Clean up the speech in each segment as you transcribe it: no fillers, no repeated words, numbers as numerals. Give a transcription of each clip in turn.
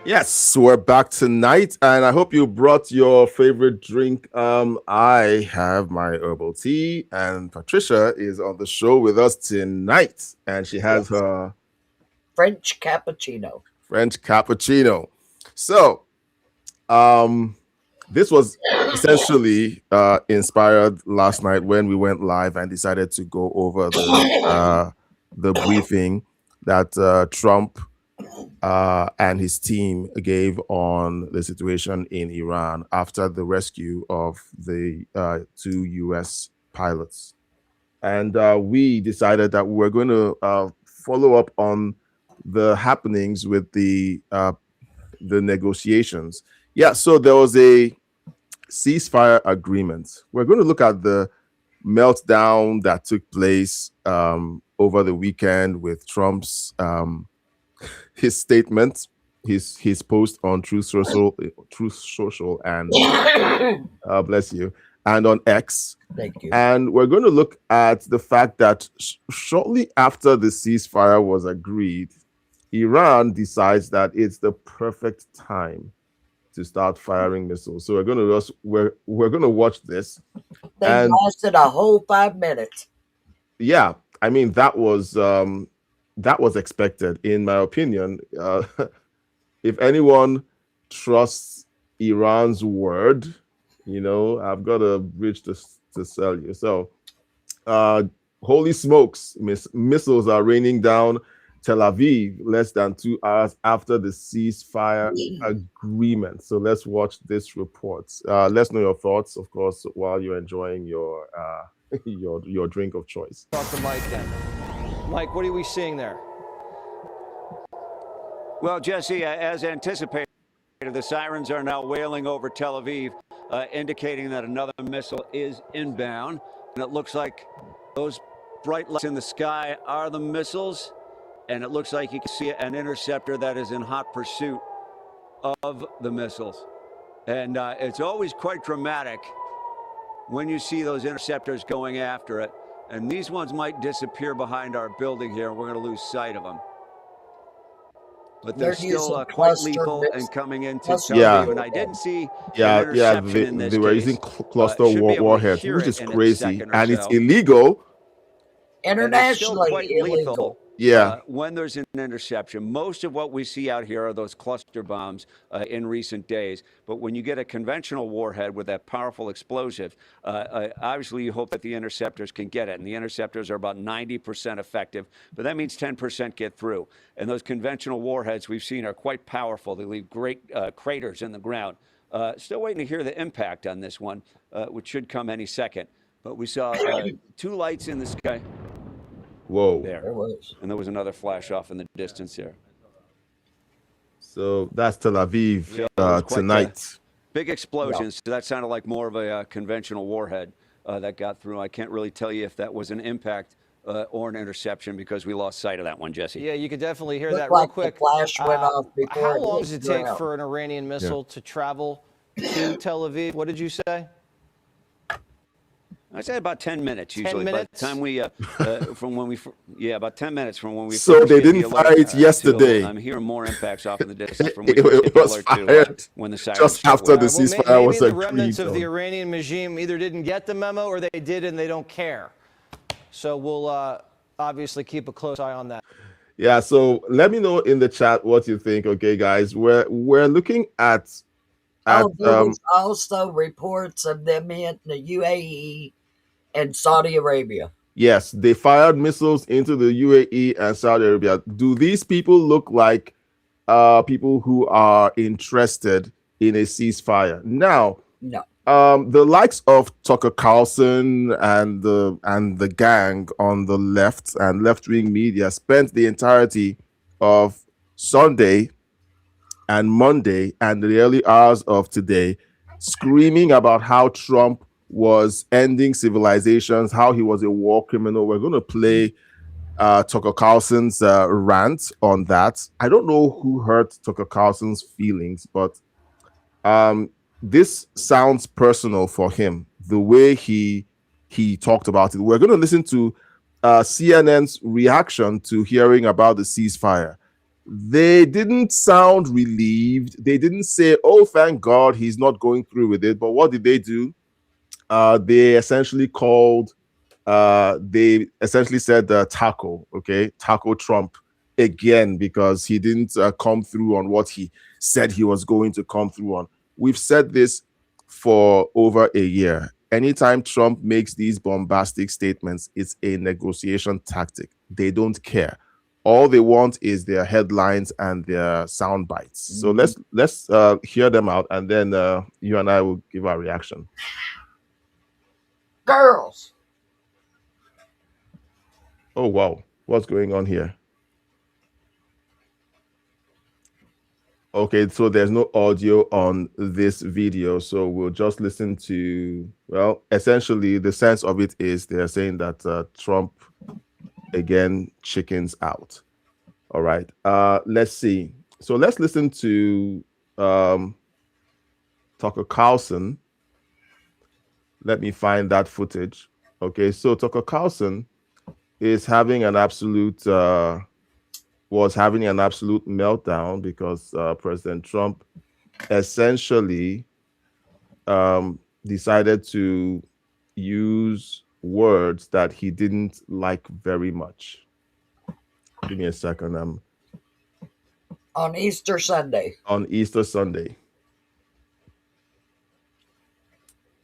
Yes, we're back tonight, and I hope you brought your favorite drink. I have my herbal tea, and Patricia is on the show with us tonight, and she has Yes. her French cappuccino. French cappuccino. So, um, this was essentially inspired last night when we went live and decided to go over the briefing that Trump and his team gave on the situation in Iran after the rescue of the two U.S. pilots. And we decided that we were going to follow up on the happenings with the negotiations. Yeah, so there was a ceasefire agreement. We're going to look at the meltdown that took place over the weekend with Trump's his statement, his post on Truth Social, and bless you, and on X. Thank you. And we're going to look at the fact that shortly after the ceasefire was agreed, Iran decides that it's the perfect time to start firing missiles. So we're going to watch this. They And lasted a whole 5 minutes. yeah, I mean that was expected, in my opinion. If anyone trusts Iran's word, I've got a bridge to sell you. So, holy smokes, missiles are raining down Tel Aviv less than 2 hours after the ceasefire agreement. So let's watch this report. Let's know your thoughts, of course, while you're enjoying your your drink of choice. Talk to Mike then. Mike, what are we seeing there? Well, Jesse, as anticipated, the sirens are now wailing over Tel Aviv, indicating that another missile is inbound. And it looks like those bright lights in the sky are the missiles. And it looks like you can see an interceptor that is in hot pursuit of the missiles. And it's always quite dramatic when you see those interceptors going after it. And these ones might disappear behind our building here, and we're going to lose sight of them. But they're still quite lethal and coming into Tel Aviv. And I didn't see an interception in this they were case. using cluster warheads, which is crazy, and it's so. illegal. Internationally quite illegal. lethal. Yeah. When there's an interception, most of what we see out here are those cluster bombs in recent days. But when you get a conventional warhead with that powerful explosive, obviously you hope that the interceptors can get it. And the interceptors are about 90% effective, but that means 10% get through. And those conventional warheads we've seen are quite powerful. They leave great craters in the ground. Still waiting to hear the impact on this one, which should come any second. But we saw two lights in the sky. Whoa. There was. And there was another flash off in the distance here. So that's Tel Aviv tonight. Big explosions. So that sounded like more of a conventional warhead that got through. I can't really tell you if that was an impact or an interception because we lost sight of that one, Jesse. Yeah, you could definitely hear Looked that like real quick. The flash went off before how long does it take out. for an Iranian missile to travel to Tel Aviv? What did you say? I say about 10 minutes usually. 10 minutes? By the time we, from when we, about 10 minutes from when we. So first they get didn't the alert, fire it yesterday. I'm hearing more impacts off in the distance from It was fired when the sirens just start after the wailing. ceasefire was maybe agreed. the remnants of the on. Iranian regime either didn't get the memo or they did and they don't care. So we'll obviously keep a close eye on that. Yeah, so let me know in the chat what you think. Okay, guys, we're looking at there was also reports of them hitting the UAE and Saudi Arabia. yes, they fired missiles into the UAE and Saudi Arabia. Do these people look like people who are interested in a ceasefire? Now, No. the likes of Tucker Carlson and the gang on the left and left-wing media spent the entirety of Sunday and Monday and the early hours of today screaming about how Trump was ending civilizations, how he was a war criminal. We're going to play Tucker Carlson's rant on that. I don't know who hurt Tucker Carlson's feelings, but this sounds personal for him, the way he talked about it. We're going to listen to CNN's reaction to hearing about the ceasefire. they didn't sound relieved. They didn't say, "Oh, thank God he's not going through with it." But what did they do? They essentially called. They essentially said tackle, okay, tackle Trump again because he didn't come through on what he said he was going to come through on. We've said this for over a year. Anytime Trump makes these bombastic statements, it's a negotiation tactic. They don't care. All they want is their headlines and their sound bites. So let's hear them out, and then you and I will give our reaction. Girls. Oh wow, what's going on here? Okay, so there's no audio on this video, so we'll just listen to, well, essentially the sense of it is they're saying that Trump again chickens out. All right, let's see. So let's listen to Tucker Carlson. Let me find that footage. Okay, so Tucker Carlson is having an absolute was having an absolute meltdown because President Trump essentially decided to use words that he didn't like very much. Give me a second. On Easter Sunday. On Easter Sunday.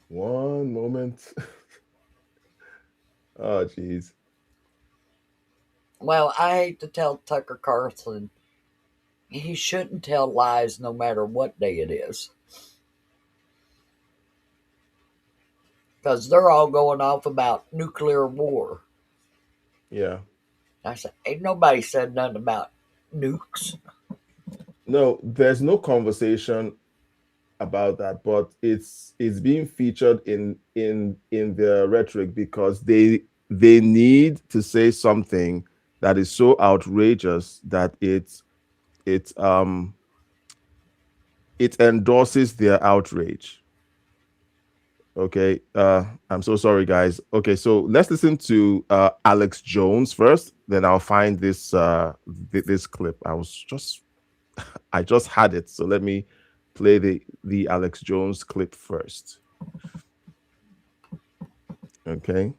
One moment. Oh, geez. Well, I hate to tell Tucker Carlson, he shouldn't tell lies no matter what day it is. Because they're all going off about nuclear war. Yeah. I said, ain't nobody said nothing about nukes. No, there's no conversation about that, but it's being featured in their rhetoric because they need to say something that is so outrageous that it endorses their outrage. Okay, I'm so sorry, guys. Okay, so let's listen to Alex Jones first, then I'll find this this clip. I just had it, so let me play the Alex Jones clip first. Okay.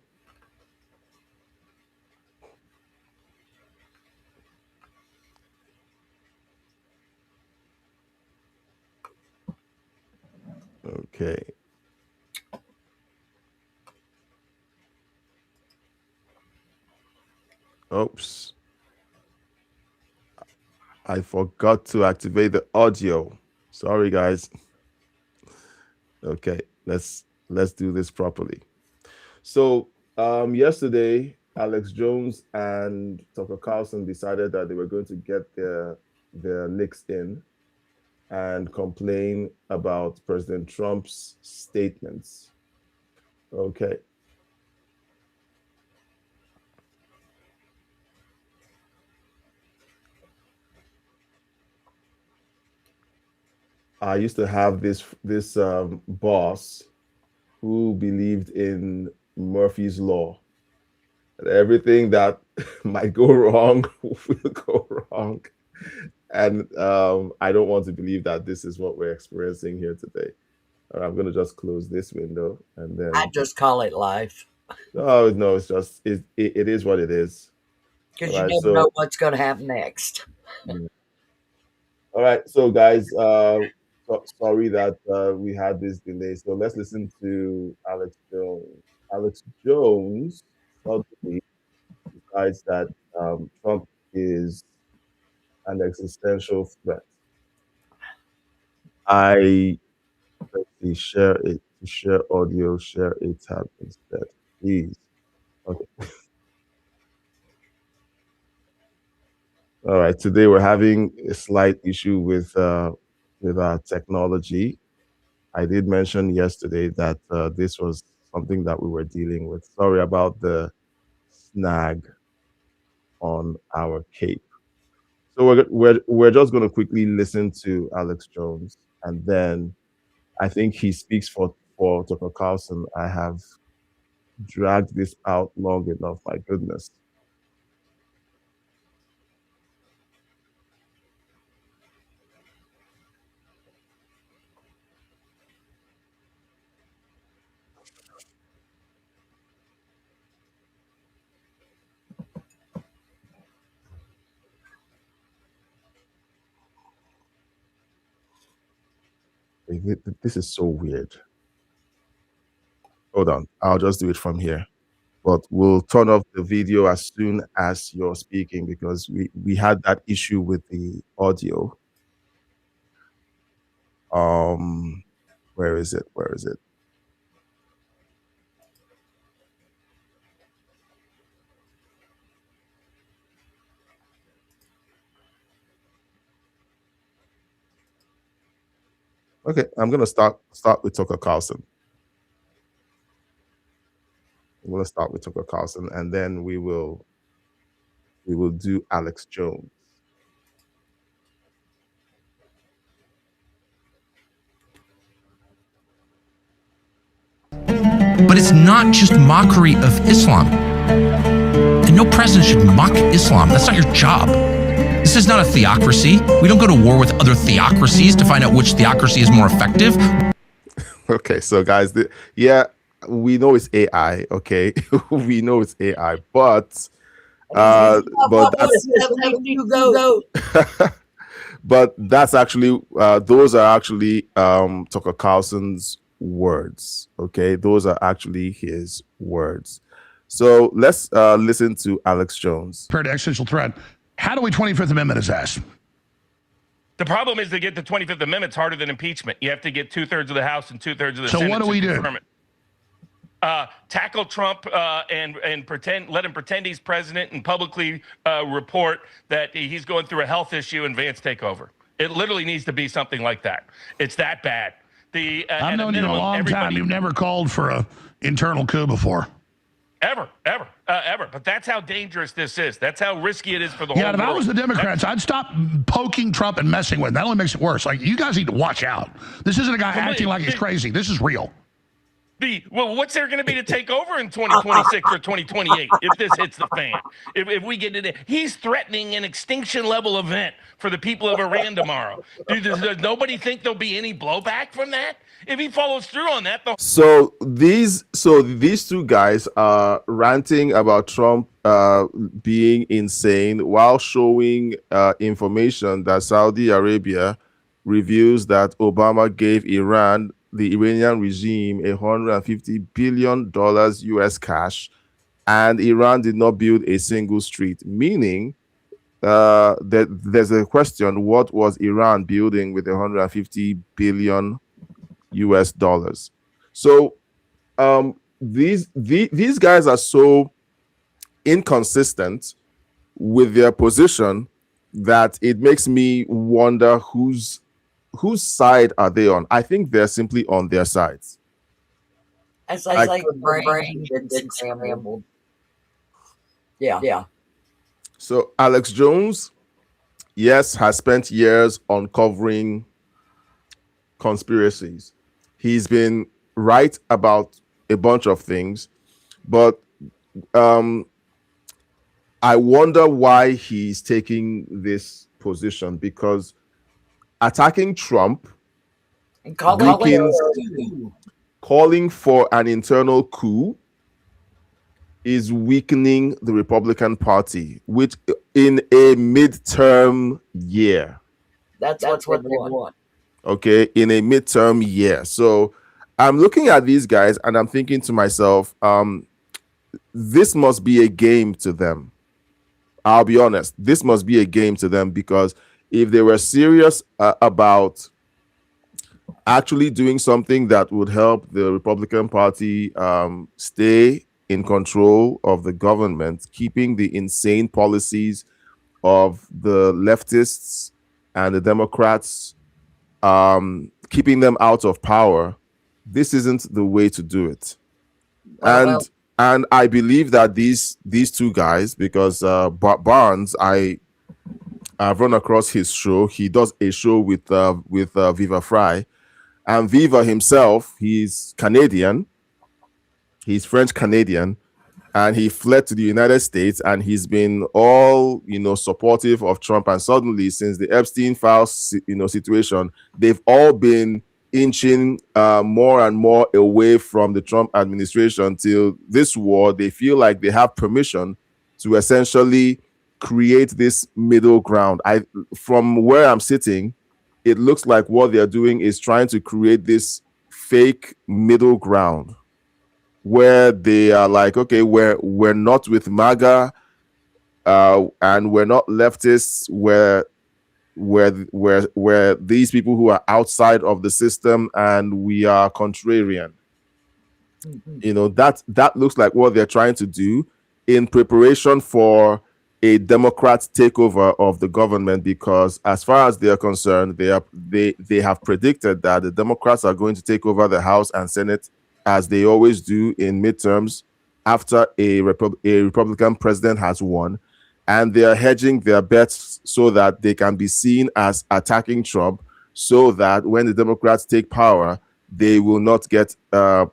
Okay. Oops. I forgot to activate the audio. Sorry, guys. Okay, let's do this properly. So yesterday, Alex Jones and Tucker Carlson decided that they were going to get their licks in and complain about President Trump's statements. Okay. I used to have this boss who believed in Murphy's Law. Everything that might go wrong will go wrong. And I don't want to believe that this is what we're experiencing here today. I'm going to just close this window and then. I just call it life. Oh, no, it's just, it is what it is. Because you never know what's going to happen next. All right. So, guys, sorry that we had this delay. So let's listen to Alex Jones. Alex Jones suddenly decides that Trump is an existential threat. Let's see, share it, share audio, share a tab instead, please. Okay. All right. Today we're having a slight issue with our technology. I did mention yesterday that this was something that we were dealing with. Sorry about the snag on our cape. So we're just going to quickly listen to Alex Jones, and then I think he speaks for Tucker Carlson. I have dragged this out long enough. My goodness. This is so weird. Hold on, I'll just do it from here. But we'll turn off the video as soon as you're speaking because we had that issue with the audio. Where is it? Where is it? Okay, I'm gonna start with Tucker Carlson. I'm gonna start with Tucker Carlson, and then we will do Alex Jones. But it's not just mockery of Islam. And no president should mock Islam. That's not your job. This is not a theocracy. We don't go to war with other theocracies to find out which theocracy is more effective. Okay, so guys, we know it's AI. Okay, we know it's AI, but that's actually those are actually Tucker Carlson's words. Okay, those are actually his words. So let's listen to Alex Jones. Compared to existential threat, how do we 25th Amendment his ass? The problem is to get the 25th Amendment is harder than impeachment. You have to get 2/3 of the House and 2/3 of the Senate. So what do we do? Tackle Trump and pretend, let him pretend he's president and publicly report that he's going through a health issue and Vance take over. It literally needs to be something like that. It's that bad. I've known you a long time. You've never called for an internal coup before. Ever. But that's how dangerous this is. That's how risky it is for the whole world. Yeah, if I was the Democrats, I'd stop poking Trump and messing with him. That only makes it worse. Like, you guys need to watch out. This isn't a guy acting like he's crazy. This is real. Well, what's there going to be to take over in 2026 or 2028 if this hits the fan? If we get it, he's threatening an extinction level event for the people of Iran tomorrow. Does nobody think there'll be any blowback from that? If he follows through on that, So these two guys are ranting about Trump being insane while showing information that Saudi Arabia reveals that Obama gave the Iranian regime $150 billion US cash, and Iran did not build a single street, meaning that there's a question: what was Iran building with $150 billion US dollars? So these guys are so inconsistent with their position that it makes me wonder whose side are they on. I think they're simply on their sides. It's like the brain gets scrambled. Yeah. So Alex Jones, yes, has spent years uncovering conspiracies. He's been right about a bunch of things, but I wonder why he's taking this position, because attacking Trump And calling for an internal coup is weakening the Republican Party, which in a midterm year. That's what they want. Okay, in a midterm year. So I'm looking at these guys and I'm thinking to myself, this must be a game to them. I'll be honest. This must be a game to them, because if they were serious about actually doing something that would help the Republican Party stay in control of the government, keeping the insane policies of the leftists and the Democrats, keeping them out of power, this isn't the way to do it. And I believe that these two guys, because Barnes, I've run across his show. He does a show with Viva Fry, and Viva himself, he's Canadian. He's French Canadian, and he fled to the United States, and he's been all supportive of Trump. And suddenly, since the Epstein files situation, they've all been inching more and more away from the Trump administration till this war, they feel like they have permission to essentially create this middle ground. From where I'm sitting, it looks like what they're doing is trying to create this fake middle ground where they are like, okay, we're not with MAGA, and we're not leftists, where these people who are outside of the system, and we are contrarian. You know, that looks like what they're trying to do in preparation for a Democrat takeover of the government, because as far as they are concerned, they have predicted that the Democrats are going to take over the House and Senate, as they always do in midterms after a Republican president has won, and they are hedging their bets so that they can be seen as attacking Trump, so that when the Democrats take power, they will not get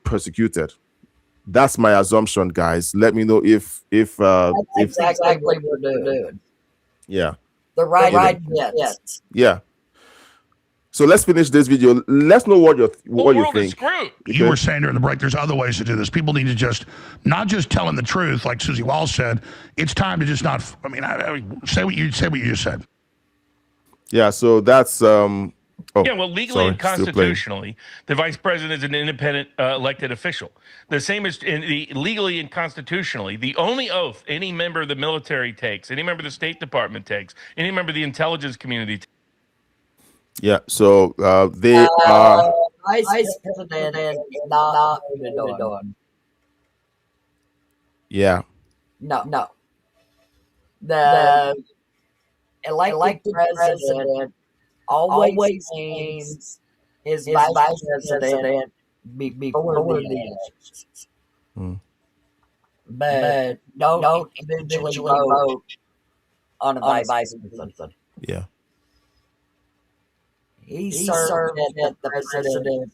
persecuted. That's my assumption, guys. Let me know if That's exactly what we're doing. Yeah. The right yes. Yeah. So let's finish this video. Let's know what you think. Screwed. You were saying during the break, there's other ways to do this. People need to not just tell them the truth, like Susie Walsh said. It's time to just not. I mean, say what you just said. Yeah. So that's Yeah, well, legally and constitutionally, the vice president is an independent elected official. The same as legally and constitutionally, the only oath any member of the military takes, any member of the State Department takes, any member of the intelligence community takes. Yeah, so they are. Vice president is not done. Yeah. No. The elected president always names his vice president before the elections. But don't individually vote on a vice president. Yeah. He served as the president.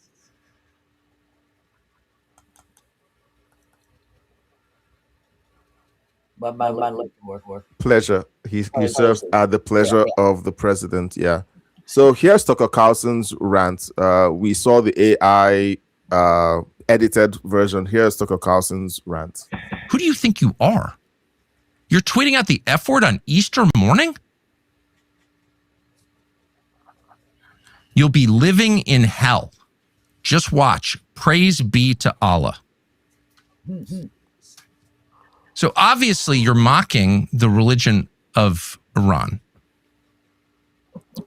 But my pleasure. He serves at the pleasure of the president. Yeah. So here's Tucker Carlson's rant. We saw the AI edited version. Here's Tucker Carlson's rant. Who do you think you are? You're tweeting out the F word on Easter morning? You'll be living in hell. Just watch. Praise be to Allah. So obviously you're mocking the religion of Iran.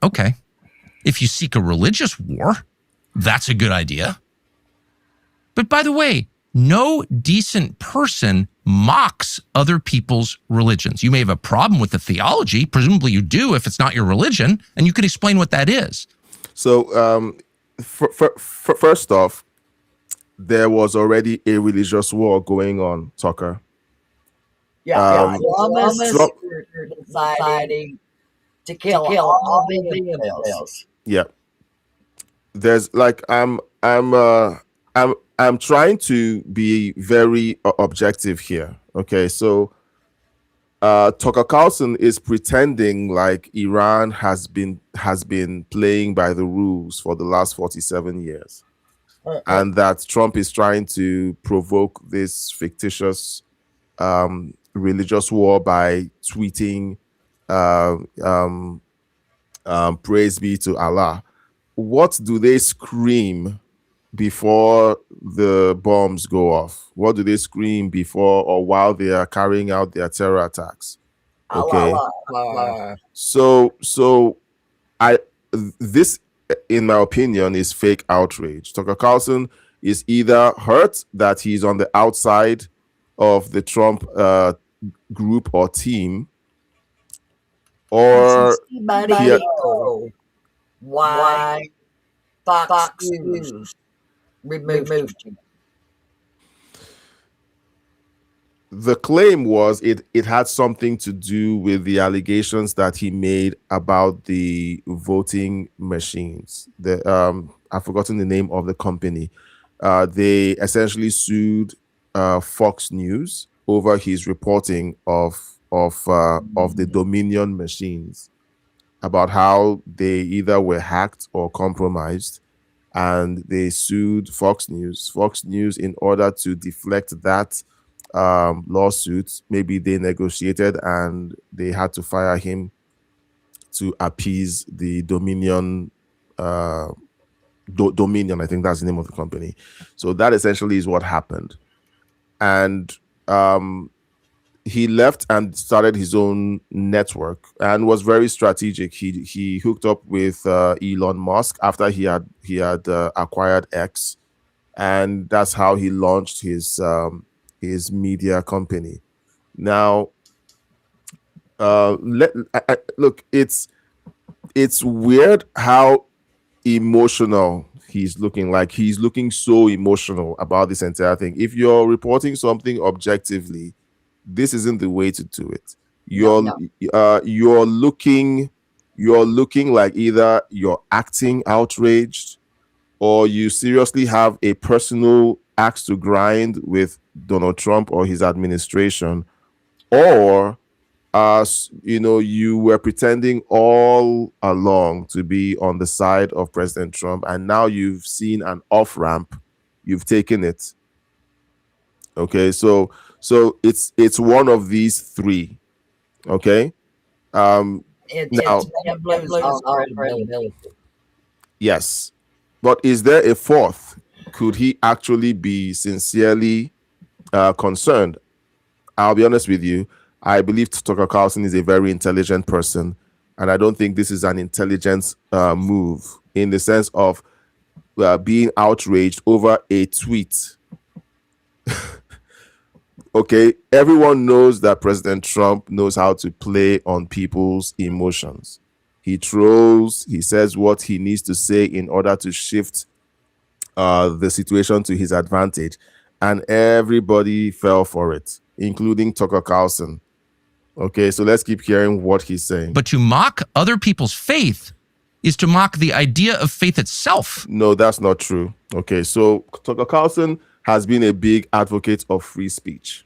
Okay. If you seek a religious war, that's a good idea. But by the way, no decent person mocks other people's religions. You may have a problem with the theology. Presumably you do if it's not your religion, and you can explain what that is. So first off, there was already a religious war going on, Tucker. Trump deciding to kill all the infidels. Yeah. There's like I'm trying to be very objective here. Okay, so Tucker Carlson is pretending like Iran has been playing by the rules for the last 47 years, and that Trump is trying to provoke this fictitious religious war by tweeting praise be to Allah. What do they scream before the bombs go off? What do they scream before or while they are carrying out their terror attacks? Okay. So this, in my opinion, is fake outrage. Tucker Carlson is either hurt that he's on the outside of the Trump group or team, or why Fox News removed him. The claim was it had something to do with the allegations that he made about the voting machines. I've forgotten the name of the company. They essentially sued Fox News over his reporting of the Dominion machines, about how they either were hacked or compromised, and they sued Fox News. Fox News, in order to deflect that lawsuit, maybe they negotiated and they had to fire him to appease the Dominion. Dominion, I think that's the name of the company. So that essentially is what happened. And he left and started his own network and was very strategic. He hooked up with Elon Musk after he had acquired X, and that's how he launched his media company. Now, look, it's weird how emotional he's looking. Like, he's looking so emotional about this entire thing. If you're reporting something objectively, this isn't the way to do it. You're looking like either you're acting outraged or you seriously have a personal axe to grind with Donald Trump or his administration, or you were pretending all along to be on the side of President Trump, and now you've seen an off ramp, you've taken it. Okay, so it's one of these three. Okay, yes, but is there a fourth? Could he actually be sincerely concerned? I'll be honest with you. I believe Tucker Carlson is a very intelligent person, and I don't think this is an intelligent move in the sense of being outraged over a tweet. Okay, everyone knows that President Trump knows how to play on people's emotions. He trolls, he says what he needs to say in order to shift the situation to his advantage, and everybody fell for it, including Tucker Carlson. Okay, so let's keep hearing what he's saying. But to mock other people's faith is to mock the idea of faith itself. No, that's not true. Okay, so Tucker Carlson has been a big advocate of free speech.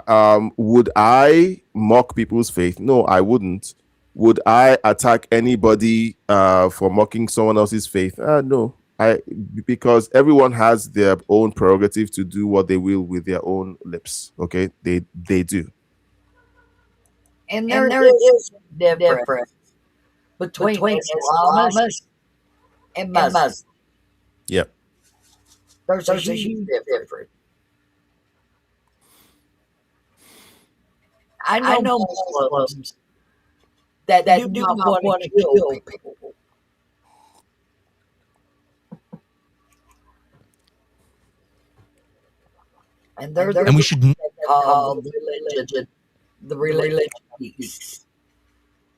Would I mock people's faith? No, I wouldn't. Would I attack anybody for mocking someone else's faith? No. Because everyone has their own prerogative to do what they will with their own lips. Okay, they do. And there is a difference between Islamists and Muslims. Yep. There's a huge difference. I know Muslims that do not want to kill people. And we should call the religion peace.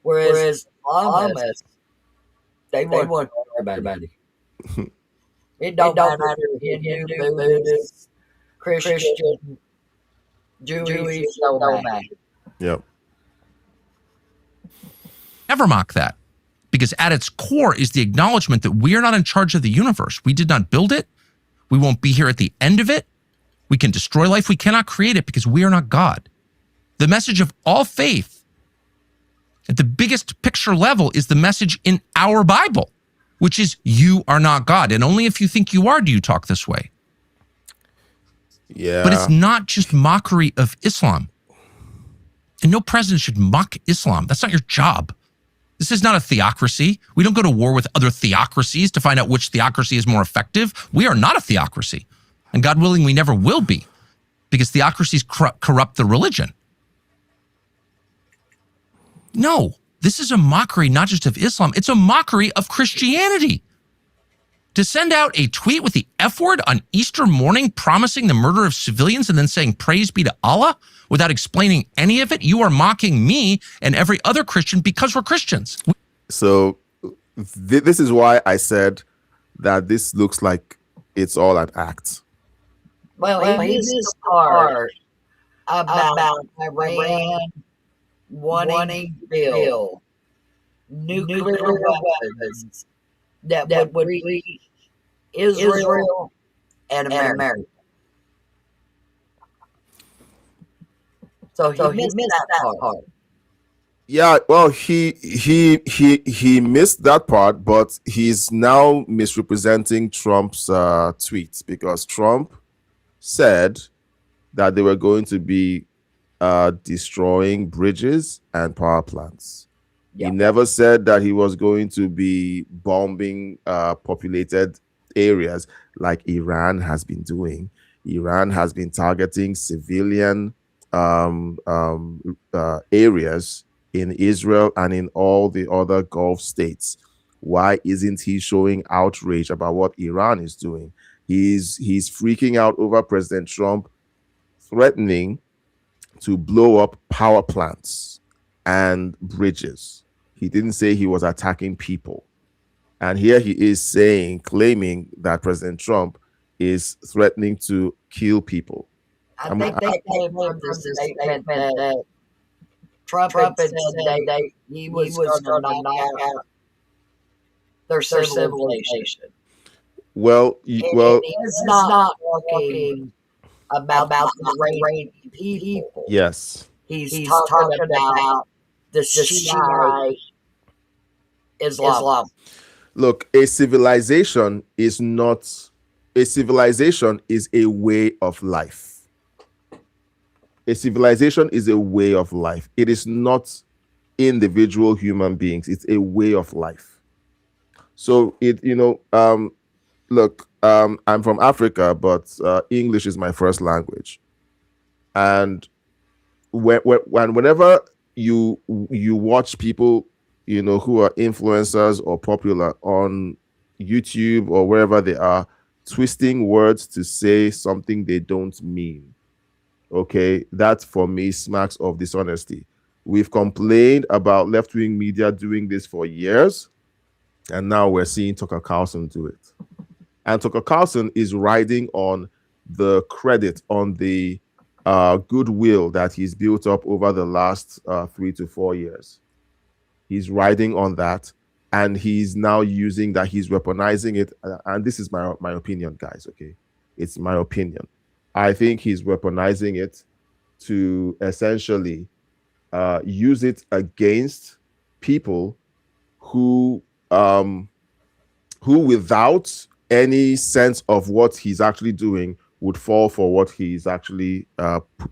Whereas Islamists, they want everybody. It don't matter Hindu, Buddhist, Christian, Jewish, it don't matter. Yep. Never mock that, because at its core is the acknowledgement that we are not in charge of the universe. We did not build it. We won't be here at the end of it. We can destroy life. We cannot create it because we are not God. The message of all faith at the biggest picture level is the message in our Bible, which is you are not God. And only if you think you are do you talk this way. Yeah. But it's not just mockery of Islam. And no president should mock Islam. That's not your job. This is not a theocracy. We don't go to war with other theocracies to find out which theocracy is more effective. We are not a theocracy. And God willing, we never will be, because theocracies corrupt the religion. No, this is a mockery not just of Islam, it's a mockery of Christianity. To send out a tweet with the F word on Easter morning promising the murder of civilians and then saying praise be to Allah without explaining any of it, you are mocking me and every other Christian because we're Christians. So this is why I said that this looks like it's all an act. Well, he missed the part about Iran wanting to build nuclear weapons that would reach Israel and America. So he missed that part. Yeah, well, he missed that part, but he's now misrepresenting Trump's tweets, because Trump said that they were going to be destroying bridges and power plants. He never said that he was going to be bombing populated areas like Iran has been doing. Iran has been targeting civilian areas in Israel and in all the other Gulf states. Why isn't he showing outrage about what Iran is doing? He's freaking out over President Trump threatening to blow up power plants and bridges. He didn't say he was attacking people. And here he is claiming that President Trump is threatening to kill people. I think they came from the statement that Trump had said that he was going to knock out their civilization. Well, He is not talking about the great people. yes. He's talking about the Shiite Islam. Look, a civilization is a way of life. A civilization is a way of life. It is not individual human beings. It's a way of life. So look, I'm from Africa, but English is my first language. And whenever you watch people, who are influencers or popular on YouTube or wherever they are, twisting words to say something they don't mean, okay, that for me smacks of dishonesty. We've complained about left-wing media doing this for years, and now we're seeing Tucker Carlson do it. And Tucker Carlson is riding on the credit, on the goodwill that he's built up over the last 3 to 4 years. He's riding on that, and he's now using that. He's weaponizing it, and this is my opinion, guys. Okay, it's my opinion. I think he's weaponizing it to essentially use it against people who without any sense of what he's actually doing would fall for what he's actually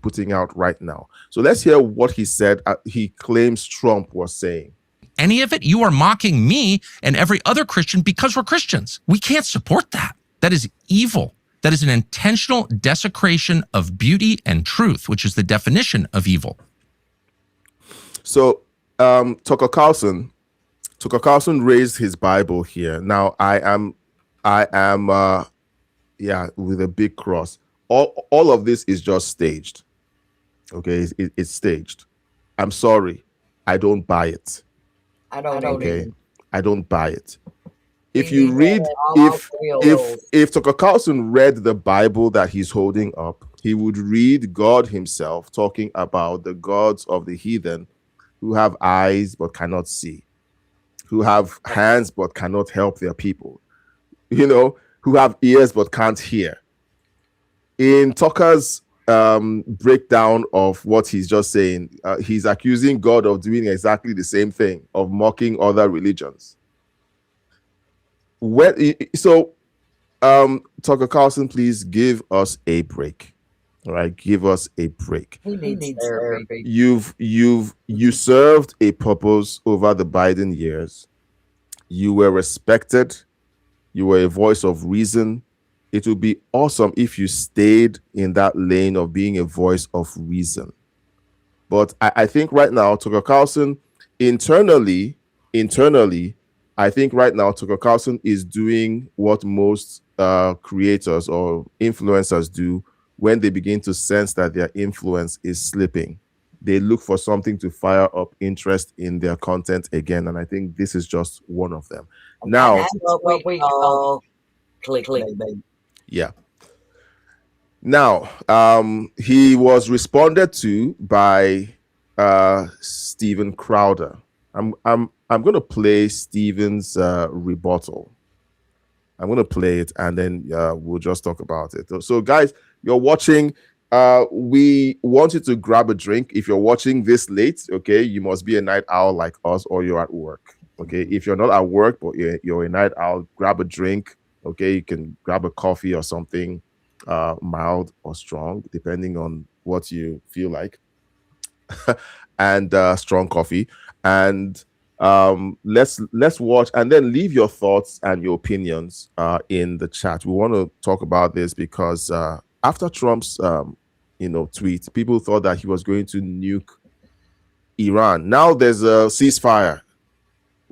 putting out right now. So let's hear what he said. He claims Trump was saying. Any of it, you are mocking me and every other Christian because we're Christians. We can't support that. That is evil. That is an intentional desecration of beauty and truth, which is the definition of evil. So Tucker Carlson raised his Bible here. Now I am with a big cross. All of this is just staged. Okay, it's staged. I'm sorry, I don't buy it. I don't I don't buy it. If you read, if Tucker Carlson read the Bible that he's holding up, he would read God himself talking about the gods of the heathen who have eyes but cannot see, who have hands but cannot help their people, who have ears but can't hear. In Tucker's breakdown of what he's just saying, he's accusing God of doing exactly the same thing, of mocking other religions. Tucker Carlson, please give us a break. All right, give us a break. He needs therapy. You served a purpose over the Biden years. You were respected. You were a voice of reason. It would be awesome if you stayed in that lane of being a voice of reason. But I think right now, Tucker Carlson, internally, I think right now, Tucker Carlson is doing what most creators or influencers do when they begin to sense that their influence is slipping. They look for something to fire up interest in their content again. And I think this is just one of them. Now, that's what we call clickbait. Yeah. Now, he was responded to by Steven Crowder. I'm going to play Steven's rebuttal. I'm going to play it, and then we'll just talk about it. So, guys, you're watching we want you to grab a drink. If you're watching this late, okay, you must be a night owl like us, or you're at work. Okay, if you're not at work but you're a night owl, grab a drink. Okay, you can grab a coffee or something, mild or strong, depending on what you feel like, and strong coffee. And let's watch, and then leave your thoughts and your opinions in the chat. We want to talk about this because after Trump's tweet, people thought that he was going to nuke Iran. Now there's a ceasefire.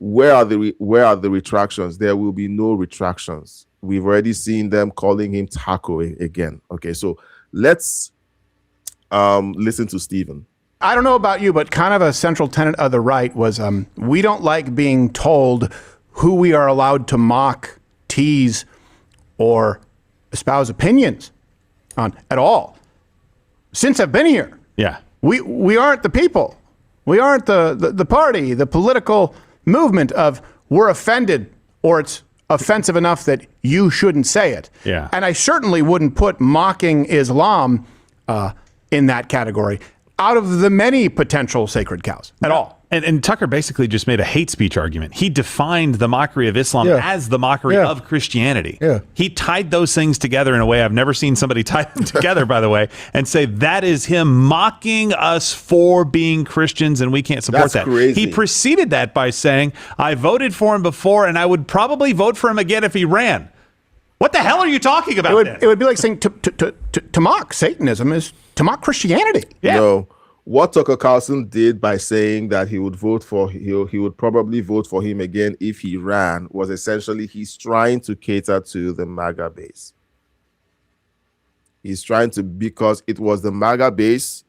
Where are the retractions? There will be no retractions. We've already seen them calling him taco again. Okay, so let's listen to Stephen. I don't know about you, but kind of a central tenet of the right was we don't like being told who we are allowed to mock, tease, or espouse opinions on at all. Since I've been here, we aren't the people. We aren't the party, the political movement of we're offended or it's offensive enough that you shouldn't say it. Yeah. And I certainly wouldn't put mocking Islam in that category out of the many potential sacred cows at all. And Tucker basically just made a hate speech argument. He defined the mockery of Islam as the mockery of Christianity. Yeah. He tied those things together in a way I've never seen somebody tie them together, by the way, and say that is him mocking us for being Christians and we can't support That's that. crazy. He preceded that by saying, I voted for him before and I would probably vote for him again if he ran. What the hell are you talking about? It would be like saying to mock Satanism is to mock Christianity. Yeah. No. What Tucker Carlson did by saying that he would probably vote for him again if he ran was essentially he's trying to cater to the MAGA base. He's trying to, because it was the MAGA base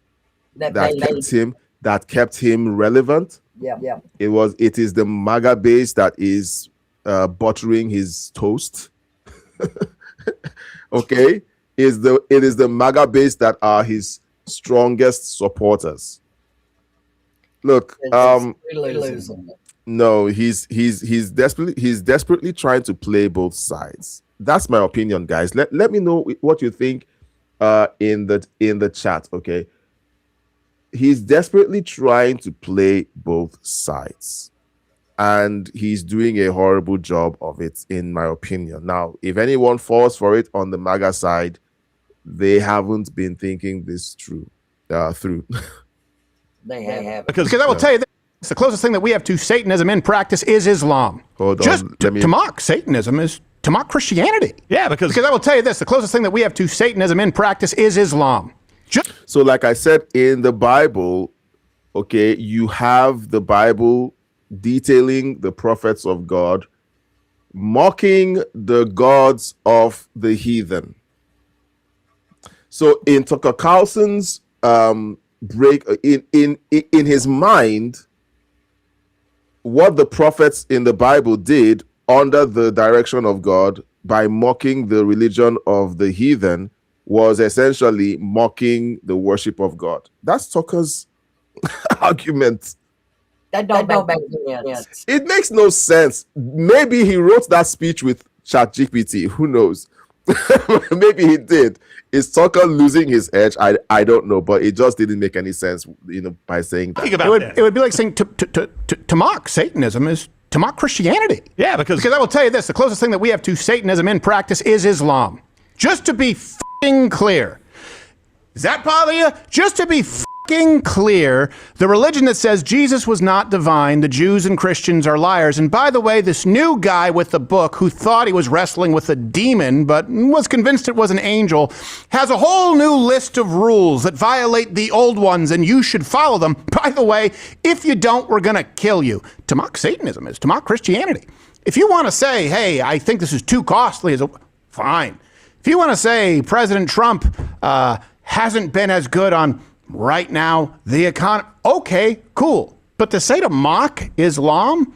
that kept him relevant. Yeah. It is the MAGA base that is buttering his toast. Okay, it is the MAGA base that are his strongest supporters. Look, no, he's desperately trying to play both sides. That's my opinion, guys. Let me know what you think in the chat. Okay, he's desperately trying to play both sides, and he's doing a horrible job of it, in my opinion. Now, if anyone falls for it on the MAGA side, they haven't been thinking this through. They have. Because I will tell you this, the closest thing that we have to Satanism in practice is Islam. Hold on, Just to mock Satanism is to mock Christianity. Yeah, because I will tell you this, the closest thing that we have to Satanism in practice is Islam. So like I said, in the Bible, okay, you have the Bible detailing the prophets of God mocking the gods of the heathen. So in Tucker Carlson's break in his mind, what the prophets in the Bible did under the direction of God by mocking the religion of the heathen was essentially mocking the worship of God. That's Tucker's argument. That don't make sense. It makes no sense. Maybe he wrote that speech with ChatGPT. Who knows? Maybe he did. Is Tucker losing his edge? I don't know, but it just didn't make any sense, by saying that. It would be like saying to mock Satanism is to mock Christianity. Yeah, because I will tell you this, the closest thing that we have to Satanism in practice is Islam. Just to be clear. Does that bother you? Just to be clear, the religion that says Jesus was not divine, the Jews and Christians are liars. And by the way, this new guy with the book who thought he was wrestling with a demon but was convinced it was an angel has a whole new list of rules that violate the old ones, and you should follow them. By the way, if you don't, we're going to kill you. To mock Satanism is to mock Christianity. If you want to say, hey, I think this is too costly, fine. If you want to say President Trump hasn't been as good on right now the economy, okay, cool. But to say to mock Islam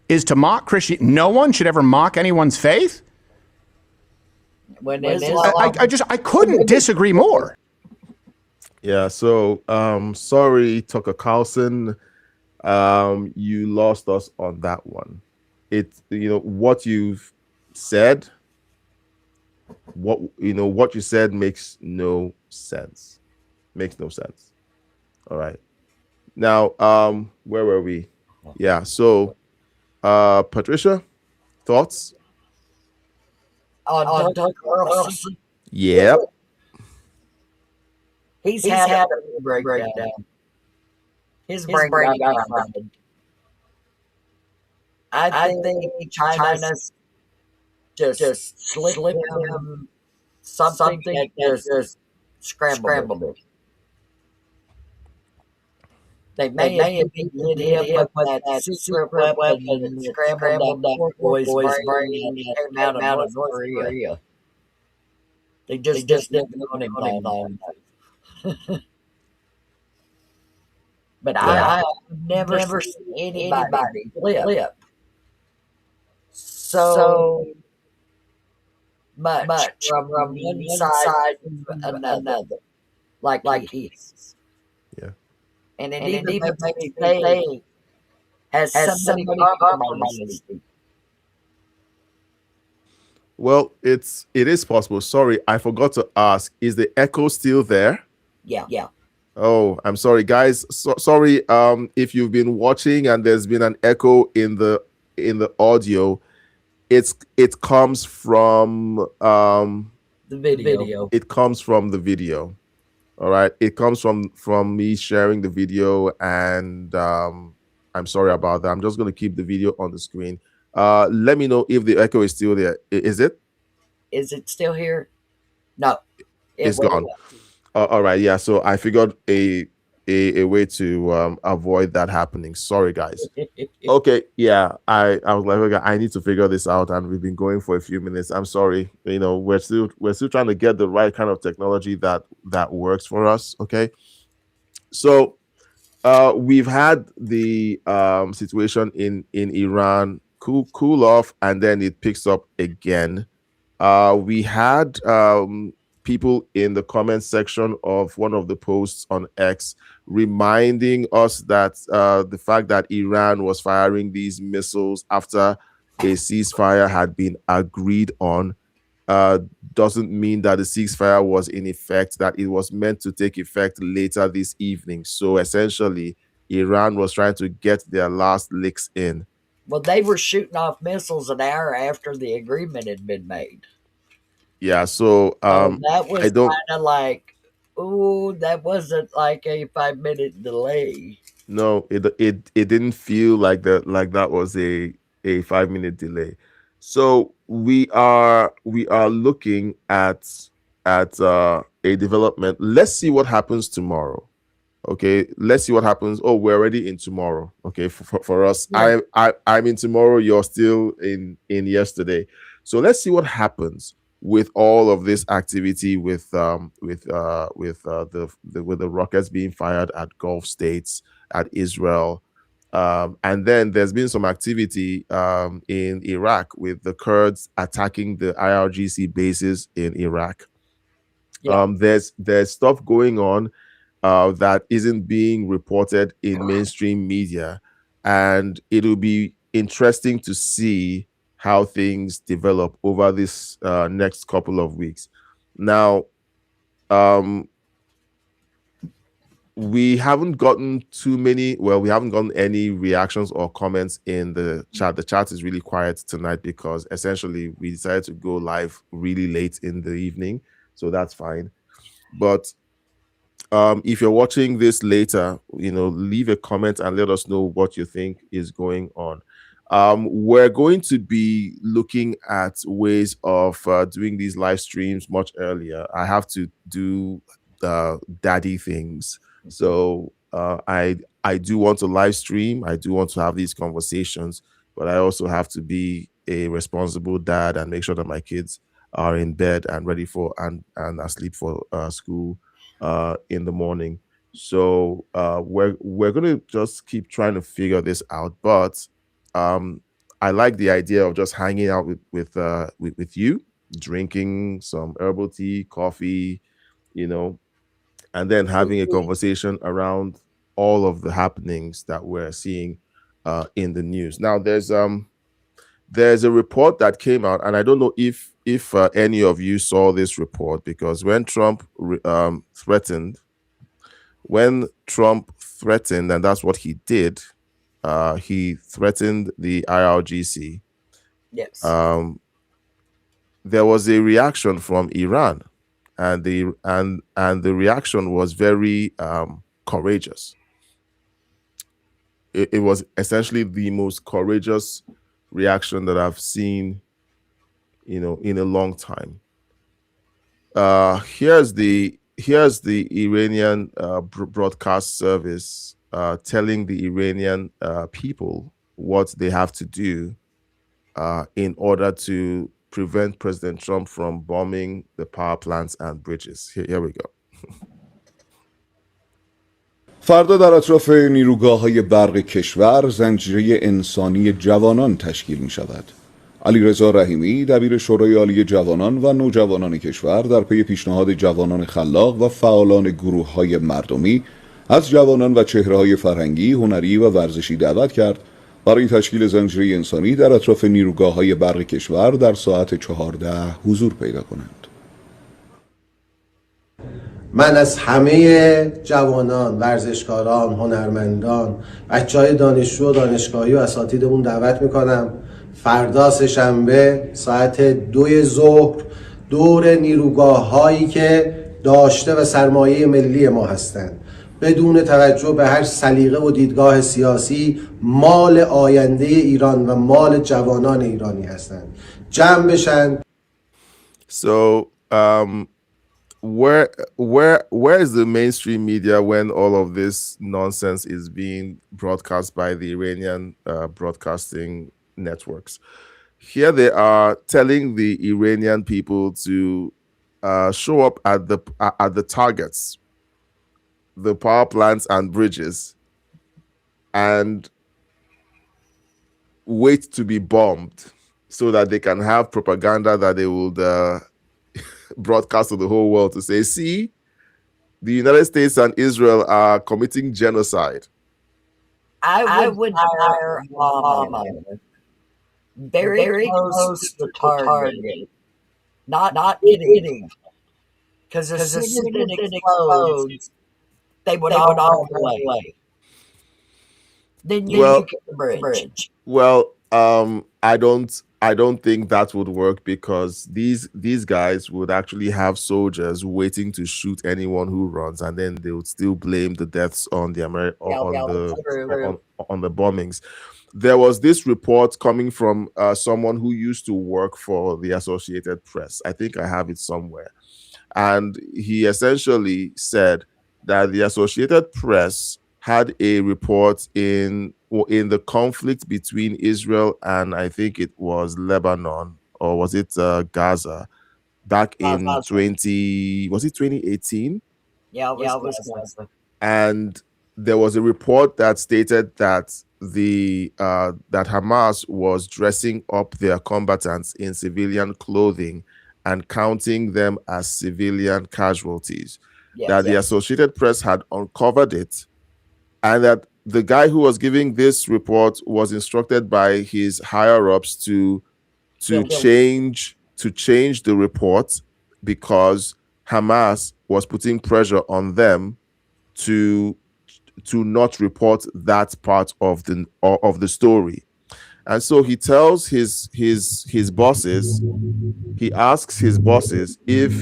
is to mock Christianity. No one should ever mock anyone's faith. I couldn't disagree more. Yeah, so sorry, Tucker Carlson. You lost us on that one. What you've said what you said makes no sense. Makes no sense. All right. Now, where were we? Yeah. So, Patricia, thoughts? On Doug Carlson, Yep. he's had a breakdown. His brain got fried. I think China's just slipped him something that just scrambled it. They may have hit him with that secret weapon that scrambled that poor boy's brain that came out of North Korea. They just didn't know him long. But I've never seen anybody flip so much from one side to another, like he is. Yeah. And it even makes me think, has somebody compromised his feet? Well, it is possible. Sorry, I forgot to ask. Is the echo still there? Yeah. Oh, I'm sorry, guys. Sorry, if you've been watching and there's been an echo in the audio. It comes from The video. it comes from the video. All right, it comes from me sharing the video, and I'm sorry about that. I'm just going to keep the video on the screen. Let me know if the echo is still there. Is it? Is it still here? No. It's gone. All right, yeah. So I figured a way to avoid that happening. Sorry, guys. Okay, yeah. I was like, okay, I need to figure this out, and we've been going for a few minutes. I'm sorry. We're still trying to get the right kind of technology that works for us. Okay. So we've had the situation in Iran cool off, and then it picks up again. We had people in the comment section of one of the posts on X reminding us that the fact that Iran was firing these missiles after a ceasefire had been agreed on doesn't mean that the ceasefire was in effect, that it was meant to take effect later this evening. So essentially, Iran was trying to get their last licks in. Well, they were shooting off missiles an hour after the agreement had been made. Yeah, so that was I don't kind of like, ooh, that wasn't like a 5-minute delay. No, it didn't feel like that was a 5-minute delay. So we are looking at a development. Let's see what happens tomorrow. Okay, let's see what happens. Oh, we're already in tomorrow. Okay, for us, Yeah. I'm in tomorrow. You're still in yesterday. So let's see what happens with all of this activity with the rockets being fired at Gulf states, at Israel, and then there's been some activity in Iraq with the Kurds attacking the IRGC bases in Iraq. Yeah. There's stuff going on that isn't being reported in mainstream media, and it'll be interesting to see how things develop over this next couple of weeks. Now, we haven't gotten we haven't gotten any reactions or comments in the chat. The chat is really quiet tonight because essentially we decided to go live really late in the evening, so that's fine. But if you're watching this later, leave a comment and let us know what you think is going on. We're going to be looking at ways of doing these live streams much earlier. I have to do daddy things. So I do want to live stream. I do want to have these conversations, but I also have to be a responsible dad and make sure that my kids are in bed and ready for and asleep for school in the morning. So we're gonna just keep trying to figure this out. But I like the idea of just hanging out with you, drinking some herbal tea, coffee, and then having a conversation around all of the happenings that we're seeing in the news. Now, there's there's a report that came out, and I don't know if any of you saw this report, because when Trump threatened, and that's what he did, he threatened the IRGC. Yes. There was a reaction from Iran, and the reaction was very courageous. It was essentially the most courageous reaction that I've seen, in a long time. Here's the Iranian broadcast service telling the Iranian people what they have to do in order to prevent President Trump from bombing the power plants and bridges. Here we go. فردا در اطراف نیروگاه‌های برق کشور زنجیره انسانی جوانان تشکیل می شود. علیرضا رحیمی دبیر شورای عالی جوانان و نوجوانان کشور در پی پیشنهاد جوانان خلاق و فعالان گروه‌های مردمی از جوانان و چهره‌های فرهنگی، هنری و ورزشی دعوت کرد برای تشکیل زنجیره انسانی در اطراف نیروگاه‌های برق کشور در ساعت 14 حضور پیدا کنند. من از همه جوانان، ورزشکاران، هنرمندان، بچه‌های دانشجو و دانشگاهی و اساتیدمون دعوت میکنم فردا سه‌شنبه ساعت 2 ظهر دور نیروگاه‌هایی که داشته و سرمایه ملی ما هستند، بدون توجه به هر سلیقه و دیدگاه سیاسی، مال آینده ایران و مال جوانان ایرانی هستند، جمع بشن. So where is the mainstream media when all of this nonsense is being broadcast by the Iranian broadcasting networks? Here they are telling the Iranian people to show up at the targets, the power plants and bridges, and wait to be bombed so that they can have propaganda that they would broadcast to the whole world to say, see, the United States and Israel are committing genocide. I would hire Obama very close to the target, not hitting, because as soon as it explodes, they would all go away. Then you get the bridge. Well, I don't think that would work, because these guys would actually have soldiers waiting to shoot anyone who runs, and then they would still blame the deaths on the on the bombings. There was this report coming from someone who used to work for the Associated Press. I think I have it somewhere, and he essentially said that the Associated Press had a report in the conflict between Israel and I think it was Lebanon, or was it Gaza, back in 2018? Yeah, it was Gaza. And there was a report that stated that that Hamas was dressing up their combatants in civilian clothing and counting them as civilian casualties. That the Associated Press had uncovered it, and that the guy who was giving this report was instructed by his higher ups to change the report, because Hamas was putting pressure on them to not report that part of the story. And so he tells his bosses, he asks his bosses if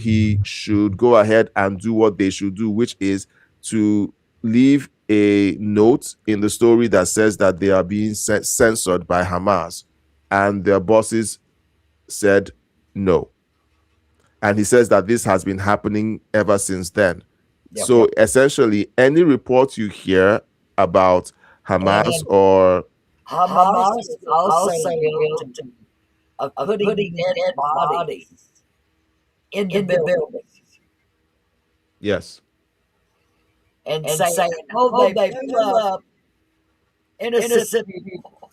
he should go ahead and do what they should do, which is to leave a note in the story that says that they are being censored by Hamas, and their bosses said no. And he says that this has been happening ever since then. Yep. So essentially, any report you hear about Hamas or Hamas is also guilty of putting dead bodies in the buildings. Yes. And saying, they blew up innocent people.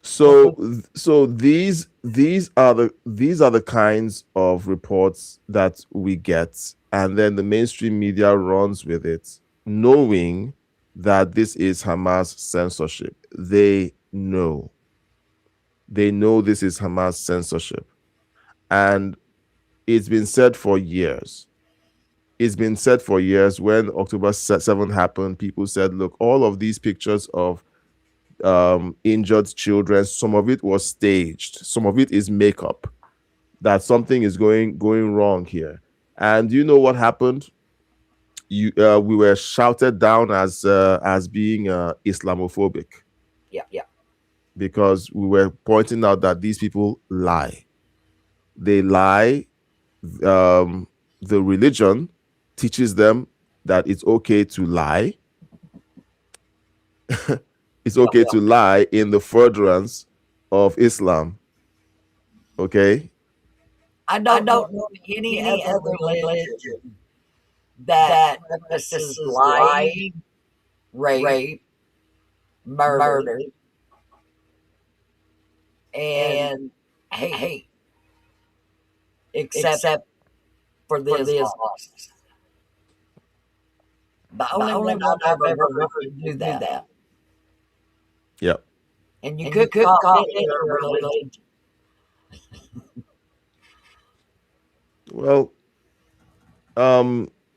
So these are the kinds of reports that we get, and then the mainstream media runs with it, knowing that this is Hamas censorship. They know. They know this is Hamas censorship. And it's been said for years. It's been said for years. When October 7 happened, people said, look, all of these pictures of injured children, some of it was staged. Some of it is makeup. That something is going wrong here. And you know what happened? We were shouted down as being Islamophobic. Yeah. Because we were pointing out that these people lie. They lie. The religion teaches them that it's okay to lie. It's okay to lie in the furtherance of Islam. Okay? I don't know any other religion that practices lying, rape, murder, and hate, except for the Islamists. The only one I've ever heard do that. Yep. And you could call it a religion. Well,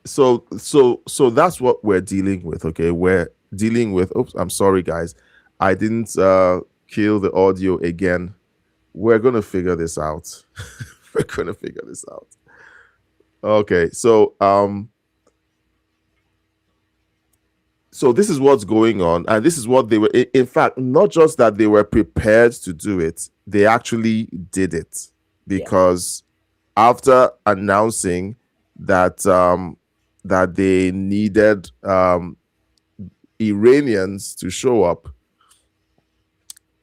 so that's what we're dealing with. Okay, we're dealing with. Oops, I'm sorry, guys. I didn't kill the audio again. We're gonna figure this out. We're gonna figure this out. Okay, so this is what's going on, and this is what they were. In fact, not just that they were prepared to do it, they actually did it, because after announcing that that they needed Iranians to show up,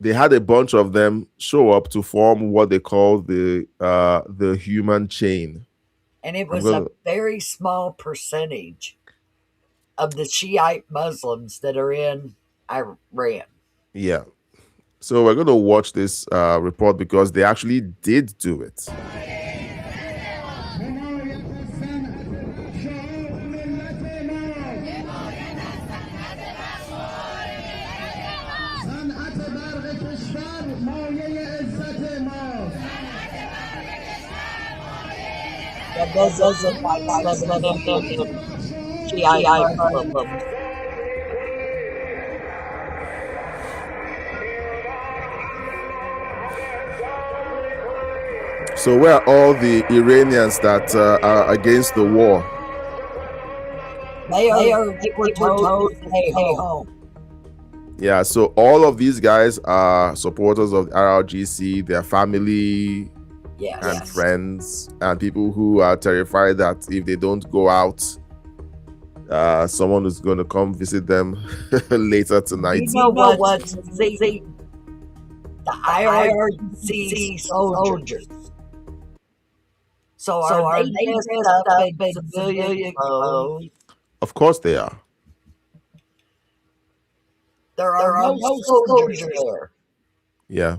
they had a bunch of them show up to form what they call the human chain. And it was a very small percentage of the Shiite Muslims that are in Iran. Yeah. So we're going to watch this report because they actually did do it. That doesn't like Shiite Muslims. So where are all the Iranians that are against the war? They were told to stay home. Yeah, so all of these guys are supporters of the IRGC, their family and friends, and people who are terrified that if they don't go out, someone is going to come visit them later tonight. You know what? The IRGC soldiers. So are they dressed up in civilian clothes? Of course they are. There are no soldiers there. Yeah.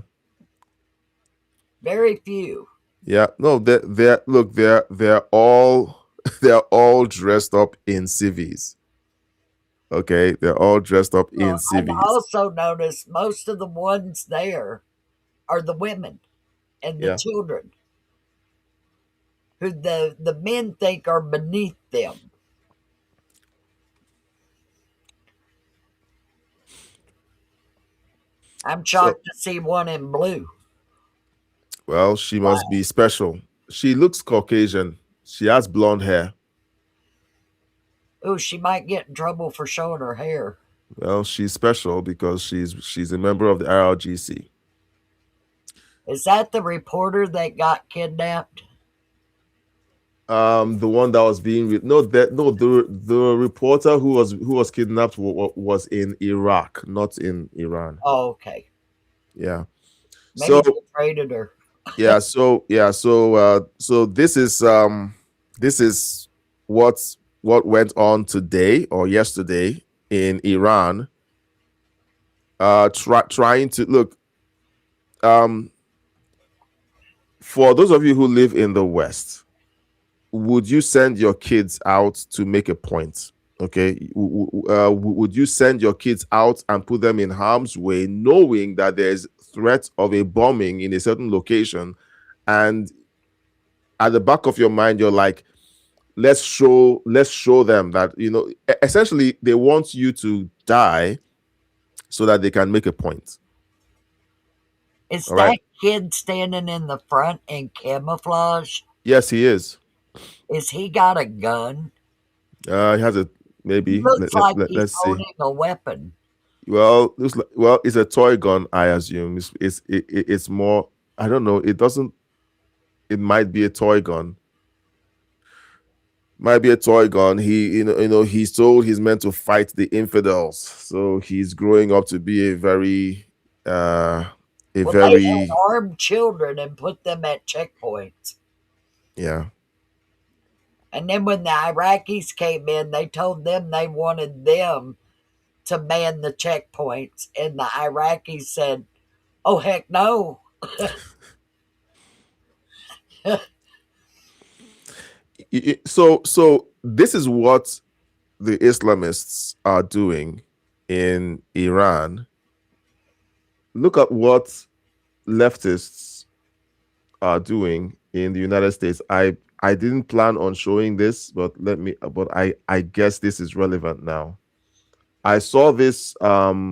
Very few. Yeah. No, they're all dressed up in civvies. Okay, they're all dressed up in civvies. I've also noticed most of the ones there are the women and the children, who the men think are beneath them. I'm shocked to see one in blue. Well, she must be special. She looks Caucasian. She has blonde hair. Oh, she might get in trouble for showing her hair. Well, she's special because she's a member of the IRGC. Is that the reporter that got kidnapped? The one that was being the reporter who was kidnapped was in Iraq, not in Iran. Oh, okay. Yeah. Maybe they traded her. So this is what went on today or yesterday in Iran. Trying to look. For those of you who live in the West, would you send your kids out to make a point? Okay, would you send your kids out and put them in harm's way, knowing that there's threat of a bombing in a certain location, and at the back of your mind you're like, let's show them that, essentially they want you to die so that they can make a point. Is All that right. kid standing in the front in camouflage? Yes, he is. Is he got a gun? He has a maybe. Looks like he's Let's see. holding a weapon. Well, it's a toy gun, I assume. It's more. I don't know. It doesn't. It might be a toy gun. Might be a toy gun. He's told he's meant to fight the infidels, so he's growing up to be a very, They had armed children and put them at checkpoints. yeah. And then when the Iraqis came in, they told them they wanted them to man the checkpoints, and the Iraqis said, "Oh heck no." So this is what the Islamists are doing in Iran. Look at what leftists are doing in the United States. I didn't plan on showing this, but I guess this is relevant now. I saw this while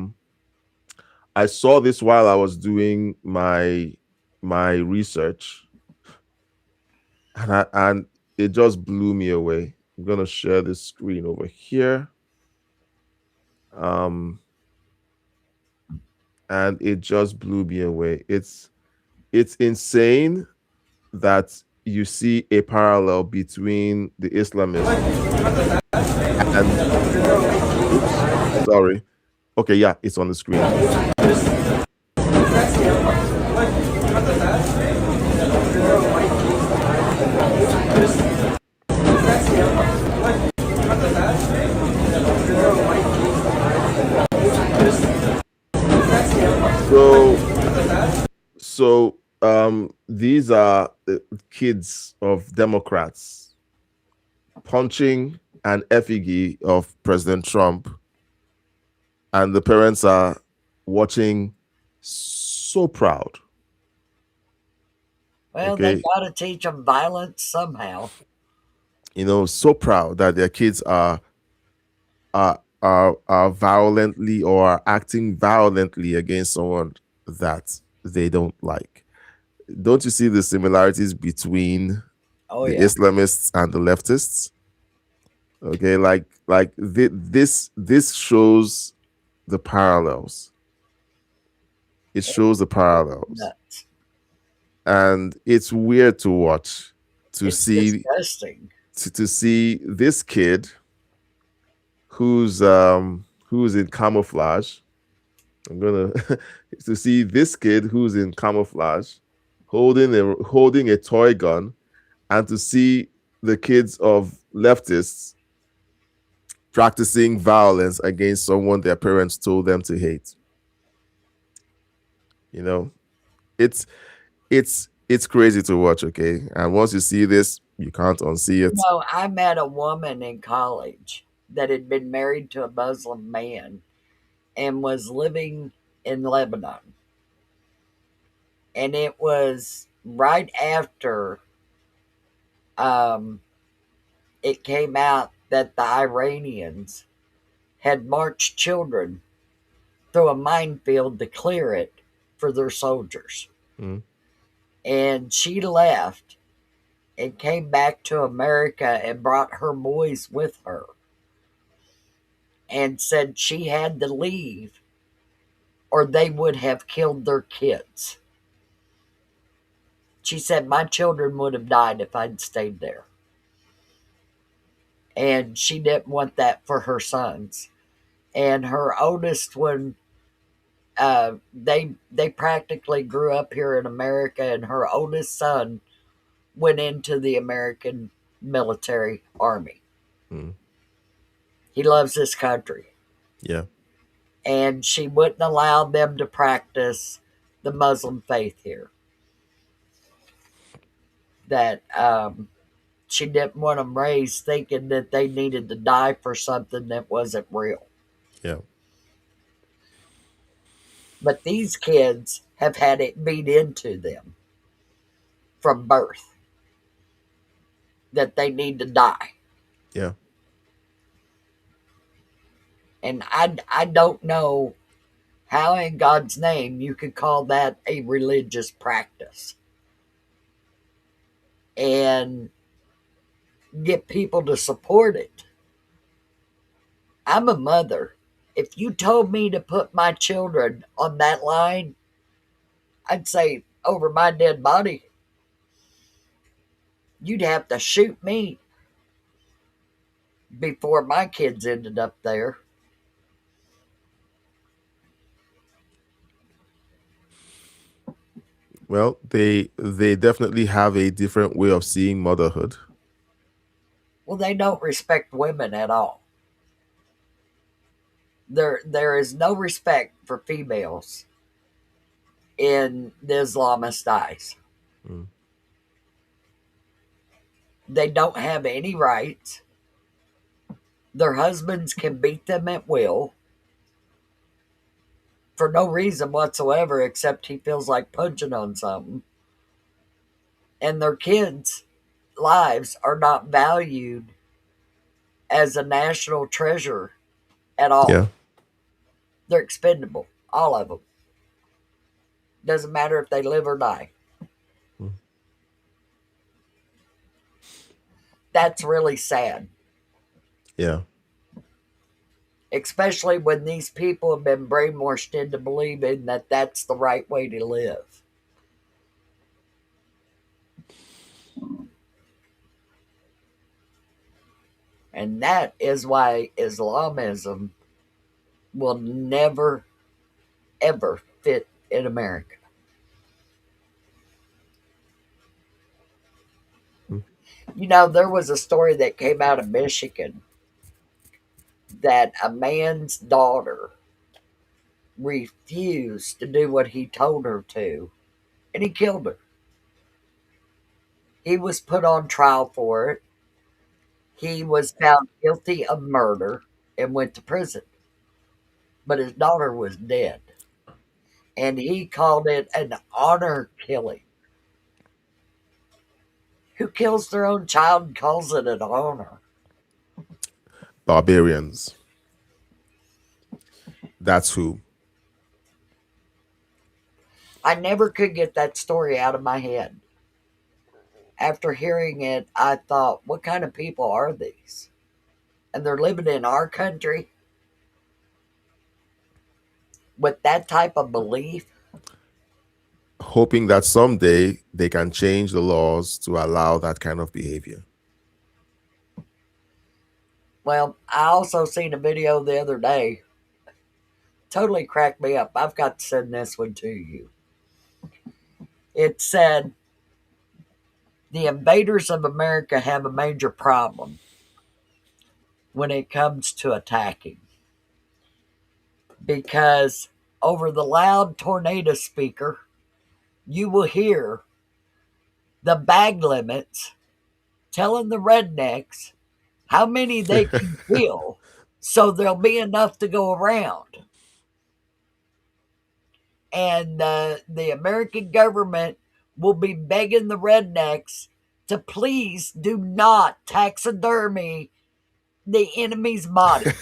I was doing my research, and it just blew me away. I'm gonna share this screen over here. And it just blew me away. It's insane that you see a parallel between the Islamists and oops, sorry. Okay, yeah, it's on the screen. So these are the kids of Democrats punching an effigy of President Trump, and the parents are watching so proud. Well, Okay. they got to teach them violence somehow. So proud that their kids are violently or are acting violently against someone that they don't like. Don't you see the similarities between the Islamists and the leftists? Okay, this shows the parallels. It shows the parallels. Nuts. And it's weird to watch, It's disgusting. to see this kid who's in camouflage. I'm gonna to see this kid who's in camouflage holding a toy gun, and to see the kids of leftists practicing violence against someone their parents told them to hate. It's crazy to watch, okay? And once you see this, you can't unsee it. I met a woman in college that had been married to a Muslim man and was living in Lebanon. And it was right after it came out that the Iranians had marched children through a minefield to clear it for their soldiers. Mm. And she left and came back to America and brought her boys with her and said she had to leave or they would have killed their kids. She said, my children would have died if I'd stayed there. And she didn't want that for her sons. And her oldest one, they practically grew up here in America, and her oldest son went into the American military army. Mm. He loves this country. Yeah. And she wouldn't allow them to practice the Muslim faith here. That she didn't want them raised thinking that they needed to die for something that wasn't real. Yeah. But these kids have had it beat into them from birth that they need to die. Yeah. And I don't know how in God's name you could call that a religious practice and get people to support it. I'm a mother. If you told me to put my children on that line, I'd say over my dead body. You'd have to shoot me before my kids ended up there. Well, they definitely have a different way of seeing motherhood. Well, they don't respect women at all. There is no respect for females in the Islamist eyes. Mm. They don't have any rights. Their husbands can beat them at will for no reason whatsoever except he feels like punching on something. And their kids' lives are not valued as a national treasure at all. Yeah. They're expendable, all of them. Doesn't matter if they live or die. Mm. That's really sad. Yeah. Especially when these people have been brainwashed into believing that that's the right way to live. And that is why Islamism will never, ever fit in America. You know, there was a story that came out of Michigan that a man's daughter refused to do what he told her to, and he killed her. He was put on trial for it. He was found guilty of murder and went to prison. But his daughter was dead. And he called it an honor killing. Who kills their own child and calls it an honor? Barbarians. That's who. I never could get that story out of my head. After hearing it, I thought, what kind of people are these? And they're living in our country with that type of belief. Hoping that someday they can change the laws to allow that kind of behavior. Well, I also seen a video the other day. Totally cracked me up. I've got to send this one to you. It said, the invaders of America have a major problem when it comes to attacking. Because over the loud tornado speaker, you will hear the bag limits telling the rednecks how many they can kill so there'll be enough to go around. And the American government will be begging the rednecks to please do not taxidermy the enemy's body.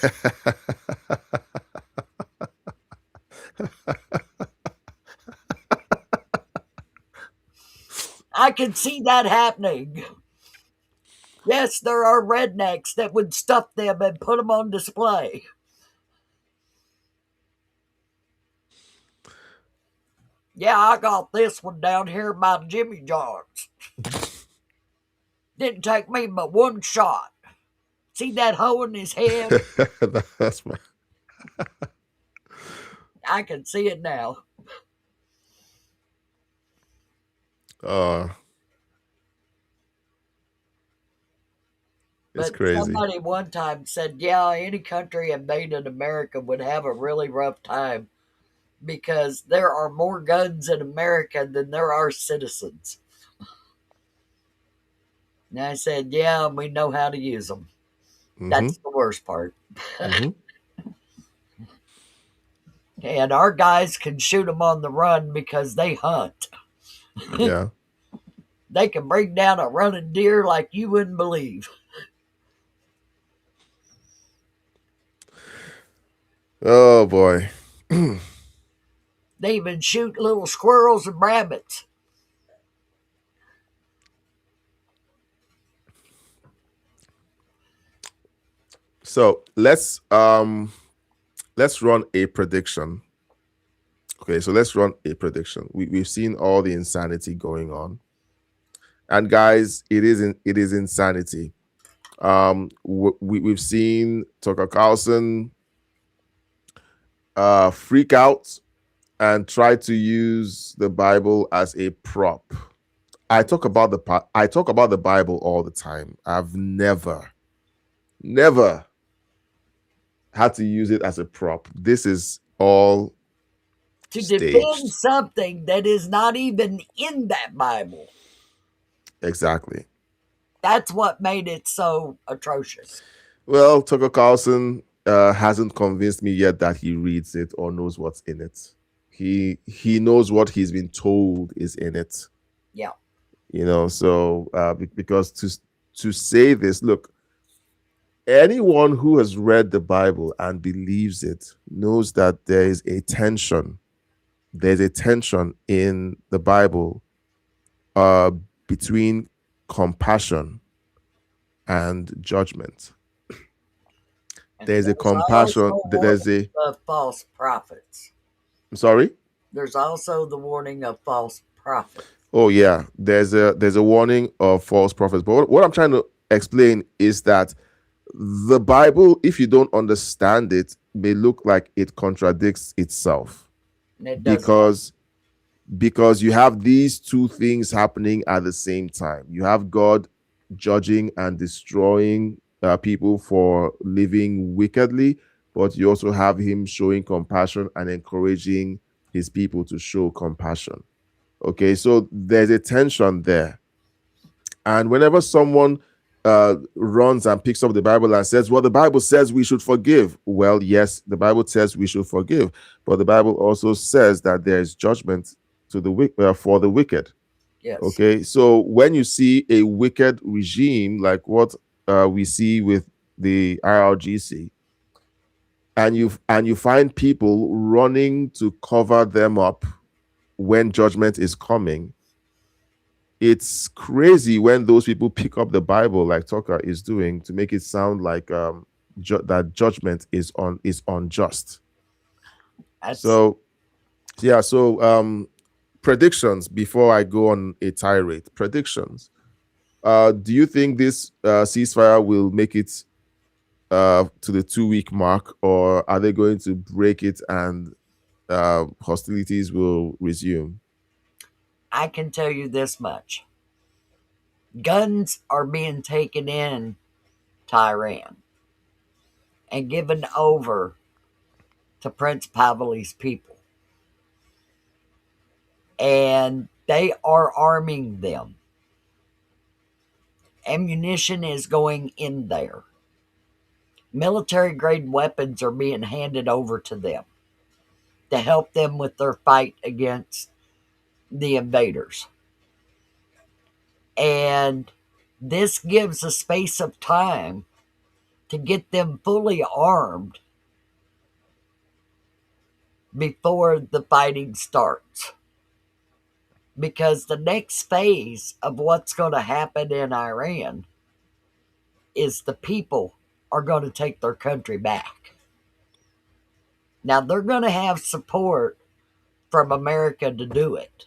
I can see that happening. Yes, there are rednecks that would stuff them and put them on display. Yeah, I got this one down here by Jimmy John's. Didn't take me but one shot. See that hole in his head? That's my... I can see it now. It's but crazy. Somebody one time said, yeah, any country invading America would have a really rough time because there are more guns in America than there are citizens. And I said, yeah, we know how to use them. Mm-hmm. That's the worst part. Mm-hmm. And our guys can shoot them on the run because they hunt. Yeah. They can bring down a running deer like you wouldn't believe. Oh boy. They even shoot little squirrels and rabbits. So let's run a prediction. Okay, so let's run a prediction. We've seen all the insanity going on, and guys, it is insanity. We've seen Tucker Carlson freak out and try to use the Bible as a prop. I talk about the Bible all the time. I've never had to use it as a prop. This is all to staged. Defend something that is not even in that Bible. Exactly. That's what made it so atrocious. Well, Tucker Carlson hasn't convinced me yet that he reads it or knows what's in it. He knows what he's been told is in it. Yeah. So because to say this, look, anyone who has read the Bible and believes it knows that there is a tension. There's a tension in the Bible between compassion and judgment. And there's a compassion. There's a false prophets. I'm sorry? There's also the warning of false prophets. Oh yeah, there's a warning of false prophets. But what I'm trying to explain is that the Bible, if you don't understand it, may look like it contradicts itself. It because you have these two things happening at the same time. You have God judging and destroying people for living wickedly, but you also have him showing compassion and encouraging his people to show compassion. Okay, so there's a tension there. And whenever someone runs and picks up the Bible and says, well, the Bible says we should forgive. Well, yes, the Bible says we should forgive, but the Bible also says that there is judgment to the for the wicked. Yes. Okay, so when you see a wicked regime like what we see with the IRGC, and you find people running to cover them up when judgment is coming, it's crazy when those people pick up the Bible like Tucker is doing to make it sound like that judgment is unjust. So predictions before I go on a tirade. Predictions. Do you think this ceasefire will make it to the 2-week mark, or are they going to break it and hostilities will resume? I can tell you this much. Guns are being taken in to Iran and given over to Prince Pavel's people. And they are arming them. Ammunition is going in there. Military-grade weapons are being handed over to them to help them with their fight against the invaders. And this gives a space of time to get them fully armed before the fighting starts. Because the next phase of what's going to happen in Iran is the people are going to take their country back. Now, they're going to have support from America to do it.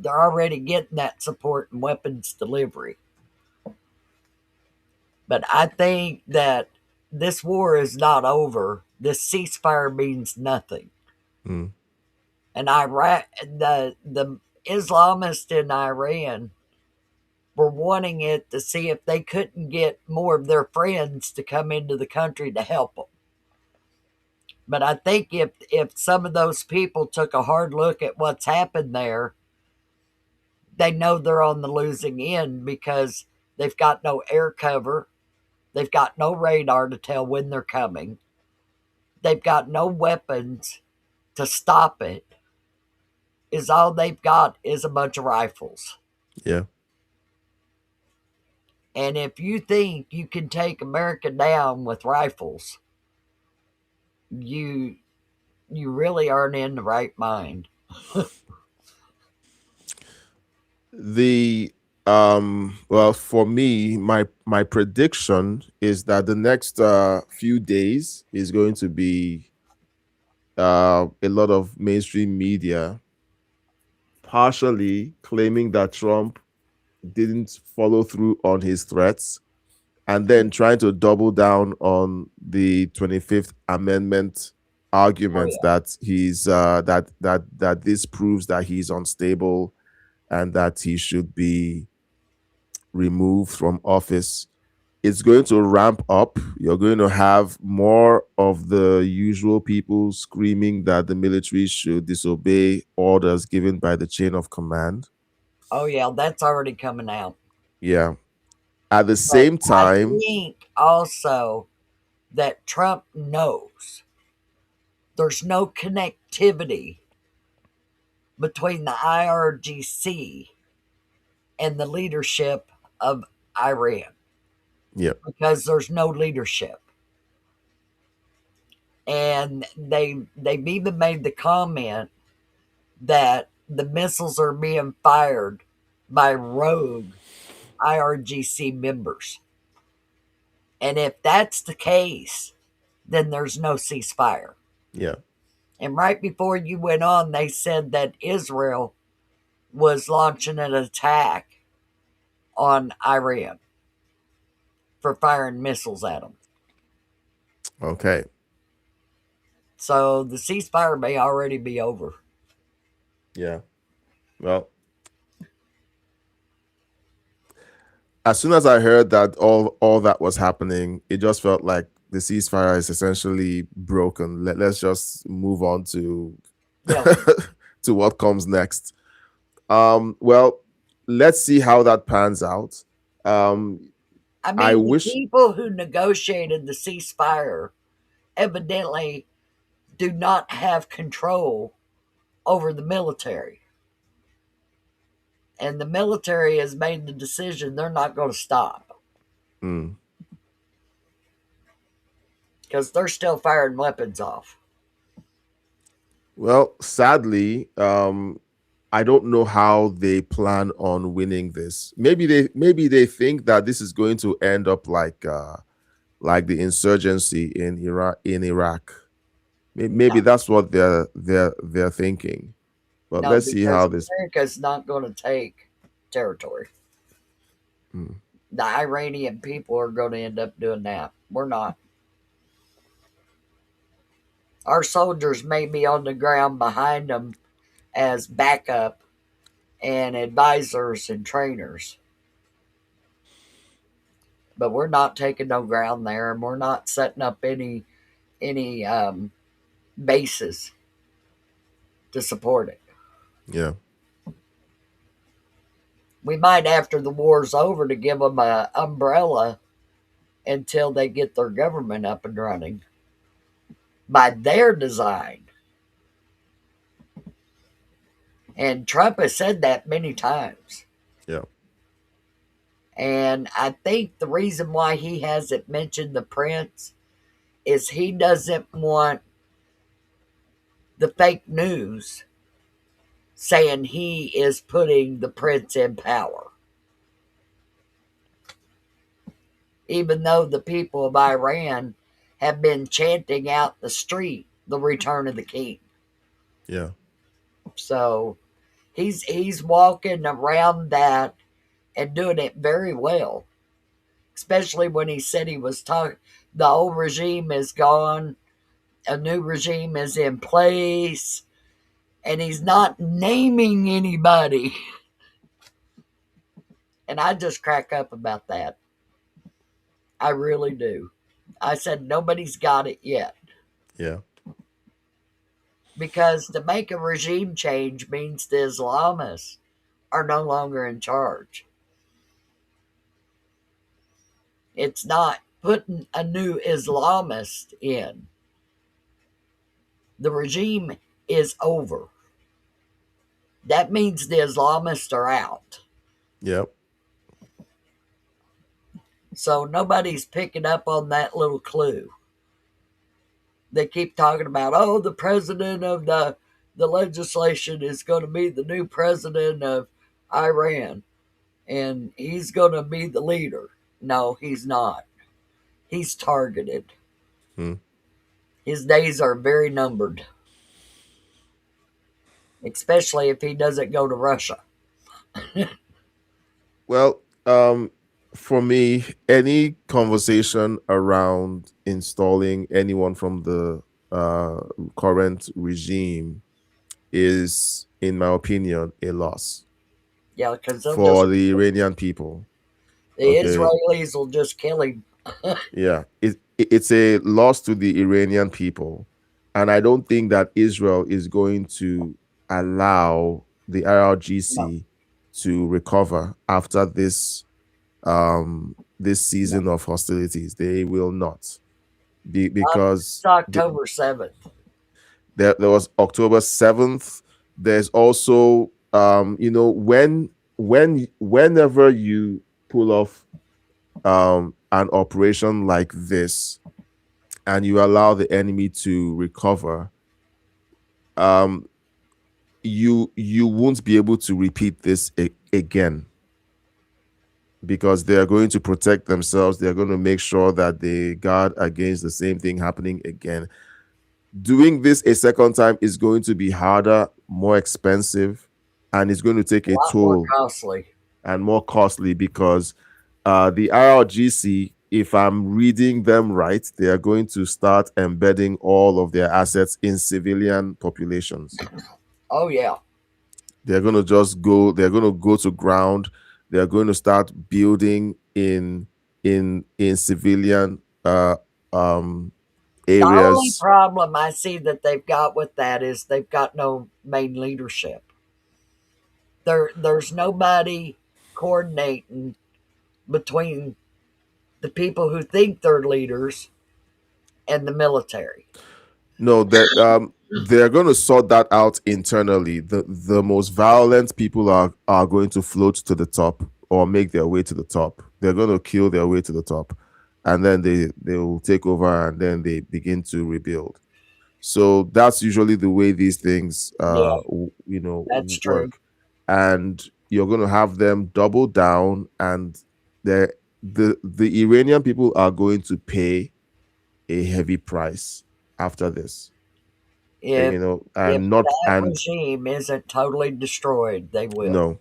They're already getting that support and weapons delivery. But I think that this war is not over. This ceasefire means nothing. Mm. And Iraq, the Islamists in Iran were wanting it to see if they couldn't get more of their friends to come into the country to help them. But I think if some of those people took a hard look at what's happened there, they know they're on the losing end, because They've got no air cover. They've got no radar to tell when they're coming. They've got no weapons to stop it. Is all they've got is a bunch of rifles. Yeah. And if you think you can take America down with rifles, you really aren't in the right mind. Well, for me, my prediction is that the next few days is going to be a lot of mainstream media partially claiming that Trump didn't follow through on his threats, and then trying to double down on the 25th Amendment argument that he's that this proves that he's unstable and that he should be removed from office. It's going to ramp up. You're going to have more of the usual people screaming that the military should disobey orders given by the chain of command. Oh, yeah, that's already coming out. Yeah. At the same time, I think also that Trump knows there's no connectivity between the IRGC and the leadership of Iran. Yeah. Because there's no leadership. And they've even made the comment that the missiles are being fired by rogue IRGC members. And if that's the case, then there's no ceasefire. Yeah. And right before you went on, they said that Israel was launching an attack on Iran for firing missiles at them. Okay. So the ceasefire may already be over. Yeah. Well, as soon as I heard that all that was happening, it just felt like the ceasefire is essentially broken. Let's just move on to to what comes next. Well, let's see how that pans out. I mean, the people who negotiated the ceasefire evidently do not have control over the military. And the military has made the decision they're not going to stop. Because they're still firing weapons off. Well, sadly, I don't know how they plan on winning this. Maybe they think that this is going to end up like the insurgency in Iraq. Maybe that's what they're thinking. But let's see how this. America's not going to take territory. The Iranian people are going to end up doing that. We're not. Our soldiers may be on the ground behind them as backup and advisors and trainers. But we're not taking no ground there, and we're not setting up any bases to support it. Yeah. We might, after the war's over, to give them an umbrella until they get their government up and running by their design. And Trump has said that many times. Yeah. And I think the reason why he hasn't mentioned the prince is he doesn't want the fake news saying he is putting the prince in power. Even though the people of Iran have been chanting out the street the return of the king. Yeah. So he's walking around that and doing it very well. Especially when he said he was talking, the old regime is gone, a new regime is in place, and he's not naming anybody. And I just crack up about that. I really do. I said, nobody's got it yet. Yeah. Because to make a regime change means the Islamists are no longer in charge. It's not putting a new Islamist in. The regime is over. That means the Islamists are out. Yep. So nobody's picking up on that little clue. They keep talking about, oh, the president of the legislation is going to be the new president of Iran, and he's going to be the leader. No, he's not. He's targeted. Hmm. His days are very numbered, especially if he doesn't go to Russia. Well, for me, any conversation around installing anyone from the current regime is, in my opinion, a loss Yeah, because for the Iranian people. the Israelis will just kill him. Yeah, it's a loss to the Iranian people, and I don't think that Israel is going to allow the IRGC to recover after this this season of hostilities. They will not, because It's October 7th. there was October 7th. There's also whenever you pull off an operation like this and you allow the enemy to recover, you won't be able to repeat this again, because they are going to protect themselves. They're going to make sure that they guard against the same thing happening again. Doing this a second time is going to be harder, more expensive, and it's going to take a toll, more costly, because the IRGC, if I'm reading them right, they are going to start embedding all of their assets in civilian populations. Oh, yeah. They're going to just go, they're going to go to ground. They're going to start building in civilian areas. The only problem I see that they've got with that is they've got no main leadership. There's nobody coordinating between the people who think they're leaders and the military. No, that they're going to sort that out internally. The most violent people are going to float to the top or make their way to the top. They're going to kill their way to the top, and then they will take over, and then they begin to rebuild. So that's usually the way these things that's work. true. And you're going to have them double down, and the Iranian people are going to pay a heavy price after this. If If regime isn't totally destroyed, they will.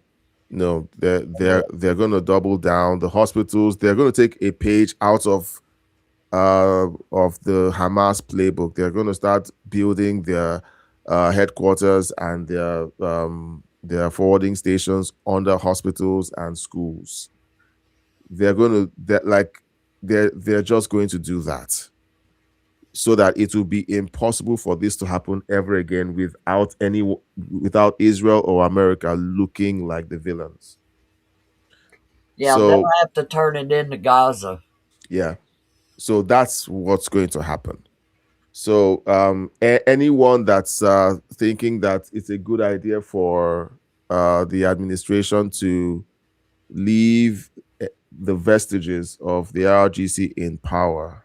No, they're going to double down. The hospitals, they're going to take a page out of the Hamas playbook. They're going to start building their headquarters and their forwarding stations under hospitals and schools. They're just going to do that, so that it will be impossible for this to happen ever again without Israel or America looking like the villains. Yeah, they'll have to turn it into Gaza. Yeah. So that's what's going to happen. So anyone that's thinking that it's a good idea for the administration to leave the vestiges of the IRGC in power,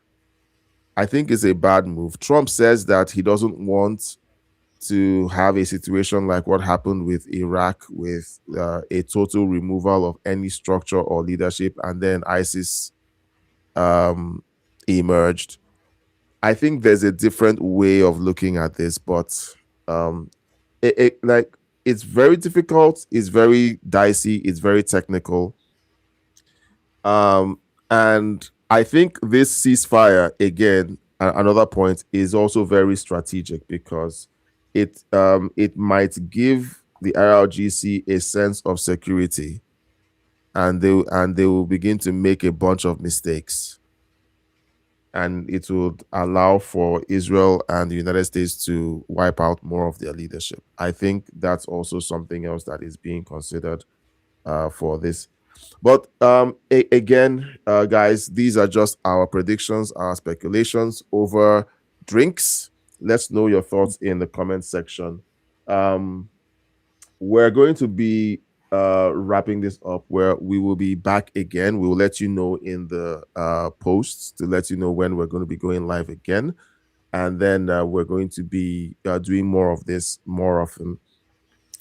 I think it's a bad move. Trump says that he doesn't want to have a situation like what happened with Iraq, with a total removal of any structure or leadership, and then ISIS emerged. I think there's a different way of looking at this, but it's very difficult, it's very dicey, it's very technical. And I think this ceasefire, again, another point, is also very strategic, because it might give the IRGC a sense of security, and they will begin to make a bunch of mistakes, and it would allow for Israel and the United States to wipe out more of their leadership. I think that's also something else that is being considered for this. But again, guys, these are just our predictions, our speculations over drinks. Let's know your thoughts in the comment section. We're going to be wrapping this up, where we will be back again. We will let you know in the posts to let you know when we're going to be going live again. And then we're going to be doing more of this more often.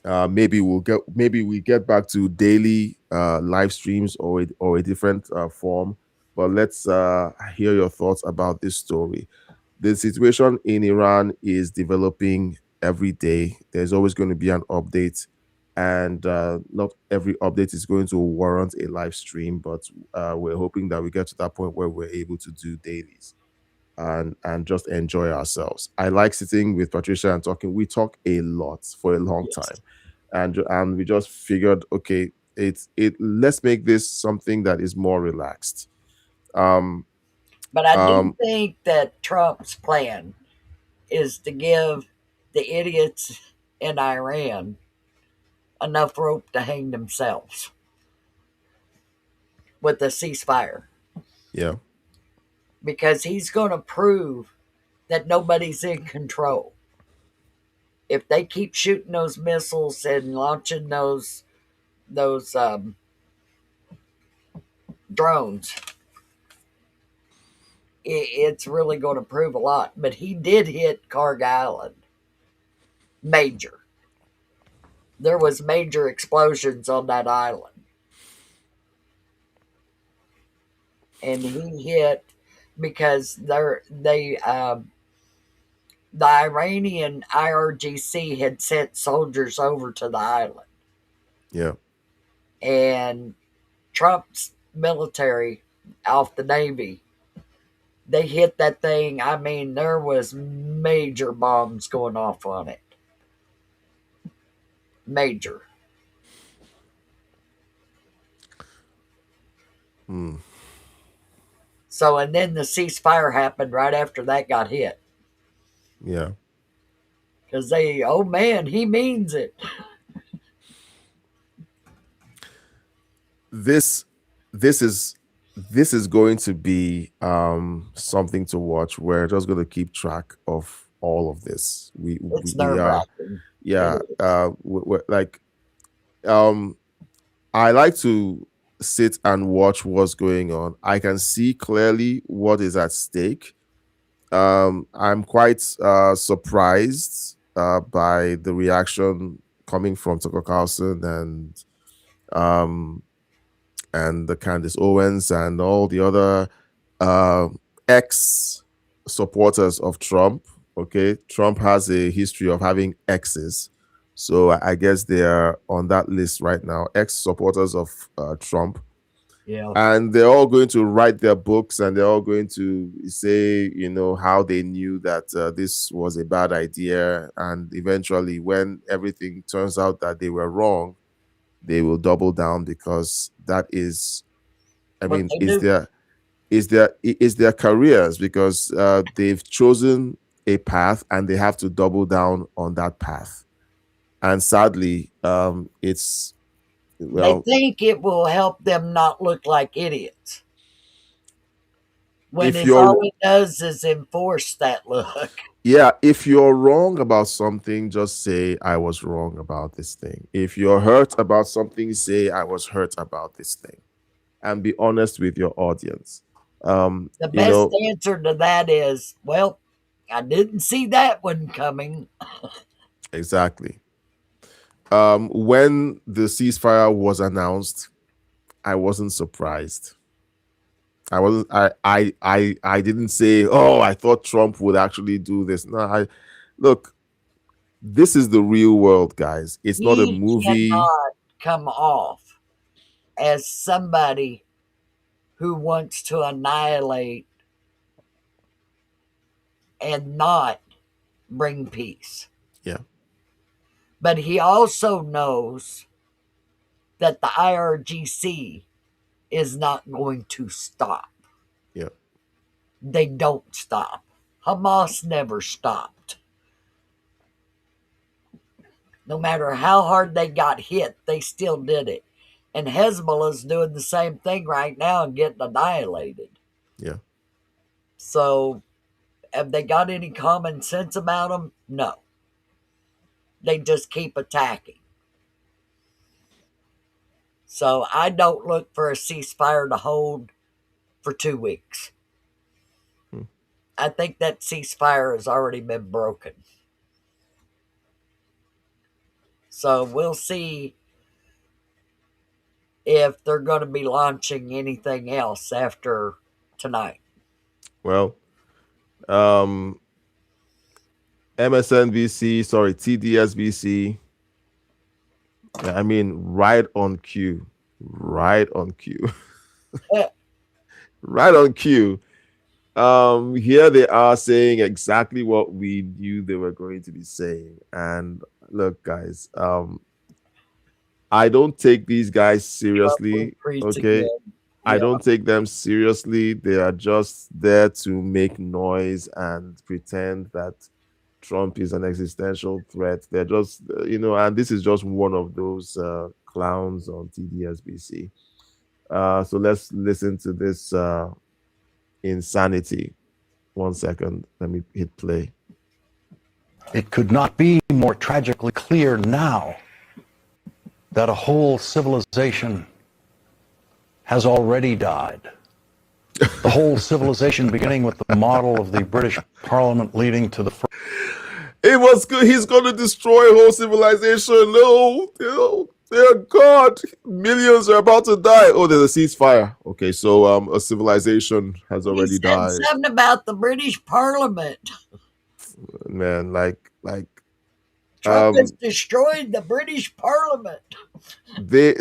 Maybe we get back to daily live streams or a different form. But let's hear your thoughts about this story. The situation in Iran is developing every day. There's always going to be an update, and not every update is going to warrant a live stream. But we're hoping that we get to that point where we're able to do dailies and just enjoy ourselves. I like sitting with Patricia and talking. We talk a lot for a long time, and we just figured, okay, let's make this something that is more relaxed. But I do think that Trump's plan is to give the idiots in Iran enough rope to hang themselves with the ceasefire. Yeah. Because he's going to prove that nobody's in control. If they keep shooting those missiles and launching those drones, it's really going to prove a lot. But he did hit Carg Island. Major. There was major explosions on that island. And he hit because the Iranian IRGC had sent soldiers over to the island. Yeah. And Trump's military off the Navy, they hit that thing. I mean, there was major bombs going off on it. Major. So, and then the ceasefire happened right after that got hit. Yeah. Because oh man, he means it. This is going to be something to watch. We're just going to keep track of all of this. We are, yeah. We're like, I like to sit and watch what's going on. I can see clearly what is at stake. I'm quite surprised by the reaction coming from Tucker Carlson and the Candace Owens and all the other ex supporters of Trump. Okay, Trump has a history of having exes, so I guess they are on that list right now. Ex supporters of Trump. Yeah. And they're all going to write their books, and they're all going to say, how they knew that this was a bad idea. And eventually, when everything turns out that they were wrong, they will double down, because that is, is their careers, because they've chosen a path and they have to double down on that path. And sadly, it's, well, they think it will help them not look like idiots. When all it does is enforce that look. Yeah, if you're wrong about something, just say, I was wrong about this thing. If you're hurt about something, say, I was hurt about this thing. And be honest with your audience. The best answer to that is, well, I didn't see that one coming. Exactly. When the ceasefire was announced, I wasn't surprised. I didn't say, oh, I thought Trump would actually do this. No, look, this is the real world, guys. It's not a movie. He cannot come off as somebody who wants to annihilate and not bring peace. Yeah. But he also knows that the IRGC is not going to stop. Yeah. They don't stop. Hamas never stopped. No matter how hard they got hit, they still did it. And Hezbollah's doing the same thing right now and getting annihilated. Yeah. So, have they got any common sense about them? No. They just keep attacking. So, I don't look for a ceasefire to hold for 2 weeks. I think that ceasefire has already been broken. So, we'll see if they're going to be launching anything else after tonight. Well, MSNBC, sorry, TDSBC. Yeah, I mean, right on cue. Right on cue. Right on cue. Here they are saying exactly what we knew they were going to be saying. And look, guys, I don't take these guys seriously. Okay. I don't take them seriously. They are just there to make noise and pretend that Trump is an existential threat. They're just, and this is just one of those clowns on TDSBC. So let's listen to this insanity. 1 second. Let me hit play. It could not be more tragically clear now that a whole civilization has already died. The whole civilization, beginning with the model of the British Parliament, leading to the first. It was good. He's going to destroy a whole civilization. No, dear God, millions are about to die. Oh, there's a ceasefire. Okay, so a civilization has already died. Something about the British Parliament. Man, like Trump has destroyed the British Parliament. They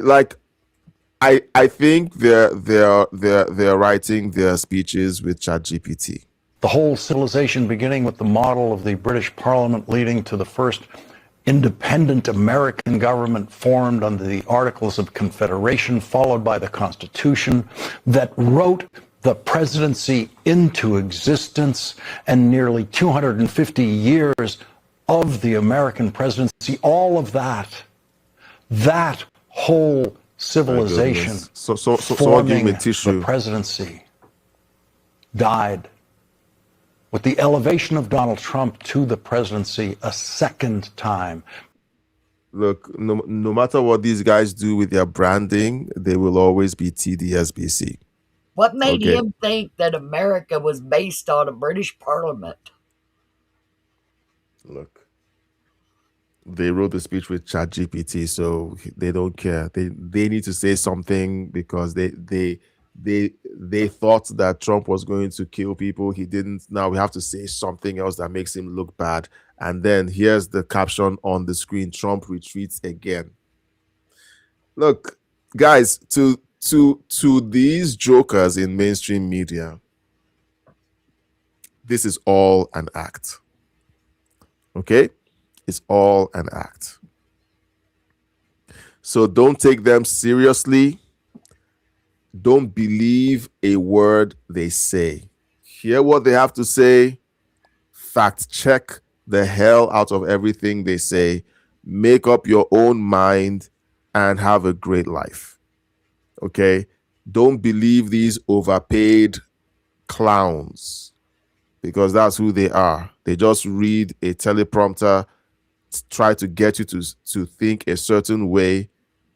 I think they're writing their speeches with ChatGPT. The whole civilization, beginning with the model of the British Parliament, leading to the first independent American government formed under the Articles of Confederation, followed by the Constitution that wrote the presidency into existence, and nearly 250 years of the American presidency, all of that whole civilization forming the presidency died with the elevation of Donald Trump to the presidency a second time. Look, no matter what these guys do with their branding, they will always be TDSBC. What made him think that America was based on a British Parliament? Look, they wrote the speech with ChatGPT, so they don't care. They need to say something because they thought that Trump was going to kill people. He didn't. Now we have to say something else that makes him look bad. And then here's the caption on the screen: Trump retreats again. Look, guys, to these jokers in mainstream media, this is all an act. Okay? It's all an act. So don't take them seriously. Don't believe a word they say. Hear what they have to say. Fact check the hell out of everything they say. Make up your own mind and have a great life. Okay? Don't believe these overpaid clowns, because that's who they are. They just read a teleprompter, try to get you to think a certain way.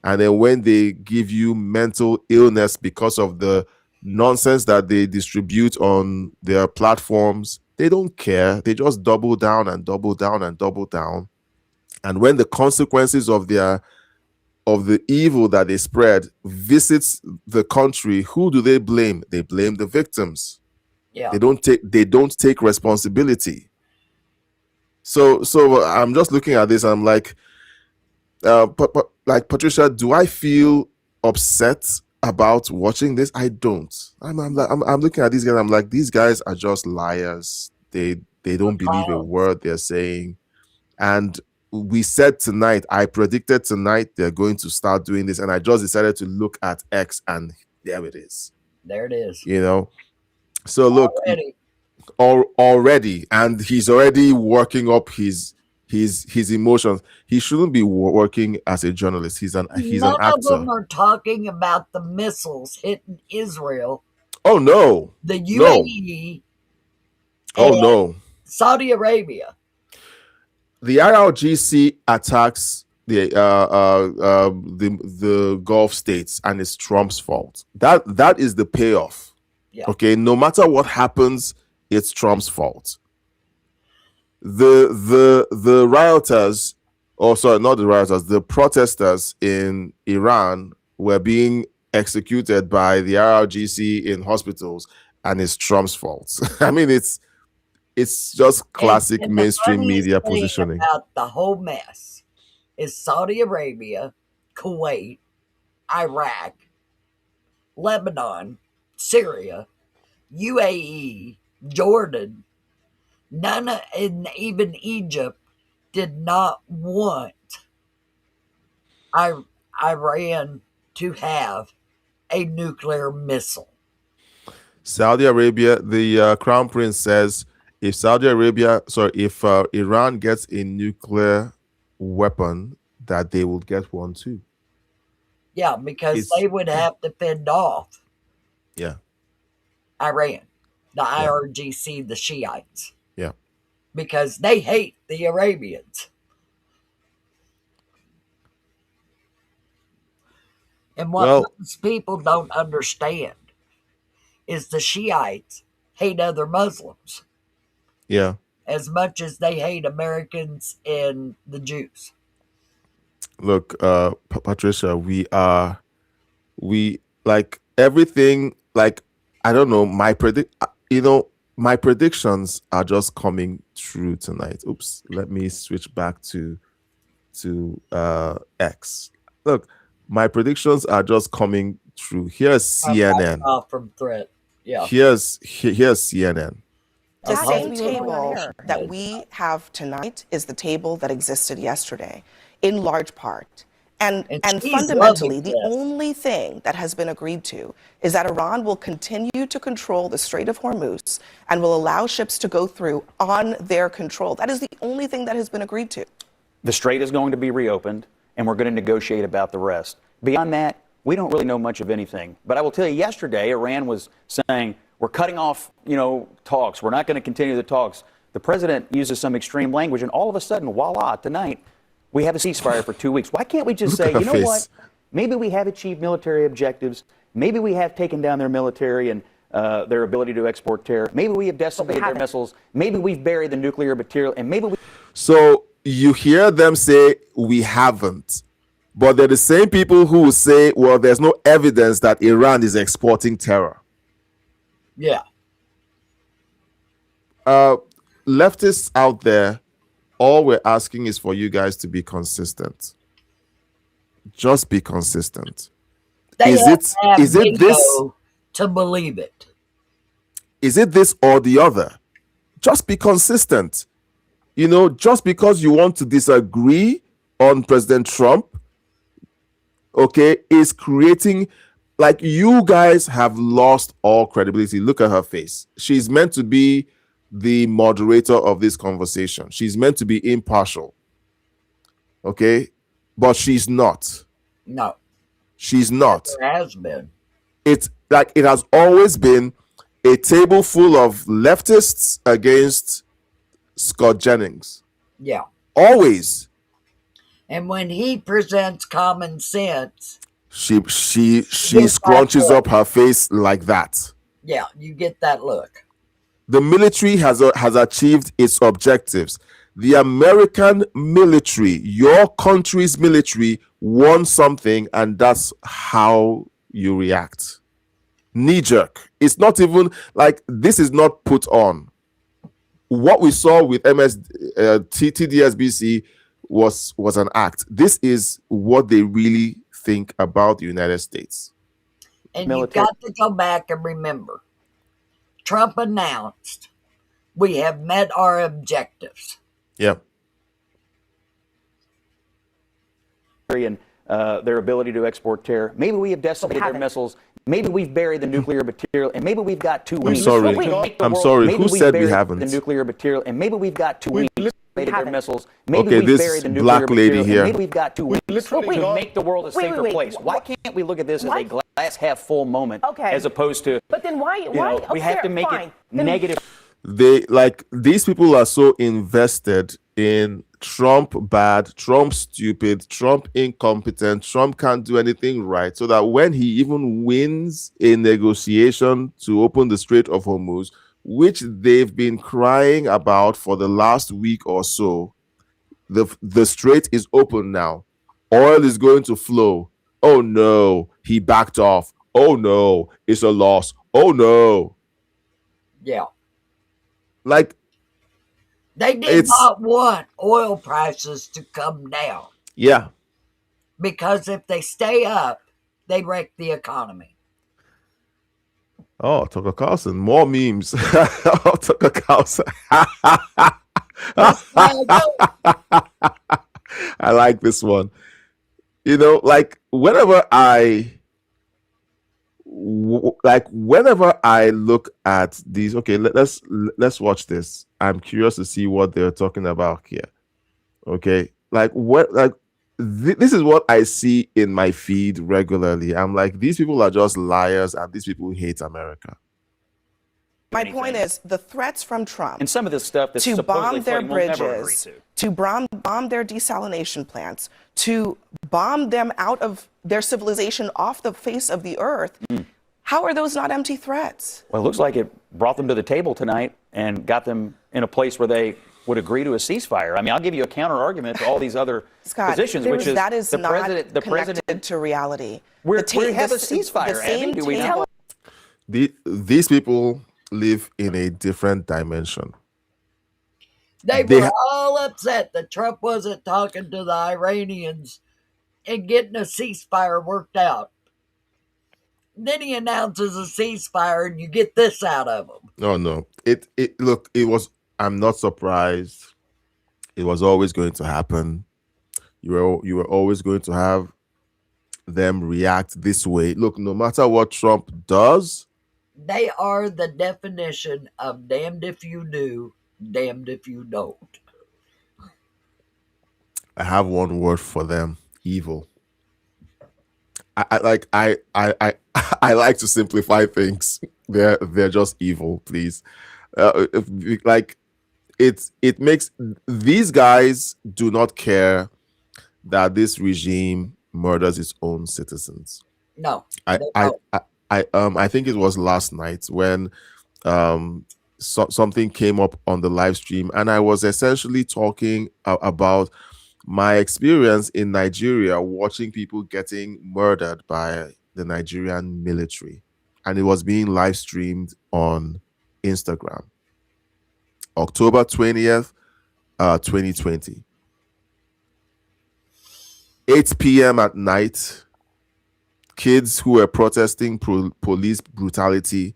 And then when they give you mental illness because of the nonsense that they distribute on their platforms, they don't care. They just double down and double down and double down. And when the consequences of the evil that they spread visits the country, who do they blame? They blame the victims. Yeah. They don't take responsibility. So I'm just looking at this and I'm like, like, Patricia, do I feel upset about watching this? I don't. I'm looking at these guys. I'm like, these guys are just liars. They don't believe a word they're saying. And we said tonight, I predicted tonight they're going to start doing this, and I just decided to look at X, and there it is. There it is. So look, already, and he's already working up his his emotions. He shouldn't be working as a journalist. He's an None actor. of them are talking about the missiles hitting Israel, Oh no, the no. UAE, Oh and no. Saudi Arabia. The IRGC attacks the Gulf states, and it's Trump's fault. That is the payoff. Yeah. Okay, no matter what happens, it's Trump's fault. The rioters, or sorry, not the rioters, the protesters in Iran were being executed by the IRGC in hospitals, and it's Trump's fault. I mean, it's just classic And mainstream the media funniest thing positioning. about the whole mess is Saudi Arabia, Kuwait, Iraq, Lebanon, Syria, UAE, Jordan, and even Egypt did not want Iran to have a nuclear missile. Saudi Arabia, the Crown Prince says, if Iran gets a nuclear weapon, that they will get one too. Yeah, because they would have to fend off Iran, the IRGC, the Shiites. Yeah. Because they hate the Arabians. And what most people don't understand is the Shiites hate other Muslims. Yeah. As much as they hate Americans and the Jews. Look, Patricia, we like everything, like, I don't know, my predictions are just coming true tonight. Oops, let me switch back to X. Look, my predictions are just coming true. Here's CNN. Off from threat. Yeah. Here's CNN. The same table that we have tonight is the table that existed yesterday, in large part. And fundamentally, the only thing that has been agreed to is that Iran will continue to control the Strait of Hormuz and will allow ships to go through on their control. That is the only thing that has been agreed to. The strait is going to be reopened, and we're going to negotiate about the rest. Beyond that, we don't really know much of anything. But I will tell you, yesterday, Iran was saying, we're cutting off, talks. We're not going to continue the talks. The president uses some extreme language, and all of a sudden, voila, tonight, we have a ceasefire for 2 weeks. Why can't we just say, you know what? Maybe we have achieved military objectives. Maybe we have taken down their military and their ability to export terror. Maybe we have decimated their missiles. Maybe we've buried the nuclear material, and maybe we... So you hear them say, we haven't. But they're the same people who will say, well, there's no evidence that Iran is exporting terror. Yeah. Leftists out there, all we're asking is for you guys to be consistent. Just be consistent. Is it this to believe it? Is it this or the other? Just be consistent. Just because you want to disagree on President Trump, okay, is creating, like, you guys have lost all credibility. Look at her face. She's meant to be the moderator of this conversation. She's meant to be impartial. Okay? But she's not. No. She's not. There has been. It's like it has always been a table full of leftists against Scott Jennings. Yeah. Always. And when he presents common sense, she scrunches up her face like that. Yeah, you get that look. The military has achieved its objectives. The American military, your country's military, won something, and that's how you react. Knee jerk. It's not even like this is not put on. What we saw with TDSBC was an act. This is what they really think about the United States. And you've got to go back and remember, Trump announced we have met our objectives. Yeah. And their ability to export terror. Maybe we have decimated their missiles. Maybe we've buried the nuclear material, and maybe we've got 2 wings. I'm sorry. Who said we haven't? The nuclear material, and maybe we've got 2 wings. their missiles. Maybe Okay, we've this buried the nuclear black lady material, here. and maybe we've got 2 weeks to make the world a safer place. Why can't we look at this as a glass half full moment as opposed to? But then why? We have to make it negative. These people are so invested in Trump bad, Trump stupid, Trump incompetent, Trump can't do anything right, so that when he even wins a negotiation to open the Strait of Hormuz, which they've been crying about for the last week or so, the strait is open now. Oil is going to flow. Oh no, he backed off. Oh no, it's a loss. Oh no. Yeah. Like, they did not want oil prices to come down. Yeah. Because if they stay up, they wreck the economy. Oh, Tucker Carlson, more memes. Tucker Carlson. I like this one. You know, like whenever I look at these, okay, let's watch this. I'm curious to see what they're talking about here. Okay, this is what I see in my feed regularly. I'm like, these people are just liars, and these people hate America. My point is the threats from Trump and some of this stuff that's to supposedly bomb their flooding we'll never agree bridges, to bomb their desalination plants, to bomb them out of their civilization off the face of the earth. How are those not empty threats? Well, it looks like it brought them to the table tonight and got them in a place where they would agree to a ceasefire. I mean, I'll give you a counter argument to all these other Scott, which is that is the not president. The connected president to reality. We have a ceasefire. Abby, do we not? These people live in a different dimension. They were all upset that Trump wasn't talking to the Iranians and getting a ceasefire worked out. Then he announces a ceasefire, and you get this out of him. Oh no! I'm not surprised. It was always going to happen. You were always going to have them react this way. Look, no matter what Trump does, they are the definition of damned if you do, damned if you don't. I have one word for them: evil. I like to simplify things. They're just evil, please. It makes these guys do not care that this regime murders its own citizens. No. I think it was last night when something came up on the live stream, and I was essentially talking about my experience in Nigeria watching people getting murdered by the Nigerian military, and it was being live streamed on Instagram. October 20th, 2020. 8 p.m. at night, kids who were protesting police brutality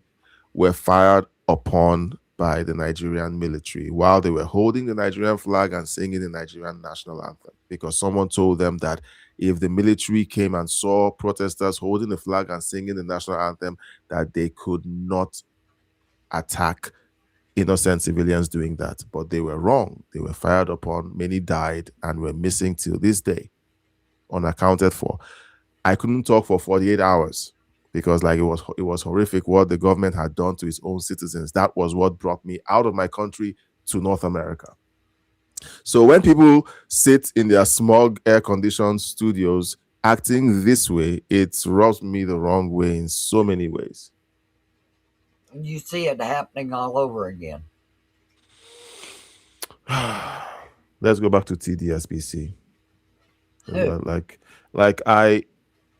were fired upon by the Nigerian military while they were holding the Nigerian flag and singing the Nigerian national anthem, because someone told them that if the military came and saw protesters holding the flag and singing the national anthem, that they could not attack innocent civilians doing that. But they were wrong. They were fired upon. Many died and were missing till this day, unaccounted for. I couldn't talk for 48 hours because it was horrific what the government had done to its own citizens. That was what brought me out of my country to North America. So when people sit in their smog, air-conditioned studios acting this way, it rubs me the wrong way in so many ways. You see it happening all over again. Let's go back to TDSBC.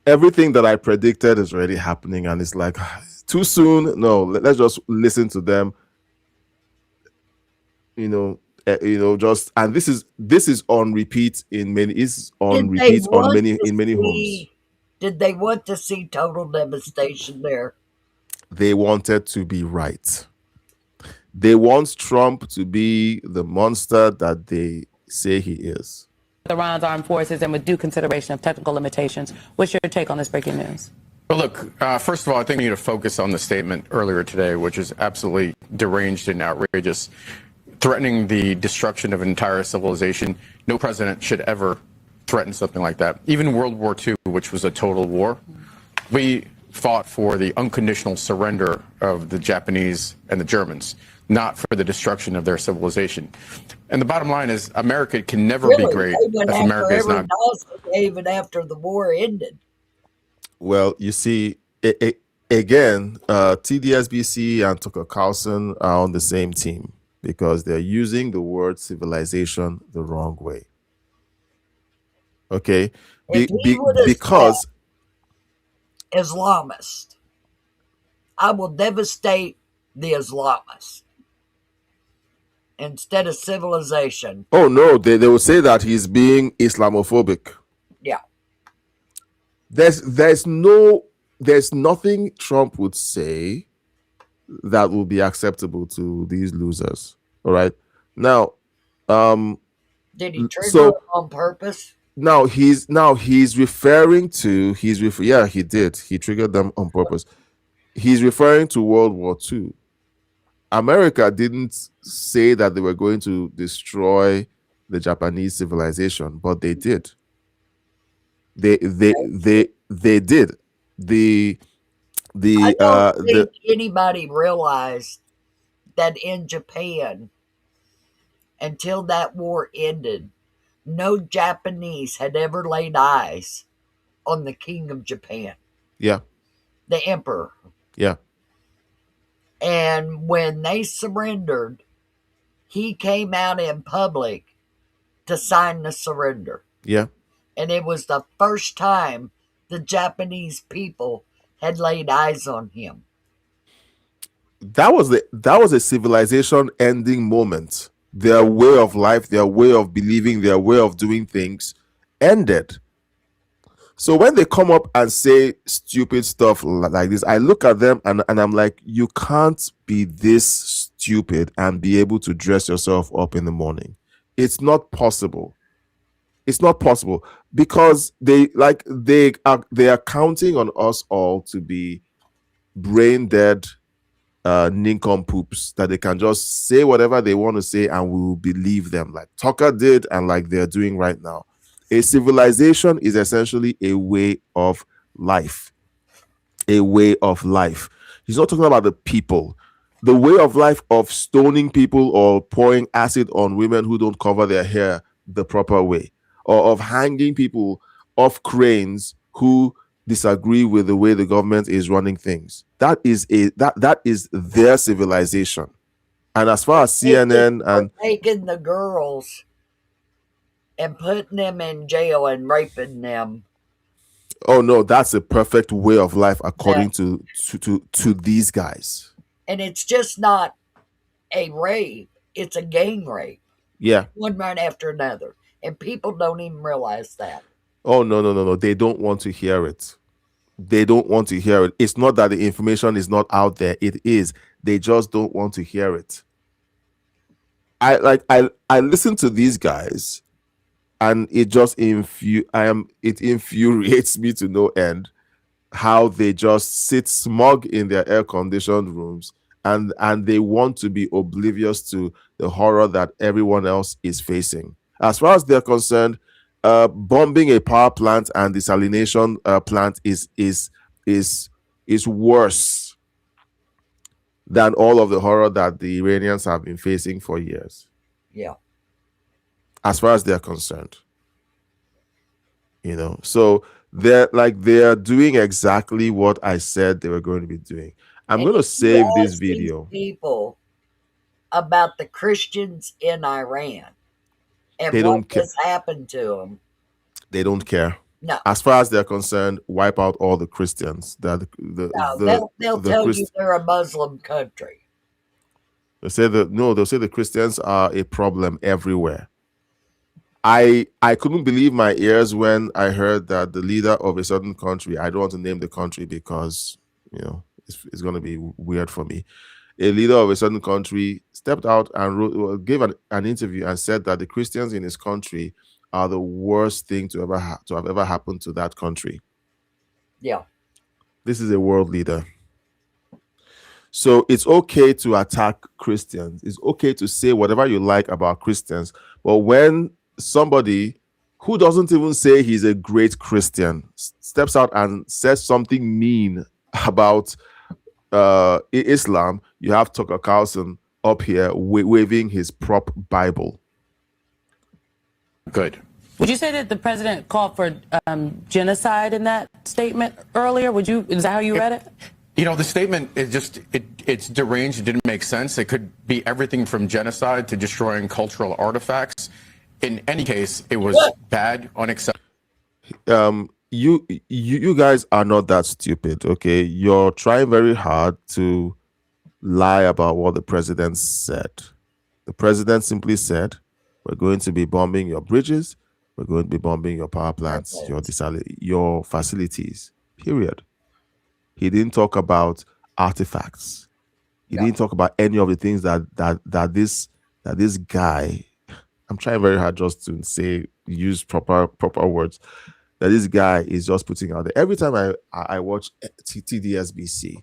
Everything that I predicted is already happening, and it's like too soon. No, let's just listen to them. And this is on repeat in many homes. Did they want to see total devastation there? They wanted to be right. They want Trump to be the monster that they say he is. Iran's armed forces and with due consideration of technical limitations. What's your take on this breaking news? Well, look, first of all, I think we need to focus on the statement earlier today, which is absolutely deranged and outrageous. threatening the destruction of an entire civilization. No president should ever threaten something like that. Even World War II, which was a total war, we fought for the unconditional surrender of the Japanese and the Germans, not for the destruction of their civilization. And the bottom line is America can never be great if America is not. Even after the war ended. Well, you see, again, TDSBC and Tucker Carlson are on the same team because they're using the word civilization the wrong way. Okay? Because Islamist, I will devastate the Islamist instead of civilization. Oh no, they will say that he's being Islamophobic. Yeah. There's nothing Trump would say that will be acceptable to these losers. All right. Now, did he trigger it on purpose? Now he's referring to yeah, he did. He triggered them on purpose. He's referring to World War II. America didn't say that they were going to destroy the Japanese civilization, but they did. They did. I don't think anybody realized that in Japan, until that war ended, no Japanese had ever laid eyes on the king of Japan. Yeah. The emperor. Yeah. And when they surrendered, he came out in public to sign the surrender. Yeah. And it was the first time the Japanese people had laid eyes on him. That was a civilization ending moment. Their way of life, their way of believing, their way of doing things ended. So when they come up and say stupid stuff like this, I look at them and I'm like, you can't be this stupid and be able to dress yourself up in the morning. It's not possible. It's not possible because they are counting on us all to be brain dead nincompoops that they can just say whatever they want to say and we will believe them, like Tucker did and like they're doing right now. A civilization is essentially a way of life. A way of life. He's not talking about the people. The way of life of stoning people or pouring acid on women who don't cover their hair the proper way, or of hanging people off cranes who disagree with the way the government is running things. That is their civilization. And as far as CNN and taking the girls and putting them in jail and raping them. Oh no, that's a perfect way of life according to these guys. And it's just not a rape, it's a gang rape. Yeah. One right after another. And people don't even realize that. Oh no. They don't want to hear it. They don't want to hear it. It's not that the information is not out there. It is. They just don't want to hear it. I listen to these guys and it just infuriates me to no end how they just sit smug in their air-conditioned rooms and they want to be oblivious to the horror that everyone else is facing. As far as they're concerned, bombing a power plant and desalination plant is worse than all of the horror that the Iranians have been facing for years. Yeah. As far as they're concerned. So they're doing exactly what I said they were going to be doing. I'm going to save this video. People about the Christians in Iran and they don't what has happened to them. They don't care. No. As far as they're concerned, wipe out all the Christians. They'll tell you they're a Muslim country. They'll say the Christians are a problem everywhere. I couldn't believe my ears when I heard that the leader of a certain country, I don't want to name the country because it's going to be weird for me. A leader of a certain country stepped out and gave an interview and said that the Christians in his country are the worst thing to have ever happened to that country. Yeah. This is a world leader. So it's okay to attack Christians. It's okay to say whatever you like about Christians. But when somebody who doesn't even say he's a great Christian steps out and says something mean about Islam, you have Tucker Carlson up here waving his prop Bible. Good. Would you say that the president called for genocide in that statement earlier? Is that how you read it? You know, the statement is just, it's deranged. It didn't make sense. It could be everything from genocide to destroying cultural artifacts. In any case, it was bad, unacceptable. You guys are not that stupid, okay? You're trying very hard to lie about what the president said. The president simply said, we're going to be bombing your bridges, we're going to be bombing your power plants, your facilities, period. He didn't talk about artifacts. He didn't talk about any of the things that this guy, I'm trying very hard just to use proper words, that this guy is just putting out there. Every time I watch TDSBC,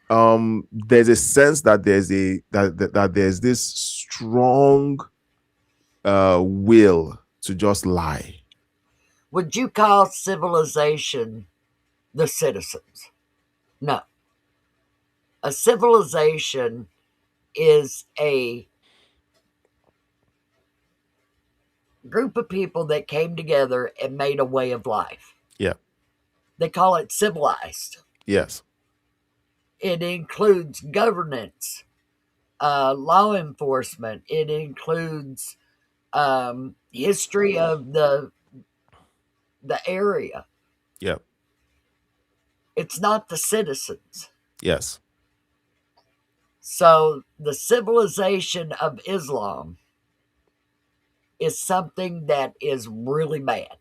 there's a sense that there's this strong will to just lie. Would you call civilization the citizens? No. A civilization is a group of people that came together and made a way of life. Yeah. They call it civilized. Yes. It includes governance, law enforcement. It includes history of the area. Yeah. It's not the citizens. Yes. So the civilization of Islam is something that is really bad.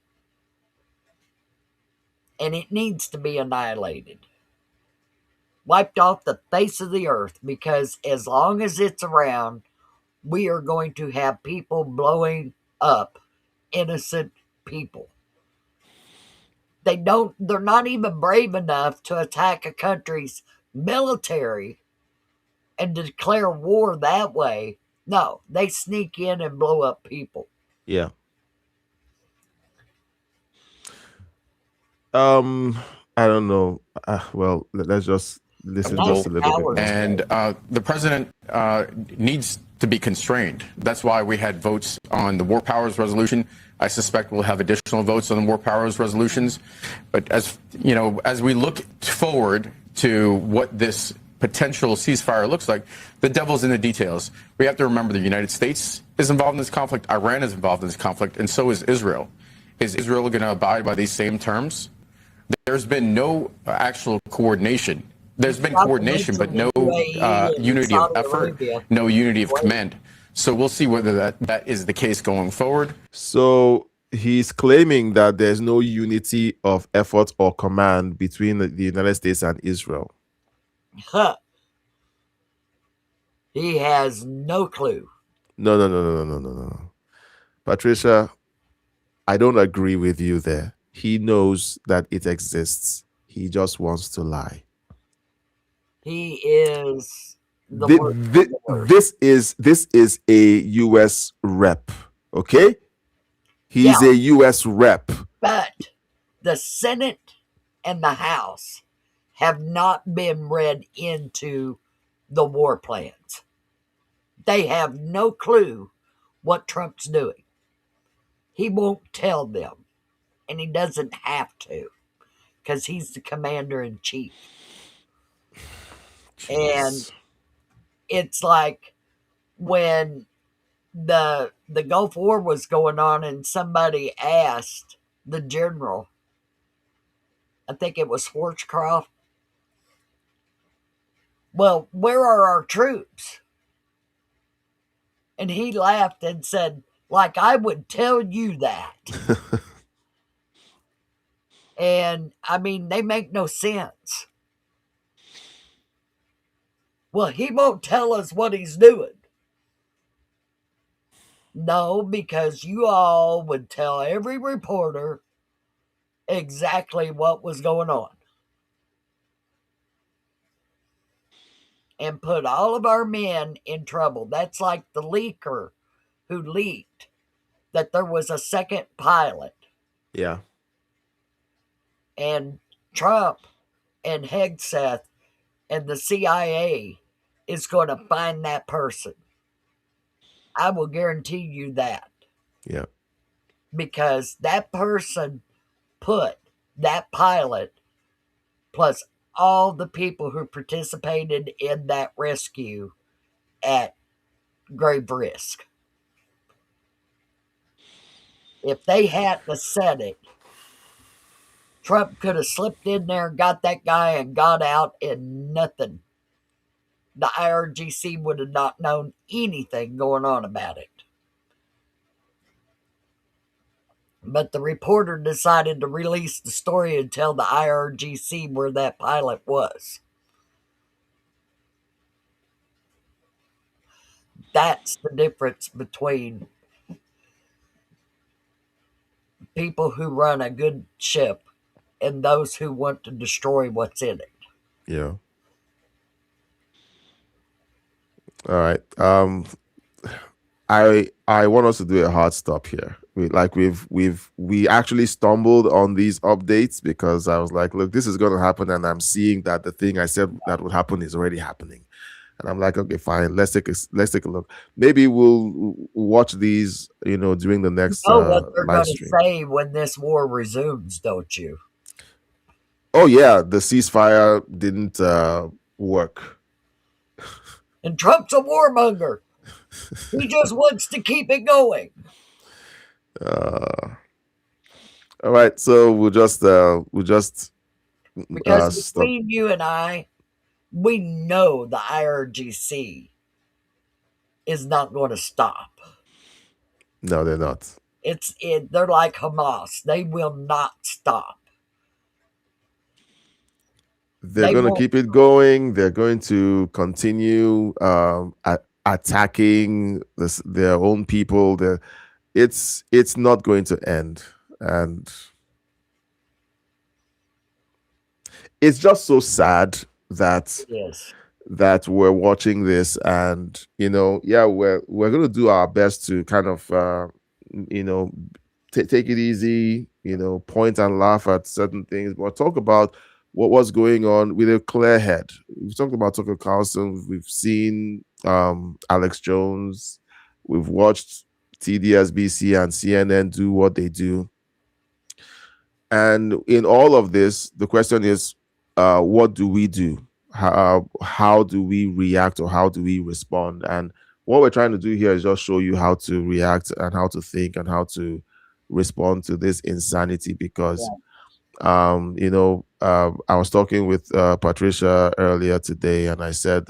And it needs to be annihilated. Wiped off the face of the earth, because as long as it's around, we are going to have people blowing up innocent people. They're not even brave enough to attack a country's military and declare war that way. No, they sneak in and blow up people. Yeah. I don't know. Well, let's just listen just a little bit. And the president needs to be constrained. That's why we had votes on the War Powers Resolution. I suspect we'll have additional votes on the War Powers resolutions. But as you know, as we look forward to what this potential ceasefire looks like, the devil's in the details. We have to remember the United States is involved in this conflict, Iran is involved in this conflict, and so is Israel. Is Israel going to abide by these same terms? There's been no actual coordination. There's been coordination, but no unity of effort, no unity of command. So we'll see whether that is the case going forward. So he's claiming that there's no unity of effort or command between the United States and Israel. Huh. He has no clue. No. Patricia, I don't agree with you there. He knows that it exists. He just wants to lie. He is this is a U.S. rep, okay? He's a U.S. rep. But the Senate and the House have not been read into the war plans. They have no clue what Trump's doing. He won't tell them, and he doesn't have to, because he's the commander-in-chief. And it's like when the Gulf War was going on and somebody asked the general, I think it was Schwarzkopf, well, where are our troops? And he laughed and said, like I would tell you that. And I mean, they make no sense. Well, he won't tell us what he's doing. No, because you all would tell every reporter exactly what was going on. and put all of our men in trouble. That's like the leaker who leaked that there was a second pilot. Yeah. And Trump and Hegseth and the CIA is going to find that person. I will guarantee you that. Yeah. Because that person put that pilot plus all the people who participated in that rescue at grave risk. If they hadn't said it, Trump could have slipped in there, got that guy, and got out, and nothing. The IRGC would have not known anything going on about it. But the reporter decided to release the story and tell the IRGC where that pilot was. That's the difference between people who run a good ship and those who want to destroy what's in it. Yeah. All right. I want us to do a hard stop here. We actually stumbled on these updates because I was like, look, this is going to happen, and I'm seeing that the thing I said that would happen is already happening, and I'm like, okay, fine, let's take a look. Maybe we'll watch these, during the next what they're going live to stream. say when this war resumes, don't you? Oh yeah, the ceasefire didn't work. And Trump's a warmonger. He just wants to keep it going. All right, so we'll just Because stop. between you and I, we know the IRGC is not going to stop. No, they're not. They're like Hamas. They will not stop. They're going to keep it going. They're going to continue attacking their own people. It's not going to end, and it's just so sad that that we're watching this, and we're going to do our best to kind of take it easy, point and laugh at certain things, but talk about what was going on with a clear head. We've talked about Tucker Carlson. We've seen Alex Jones. We've watched TDSBC and CNN do what they do. And in all of this, the question is, what do we do? How do we react, or how do we respond? And what we're trying to do here is just show you how to react and how to think and how to respond to this insanity, because I was talking with Patricia earlier today, and I said,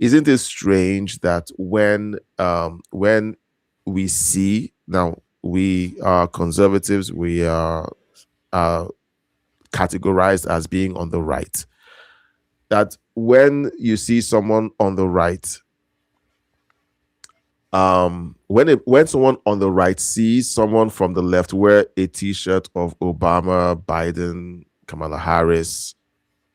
isn't it strange that when we see, now we are conservatives, we are categorized as being on the right, that when you see someone on the right, when someone on the right sees someone from the left wear a t-shirt of Obama, Biden, Kamala Harris,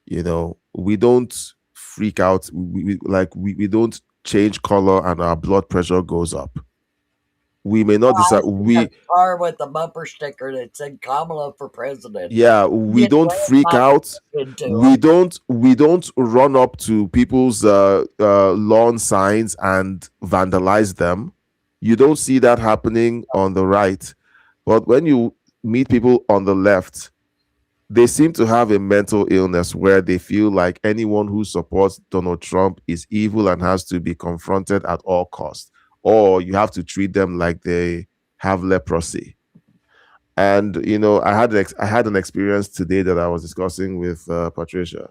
we don't freak out. We don't change color and our blood pressure goes up. We may not decide. A car with a bumper sticker that said Kamala for president. Yeah, we don't freak out. We don't run up to people's lawn signs and vandalize them. You don't see that happening on the right. But when you meet people on the left, they seem to have a mental illness where they feel like anyone who supports Donald Trump is evil and has to be confronted at all costs, or you have to treat them like they have leprosy. And I had an experience today that I was discussing with Patricia,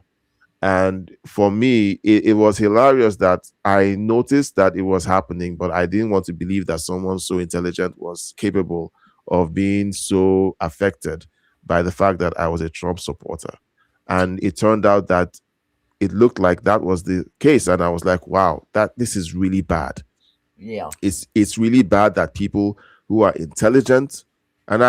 and for me, it was hilarious that I noticed that it was happening, but I didn't want to believe that someone so intelligent was capable of being so affected by the fact that I was a Trump supporter. And it turned out that it looked like that was the case, and I was like, wow, this is really bad. Yeah, it's really bad that people who are intelligent, and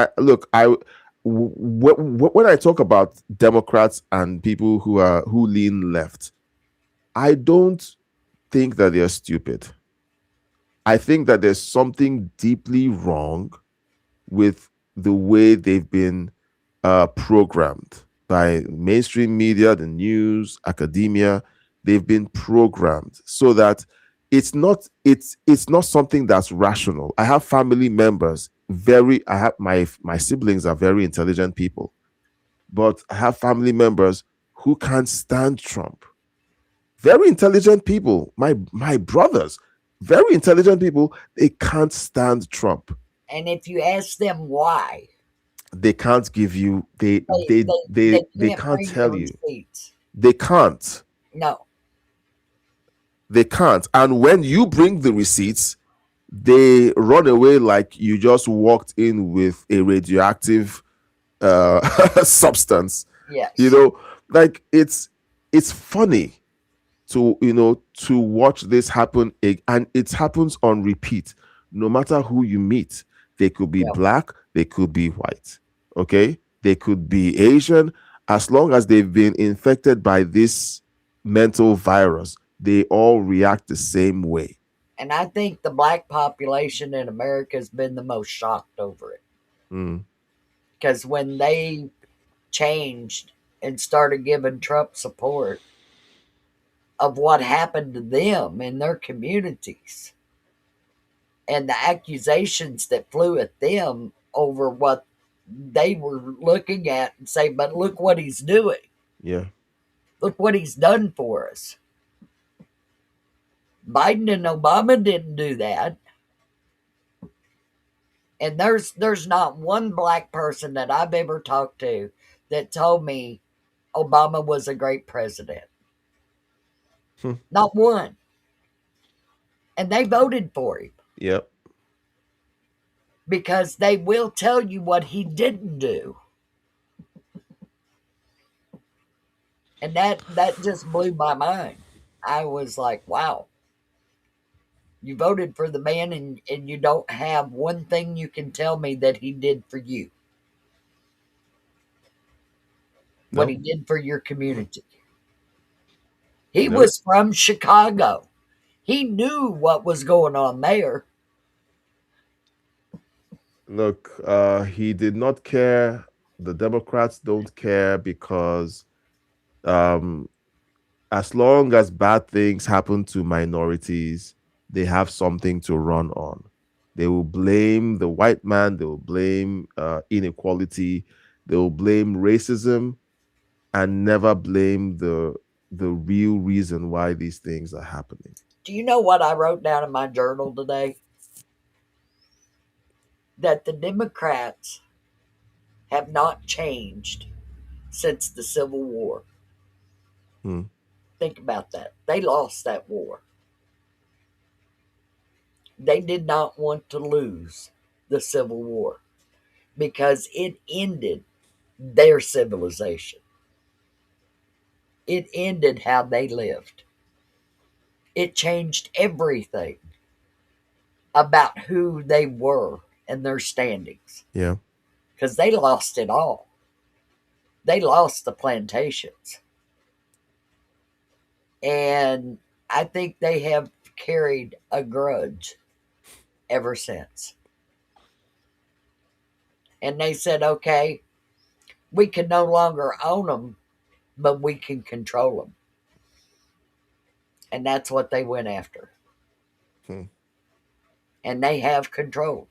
when I talk about Democrats and people who lean left, I don't think that they're stupid. I think that there's something deeply wrong with the way they've been programmed by mainstream media, the news, academia. They've been programmed so that it's not something that's rational. I have family members, I have my siblings are very intelligent people, but I have family members who can't stand Trump. Very intelligent people, my brothers, very intelligent people, they can't stand Trump. And if you ask them why, They can't give you they can't can't bring tell the you. receipts. They can't. No. They can't. And when you bring the receipts, they run away like you just walked in with a radioactive substance. Yes. Like it's funny to watch this happen, and it happens on repeat. No matter who you meet, they could be black, they could be white, okay, they could be Asian. As long as they've been infected by this mental virus, they all react the same way. And I think the black population in America has been the most shocked over it. Because when they changed and started giving Trump support, of what happened to them in their communities and the accusations that flew at them over what they were looking at and say, but look what he's doing. Yeah. Look what he's done for us. Biden and Obama didn't do that. And there's not one black person that I've ever talked to that told me Obama was a great president. Not one. And they voted for him. Yep. Because they will tell you what he didn't do. And that just blew my mind. I was like, wow. You voted for the man and you don't have one thing you can tell me that he did for you. What he did for your community. He was from Chicago. He knew what was going on there. Look, he did not care. The Democrats don't care because as long as bad things happen to minorities, they have something to run on. They will blame the white man. They will blame inequality. They will blame racism, and never blame the real reason why these things are happening. Do you know what I wrote down in my journal today? That the Democrats have not changed since the Civil War. Think about that. They lost that war. They did not want to lose the Civil War because it ended their civilization. It ended how they lived. It changed everything about who they were and their standings. Yeah. Because they lost it all. They lost the plantations. And I think they have carried a grudge ever since. And they said, okay, we can no longer own them, but we can control them. And that's what they went after. And they have control.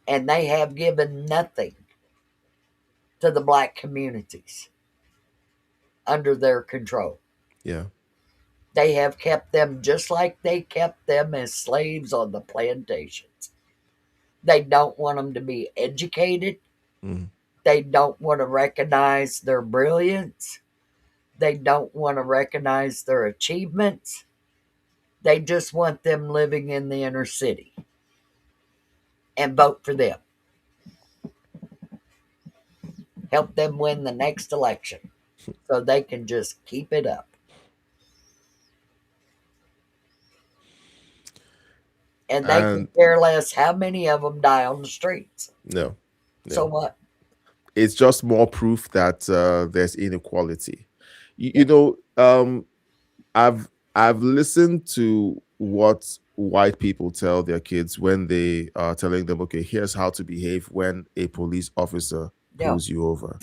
And they have given nothing to the black communities under their control. Yeah. They have kept them just like they kept them as slaves on the plantations. They don't want them to be educated. They don't want to recognize their brilliance. They don't want to recognize their achievements. They just want them living in the inner city and vote for them. Help them win the next election so they can just keep it up. And they can care less how many of them die on the streets. No. So what? It's just more proof that there's inequality. You know, I've listened to what white people tell their kids when they are telling them, okay, here's how to behave when a police officer pulls you over.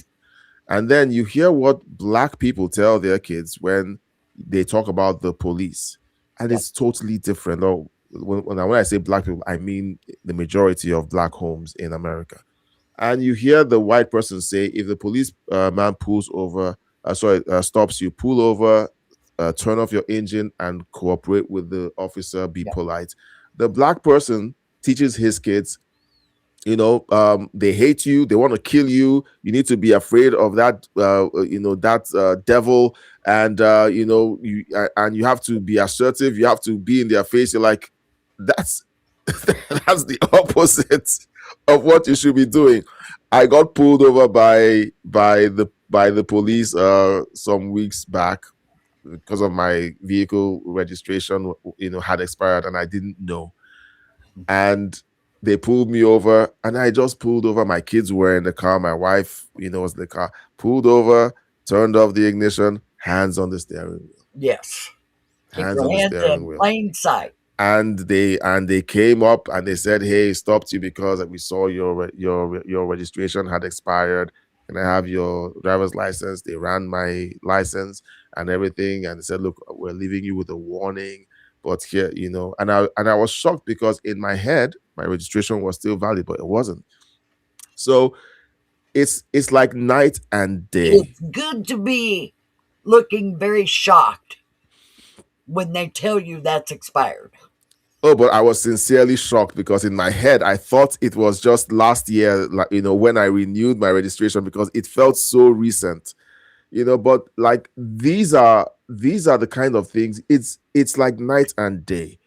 And then you hear what black people tell their kids when they talk about the police. And it's totally different. Or when I say black people, I mean the majority of black homes in America. And you hear the white person say, if the police man pulls over, stops you, pull over, turn off your engine and cooperate with the officer, be polite. The black person teaches his kids, they hate you, they want to kill you, you need to be afraid of that devil, and you have to be assertive, you have to be in their face. You're like, that's that's the opposite of what you should be doing. I got pulled over by the police some weeks back because of my vehicle registration had expired and I didn't know. And they pulled me over, and I just pulled over. My kids were in the car. My wife, was in the car. Pulled over, turned off the ignition, hands on the steering wheel. Yes. Hands on the steering wheel. Plain sight. And they came up and they said, "Hey, stopped you because we saw your registration had expired. Can I have your driver's license?" They ran my license and everything, and they said, "Look, we're leaving you with a warning." But here, and I was shocked because in my head, my registration was still valid, but it wasn't. So it's like night and day. It's good to be looking very shocked when they tell you that's expired. Oh, but I was sincerely shocked because in my head, I thought it was just last year, when I renewed my registration because it felt so recent. But like these are the kind of things, it's like night and day.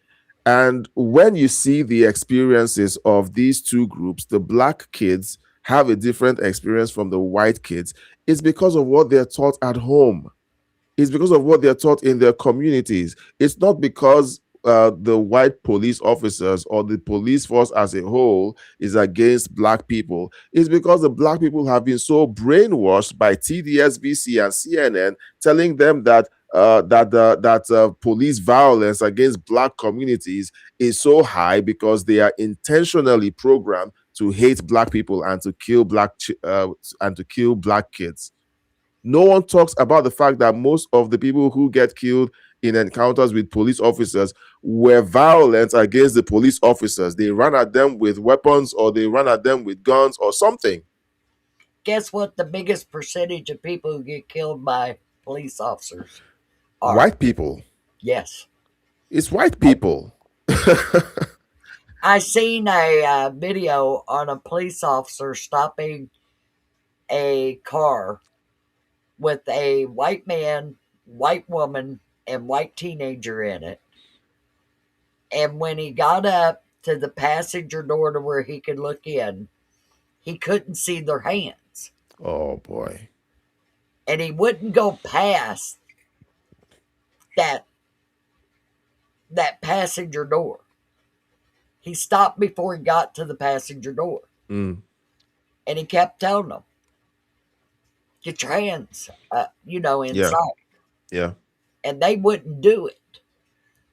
And when you see the experiences of these two groups, the black kids have a different experience from the white kids. It's because of what they're taught at home. It's because of what they're taught in their communities. It's not because the white police officers or the police force as a whole is against black people. It's because the black people have been so brainwashed by TDSBC and CNN telling them that police violence against black communities is so high because they are intentionally programmed to hate black people and to kill black kids. No one talks about the fact that most of the people who get killed in encounters with police officers were violent against the police officers. They ran at them with weapons or they ran at them with guns or something. Guess what the biggest percentage of people who get killed by police officers are? White people. Yes. It's white people. I seen a video on a police officer stopping a car with a white man, white woman, and white teenager in it. And when he got up to the passenger door to where he could look in, he couldn't see their hands. Oh, boy. And he wouldn't go past that passenger door. He stopped before he got to the passenger door. Mm. And he kept telling them, get your hands, inside. Yeah. And they wouldn't do it.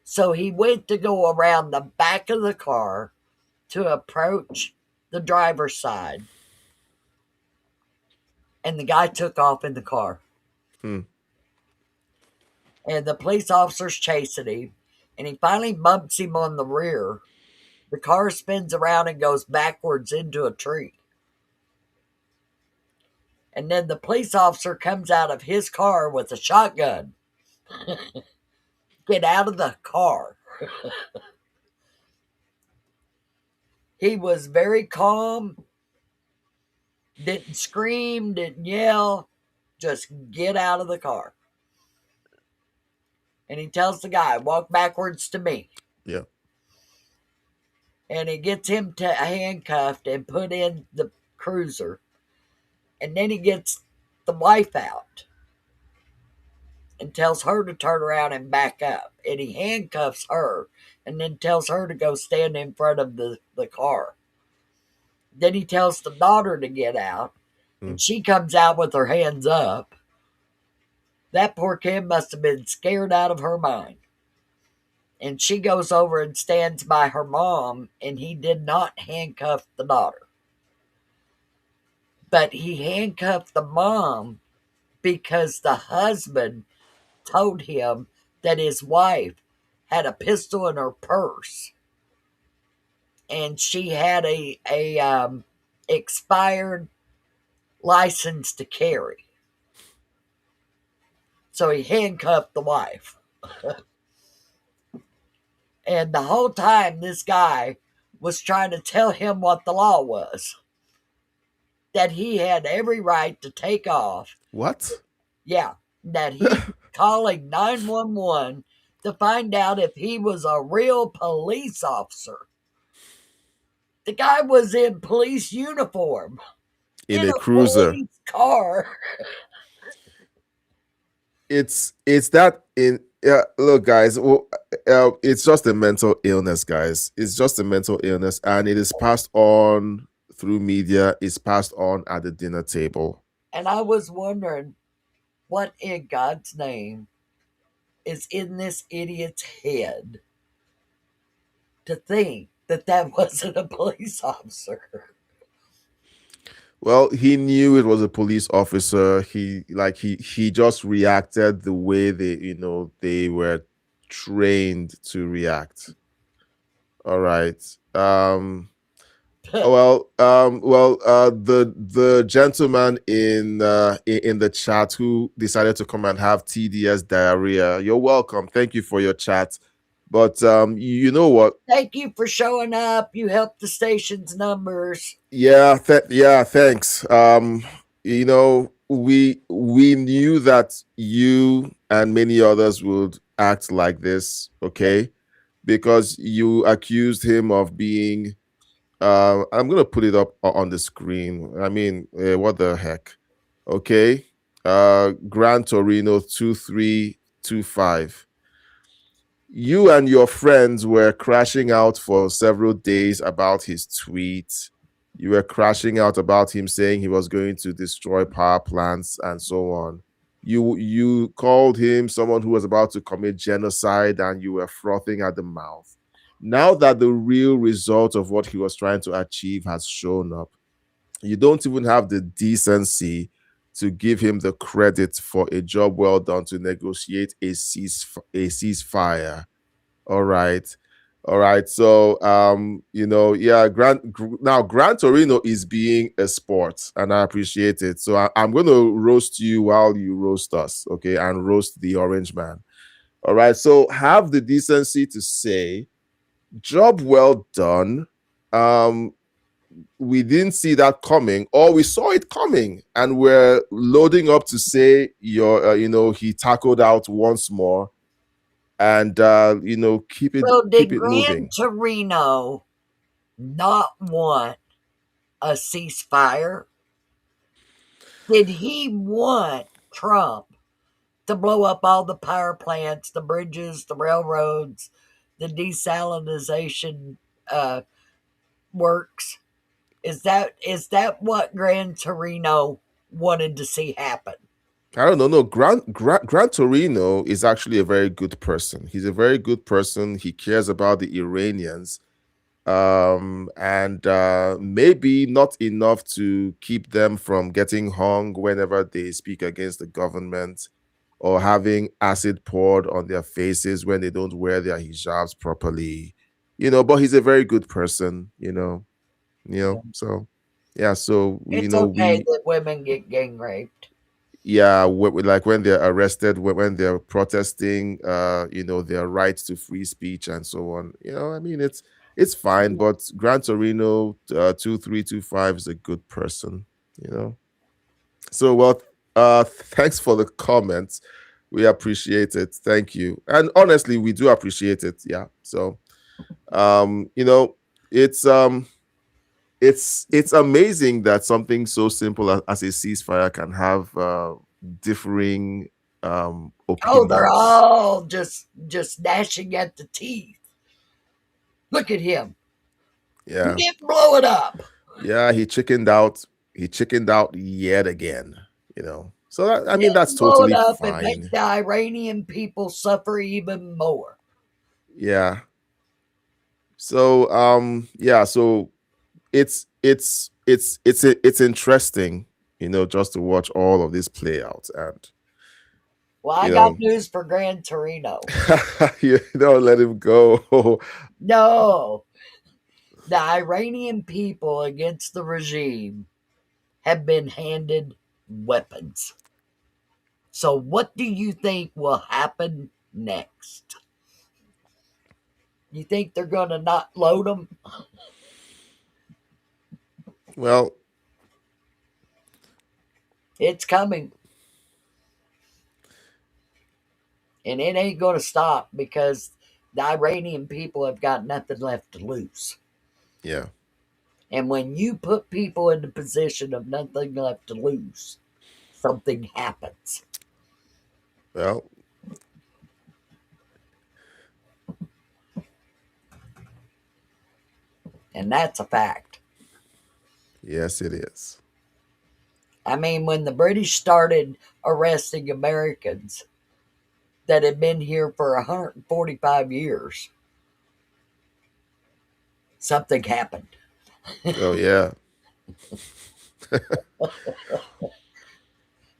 So he went to go around the back of the car to approach the driver's side. And the guy took off in the car. And the police officer's chasing him. And he finally bumps him on the rear. The car spins around and goes backwards into a tree. And then the police officer comes out of his car with a shotgun. Get out of the car. He was very calm. Didn't scream, didn't yell. Just get out of the car. And he tells the guy, walk backwards to me. Yeah. And he gets him handcuffed and put in the cruiser. And then he gets the wife out and tells her to turn around and back up. And he handcuffs her and then tells her to go stand in front of the car. Then he tells the daughter to get out. And she comes out with her hands up. That poor kid must have been scared out of her mind. And she goes over and stands by her mom, and he did not handcuff the daughter. But he handcuffed the mom because the husband told him that his wife had a pistol in her purse, and she had a expired license to carry. So he handcuffed the wife. And the whole time, this guy was trying to tell him what the law was. That he had every right to take off. What? Yeah, that he calling 911 to find out if he was a real police officer. The guy was in police uniform. In a cruiser. Police car. It's that in look, guys, it's just a mental illness, guys. It's just a mental illness, and it is passed on through media. It's passed on at the dinner table. And I was wondering, what in God's name is in this idiot's head to think that that wasn't a police officer? Well, he knew it was a police officer. He just reacted the way they were trained to react. All right. The gentleman in the chat who decided to come and have TDS diarrhea, you're welcome. Thank you for your chat. But you know what? Thank you for showing up. You helped the station's numbers. Yeah, thanks. We knew that you and many others would act like this, okay? Because you accused him of being I'm gonna put it up on the screen. I mean, what the heck? Okay. Gran Torino 2325. You and your friends were crashing out for several days about his tweet. You were crashing out about him saying he was going to destroy power plants and so on. You called him someone who was about to commit genocide, and you were frothing at the mouth. Now that the real result of what he was trying to achieve has shown up, you don't even have the decency to give him the credit for a job well done to negotiate a ceasefire. All right. So, Gran Torino is being a sport, and I appreciate it. So I'm going to roast you while you roast us, okay, and roast the orange man. All right. So have the decency to say, job well done. We didn't see that coming, or we saw it coming, and we're loading up to say he tackled out once more, and keep it. So did keep it Gran moving. Torino not want a ceasefire? Did he want Trump to blow up all the power plants, the bridges, the railroads, the desalinization works? Is that what Gran Torino wanted to see happen? I don't know. No, Gran Torino is actually a very good person. He's a very good person. He cares about the Iranians, and maybe not enough to keep them from getting hung whenever they speak against the government, or having acid poured on their faces when they don't wear their hijabs properly. But he's a very good person. So yeah. So It's okay that women get gang raped. Yeah, like when they're arrested, when they're protesting, their rights to free speech and so on. I mean, it's fine. But Gran Torino 2325 is a good person. So thanks for the comments. We appreciate it. Thank you. And honestly, we do appreciate it. Yeah. So, it's amazing that something so simple as a ceasefire can have differing opinions. Oh, they're all just gnashing at the teeth. Look at him. Yeah. He didn't blow it up. Yeah, he chickened out. He chickened out yet again. So that, I mean, that's blow it totally up and make fine. the Iranian people suffer even more. Yeah. So yeah, so it's interesting, just to watch all of this play out. And Well, I got news for Gran Torino. you don't let him go. No. The Iranian people against the regime have been handed weapons. So what do you think will happen next? You think they're going to not load them? Well, it's coming. And it ain't going to stop because the Iranian people have got nothing left to lose. Yeah. And when you put people in the position of nothing left to lose, something happens. Well, and that's a fact. Yes, it is. I mean, when the British started arresting Americans that had been here for 145 years, something happened. Oh, yeah.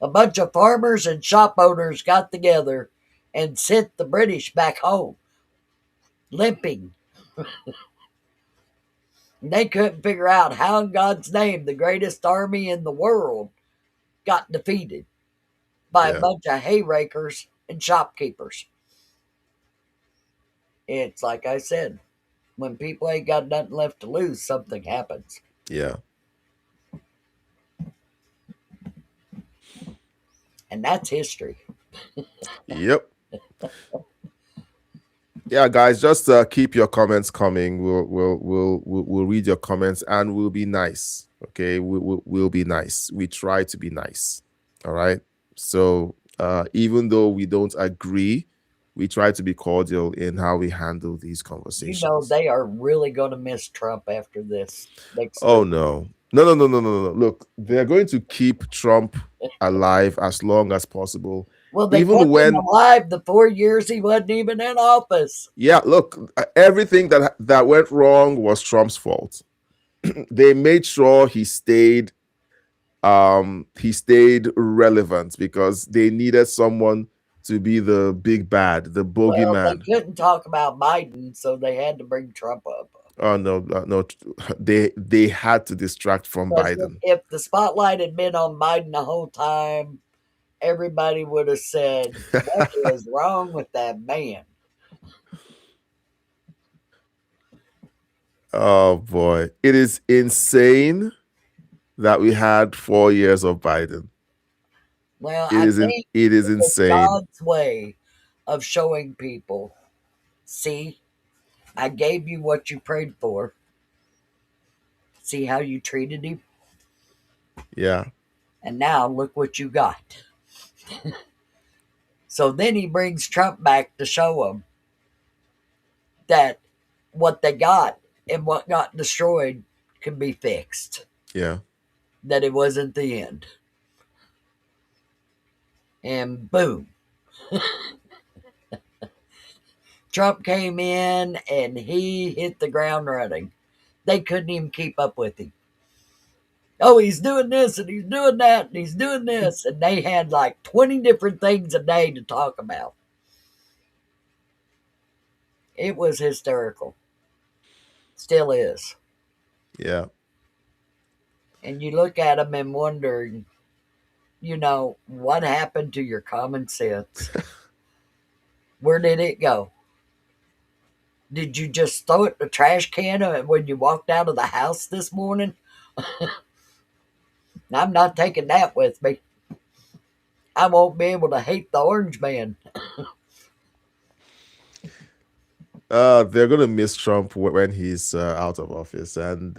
A bunch of farmers and shop owners got together and sent the British back home, limping. They couldn't figure out how in God's name the greatest army in the world got defeated by a bunch of hay rakers and shopkeepers. It's like I said, when people ain't got nothing left to lose, something happens. Yeah. And that's history. Yep. Yeah, guys, just keep your comments coming. We'll read your comments and we'll be nice. Okay, we'll be nice. We try to be nice. All right. So even though we don't agree, we try to be cordial in how we handle these conversations. You know, they are really going to miss Trump after this. Oh no. No. Look, they're going to keep Trump alive as long as possible. Well, they kept him alive the 4 years he wasn't even in office. Yeah, look, everything that went wrong was Trump's fault. They made sure he stayed relevant because they needed someone to be the big bad, the boogeyman. Well, they couldn't talk about Biden, so they had to bring Trump up. Oh no, they had to distract from Biden. If the spotlight had been on Biden the whole time, everybody would have said, "What is wrong with that man?" Oh boy, it is insane that we had 4 years of Biden. Well, it is insane. God's way of showing people, see, I gave you what you prayed for. See how you treated him? Yeah. And now look what you got. So then he brings Trump back to show them that what they got and what got destroyed can be fixed. Yeah. That it wasn't the end. And boom. Trump came in and he hit the ground running. They couldn't even keep up with him. Oh, he's doing this and he's doing that and he's doing this. And they had like 20 different things a day to talk about. It was hysterical. Still is. Yeah. And you look at them and wonder, what happened to your common sense? Where did it go? Did you just throw it in the trash can when you walked out of the house this morning? I'm not taking that with me. I won't be able to hate the orange man. They're gonna miss Trump when he's out of office, and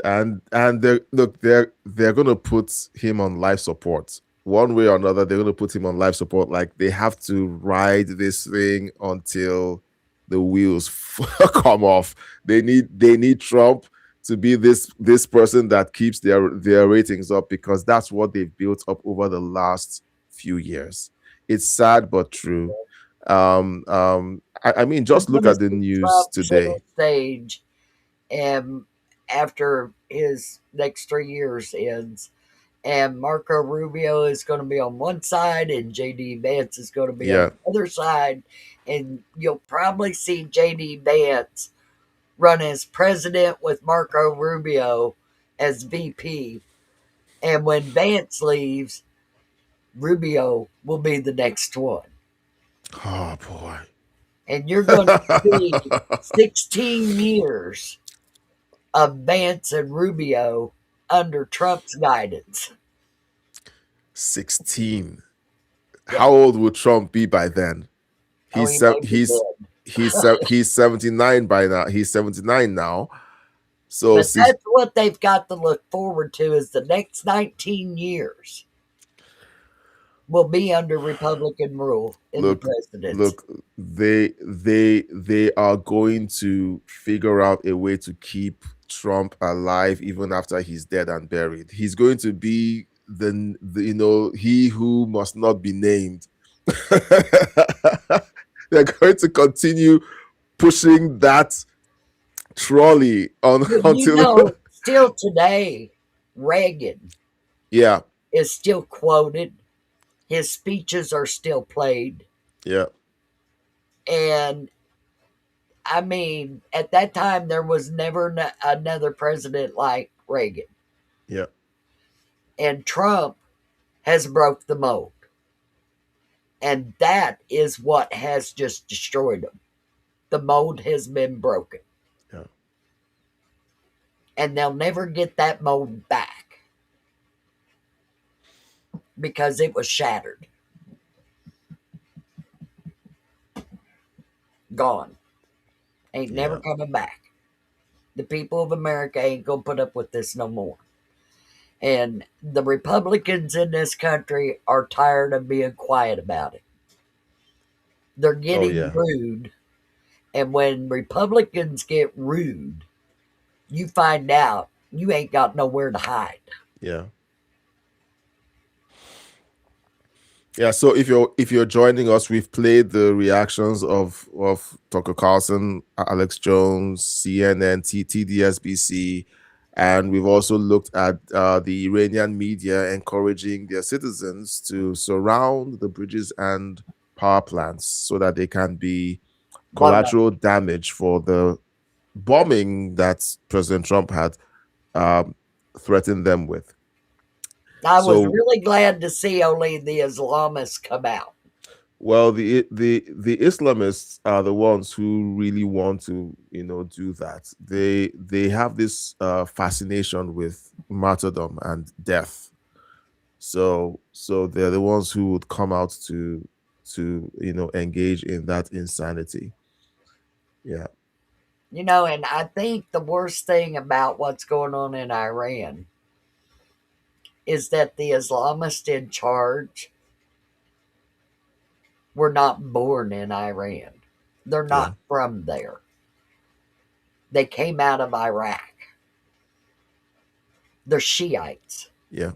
they're gonna put him on life support one way or another. They're gonna put him on life support. Like they have to ride this thing until the wheels come off. They need Trump to be this person that keeps their ratings up because that's what they've built up over the last few years. It's sad but true. I mean, just look at the news Trump today. stage, and after his next 3 years ends, and Marco Rubio is going to be on one side, and JD Vance is going to be on the other side, and you'll probably see JD Vance run as president with Marco Rubio as VP, and when Vance leaves, Rubio will be the next one. Oh boy. And you're going to see 16 years of Vance and Rubio under Trump's guidance. 16. How old will Trump be by then? He's 79 by now. He's 79 now. So but that's what they've got to look forward to, is the next 19 years will be under Republican rule in the presidency. Look, they are going to figure out a way to keep Trump alive even after he's dead and buried. He's going to be the he who must not be named. They're going to continue pushing that trolley on until still today, Reagan is still quoted. His speeches are still played. Yeah. And I mean, at that time, there was never another president like Reagan. Yeah. And Trump has broke the mold. And that is what has just destroyed him. The mold has been broken. Yeah. And they'll never get that mold back, because it was shattered. Gone. Ain't never coming back. The people of America ain't gonna put up with this no more. And the Republicans in this country are tired of being quiet about it. They're getting rude. And when Republicans get rude, you find out you ain't got nowhere to hide. Yeah. Yeah, so if you're joining us, we've played the reactions of Tucker Carlson, Alex Jones, CNN, TDSBC, and we've also looked at the Iranian media encouraging their citizens to surround the bridges and power plants so that they can be collateral damage for the bombing that President Trump had threatened them with. I was really glad to see only the Islamists come out. Well, the Islamists are the ones who really want to, do that. They have this fascination with martyrdom and death. So they're the ones who would come out to engage in that insanity. Yeah. And I think the worst thing about what's going on in Iran is that the Islamists in charge were not born in Iran. They're not from there. They came out of Iraq. They're Shiites. Yeah.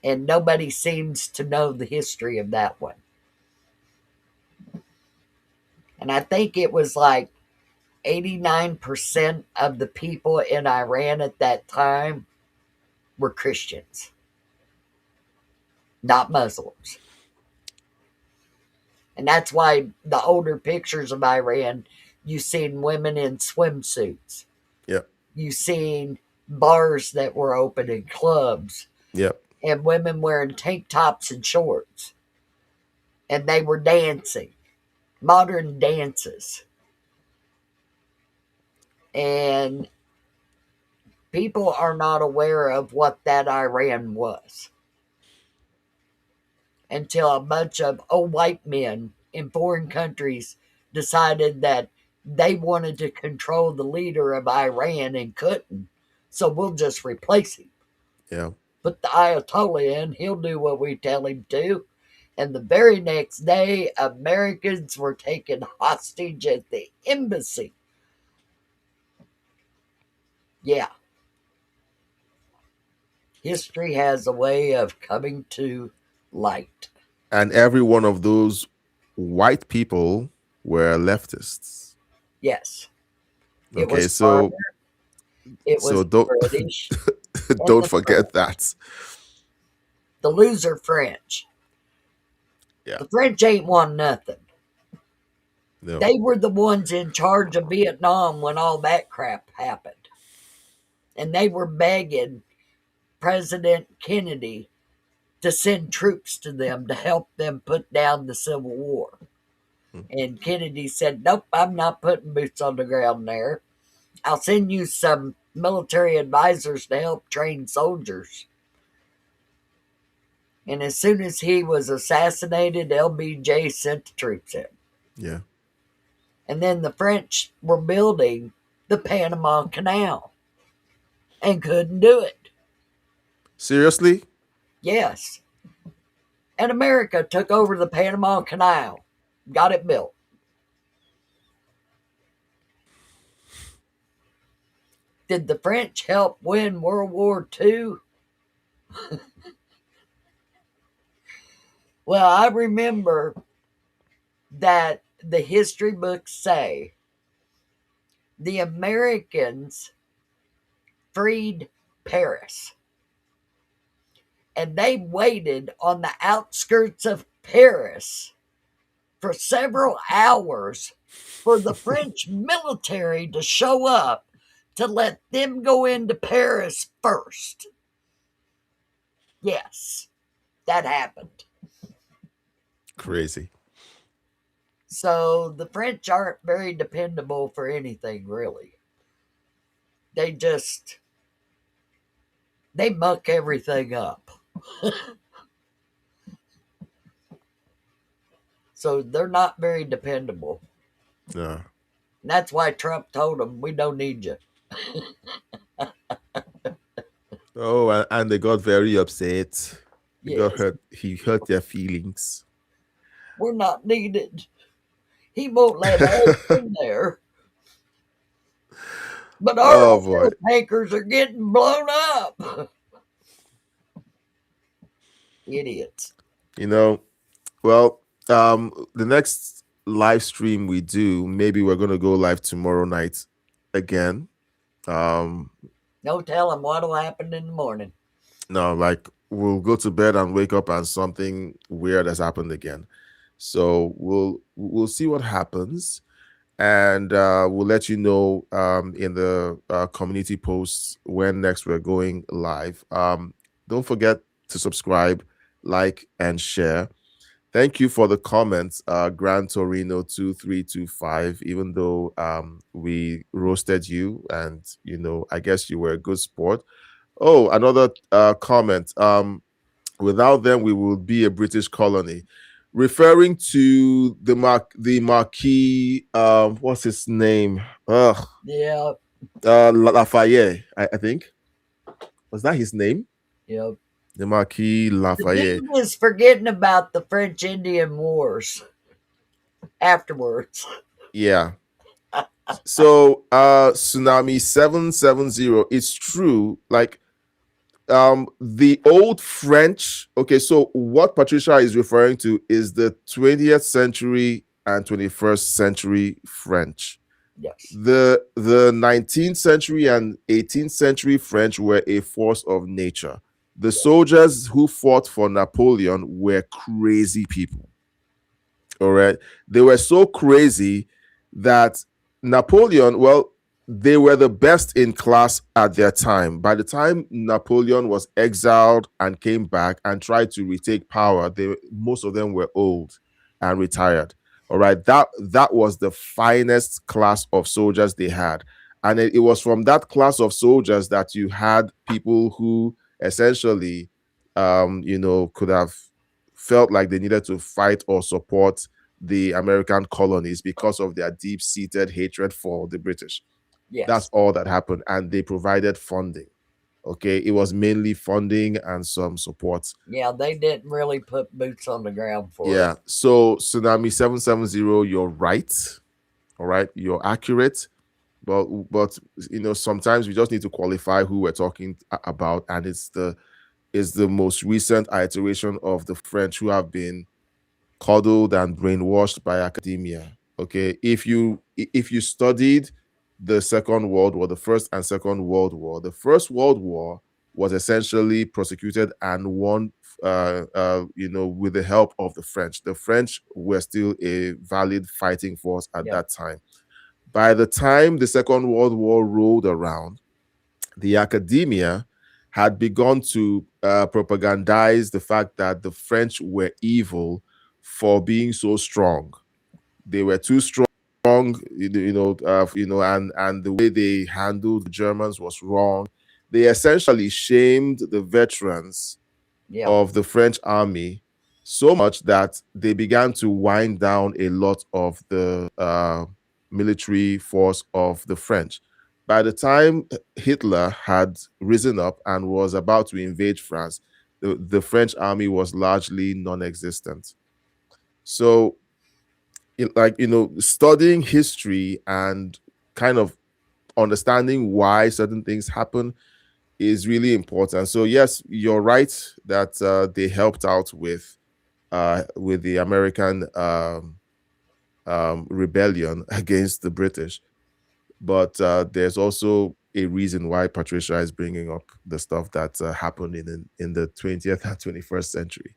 And nobody seems to know the history of that one. And I think it was like 89% of the people in Iran at that time were Christians, not Muslims. And that's why the older pictures of Iran, you've seen women in swimsuits. Yep. You've seen bars that were open and clubs. Yep. And women wearing tank tops and shorts. And they were dancing. Modern dances. And people are not aware of what that Iran was until a bunch of old white men in foreign countries decided that they wanted to control the leader of Iran and couldn't, so we'll just replace him. Yeah. Put the Ayatollah in, he'll do what we tell him to. And the very next day, Americans were taken hostage at the embassy. Yeah. History has a way of coming to light. And every one of those white people were leftists. Yes. It Okay, was so Carter, it was don't British, don't forget that. the loser French. Yeah. The French ain't won nothing. No. They were the ones in charge of Vietnam when all that crap happened. And they were begging President Kennedy to send troops to them to help them put down the Civil War. And Kennedy said, nope, I'm not putting boots on the ground there. I'll send you some military advisors to help train soldiers. And as soon as he was assassinated, LBJ sent the troops in. Yeah. And then the French were building the Panama Canal and couldn't do it. Seriously? Yes. And America took over the Panama Canal, got it built. Did the French help win World War II? Well, I remember that the history books say the Americans freed Paris. And they waited on the outskirts of Paris for several hours for the French military to show up to let them go into Paris first. Yes, that happened. Crazy. So the French aren't very dependable for anything, really. They muck everything up. So they're not very dependable. Yeah. And that's why Trump told them, we don't need you. Oh, and they got very upset. He got Yes. hurt. He hurt their feelings. We're not needed. He won't let us in there. But our oil tankers are getting blown up. Idiots. You know, well, the next live stream we do, maybe we're going to go live tomorrow night again. No telling what'll happen in the morning. No, like we'll go to bed and wake up and something weird has happened again. So we'll see what happens, and we'll let you know in the community posts when next we're going live. Don't forget to subscribe, like, and share. Thank you for the comments, Gran Torino 2325. Even though we roasted you, and I guess you were a good sport. Oh, another comment. Without them, we would be a British colony. Referring to the Marquis, what's his name? Yeah. Lafayette, I think. Was that his name? Yep. The Marquis Lafayette. He was forgetting about the French Indian Wars afterwards. Yeah. So Tsunami 770, it's true. Like the old French. Okay, so what Patricia is referring to is the 20th century and 21st century French. Yes. The 19th century and 18th century French were a force of nature. The soldiers who fought for Napoleon were crazy people. All right. They were so crazy that Napoleon, well, they were the best in class at their time. By the time Napoleon was exiled and came back and tried to retake power, most of them were old and retired. All right. That was the finest class of soldiers they had. And it was from that class of soldiers that you had people who essentially, could have felt like they needed to fight or support the American colonies because of their deep-seated hatred for the British. Yes. That's all that happened. And they provided funding. Okay. It was mainly funding and some support. Yeah, they didn't really put boots on the ground for Yeah. it. So Tsunami 770, you're right. All right. You're accurate. But sometimes we just need to qualify who we're talking about, and it's the is the most recent iteration of the French, who have been coddled and brainwashed by academia. Okay, if you studied the Second World War, the First and Second World War, the First World War was essentially prosecuted and won, with the help of the French. The French were still a valid fighting force at that time. By the time the Second World War rolled around, the academia had begun to propagandize the fact that the French were evil for being so strong. They were too strong, and the way they handled the Germans was wrong. They essentially shamed the veterans of the French army so much that they began to wind down a lot of the military force of the French. By the time Hitler had risen up and was about to invade France, the French army was largely non-existent. So, studying history and kind of understanding why certain things happen is really important. So yes, you're right that they helped out with the American rebellion against the British, but there's also a reason why Patricia is bringing up the stuff that happened in the 20th and 21st century.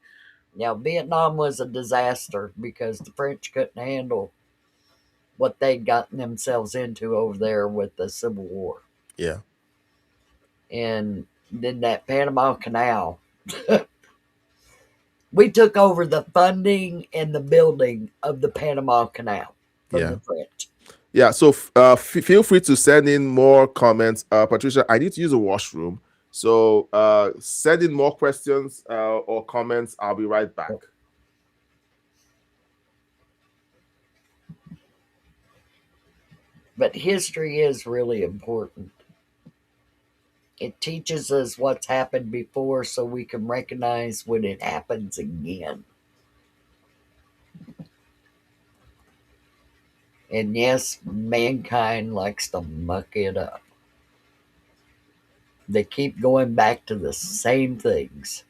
Yeah, Vietnam was a disaster because the French couldn't handle what they'd gotten themselves into over there with the Civil War. Yeah. And then that Panama Canal. We took over the funding and the building of the Panama Canal from the French. Yeah, so feel free to send in more comments. Patricia, I need to use a washroom. So send in more questions or comments. I'll be right back. But history is really important. It teaches us what's happened before so we can recognize when it happens again. And yes, mankind likes to muck it up. They keep going back to the same things.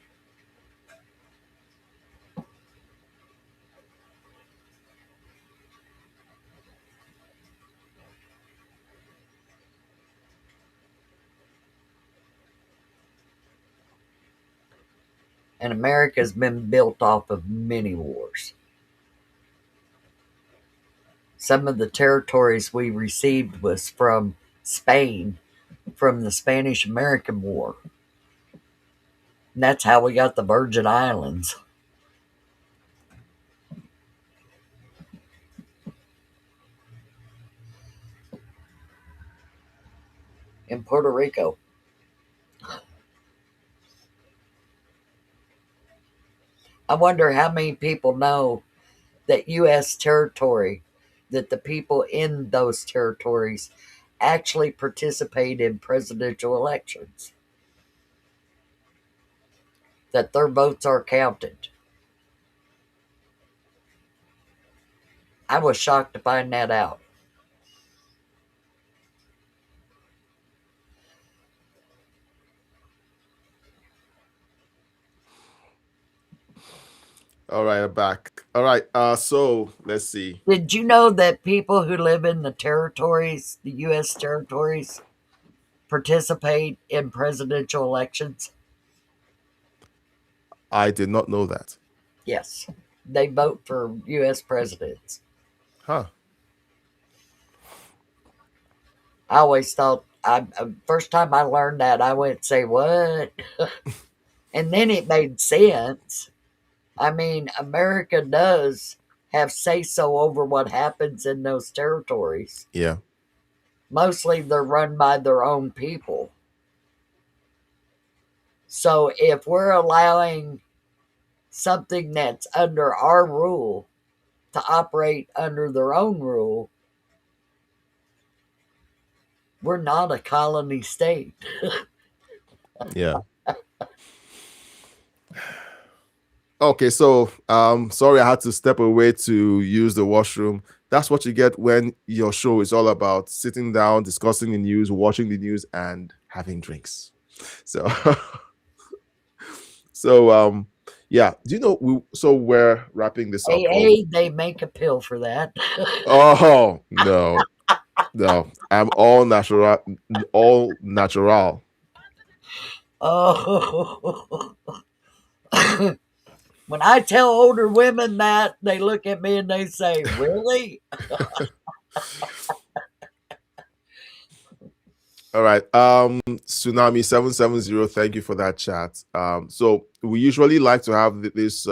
And America's been built off of many wars. Some of the territories we received was from Spain, from the Spanish-American War. And that's how we got the Virgin Islands. In Puerto Rico. I wonder how many people know that U.S. territory, that the people in those territories actually participate in presidential elections, that their votes are counted. I was shocked to find that out. All right, I'm back. All right, so let's see. Did you know that people who live in the territories, the U.S. territories, participate in presidential elections? I did not know that. Yes, they vote for U.S. presidents. Huh. I always thought, first time I learned that, I went, say, what? And then it made sense. I mean, America does have say-so over what happens in those territories. Yeah. Mostly they're run by their own people. So if we're allowing something that's under our rule to operate under their own rule, we're not a colony state. Yeah. Okay, so sorry I had to step away to use the washroom. That's what you get when your show is all about sitting down, discussing the news, watching the news, and having drinks. So So yeah, do you know so we're wrapping this up. They make a pill for that. Oh no. No, I'm all natural. All natural. Oh. When I tell older women that, they look at me and they say, "Really?" All right. Tsunami 770. Thank you for that chat. So we usually like to have these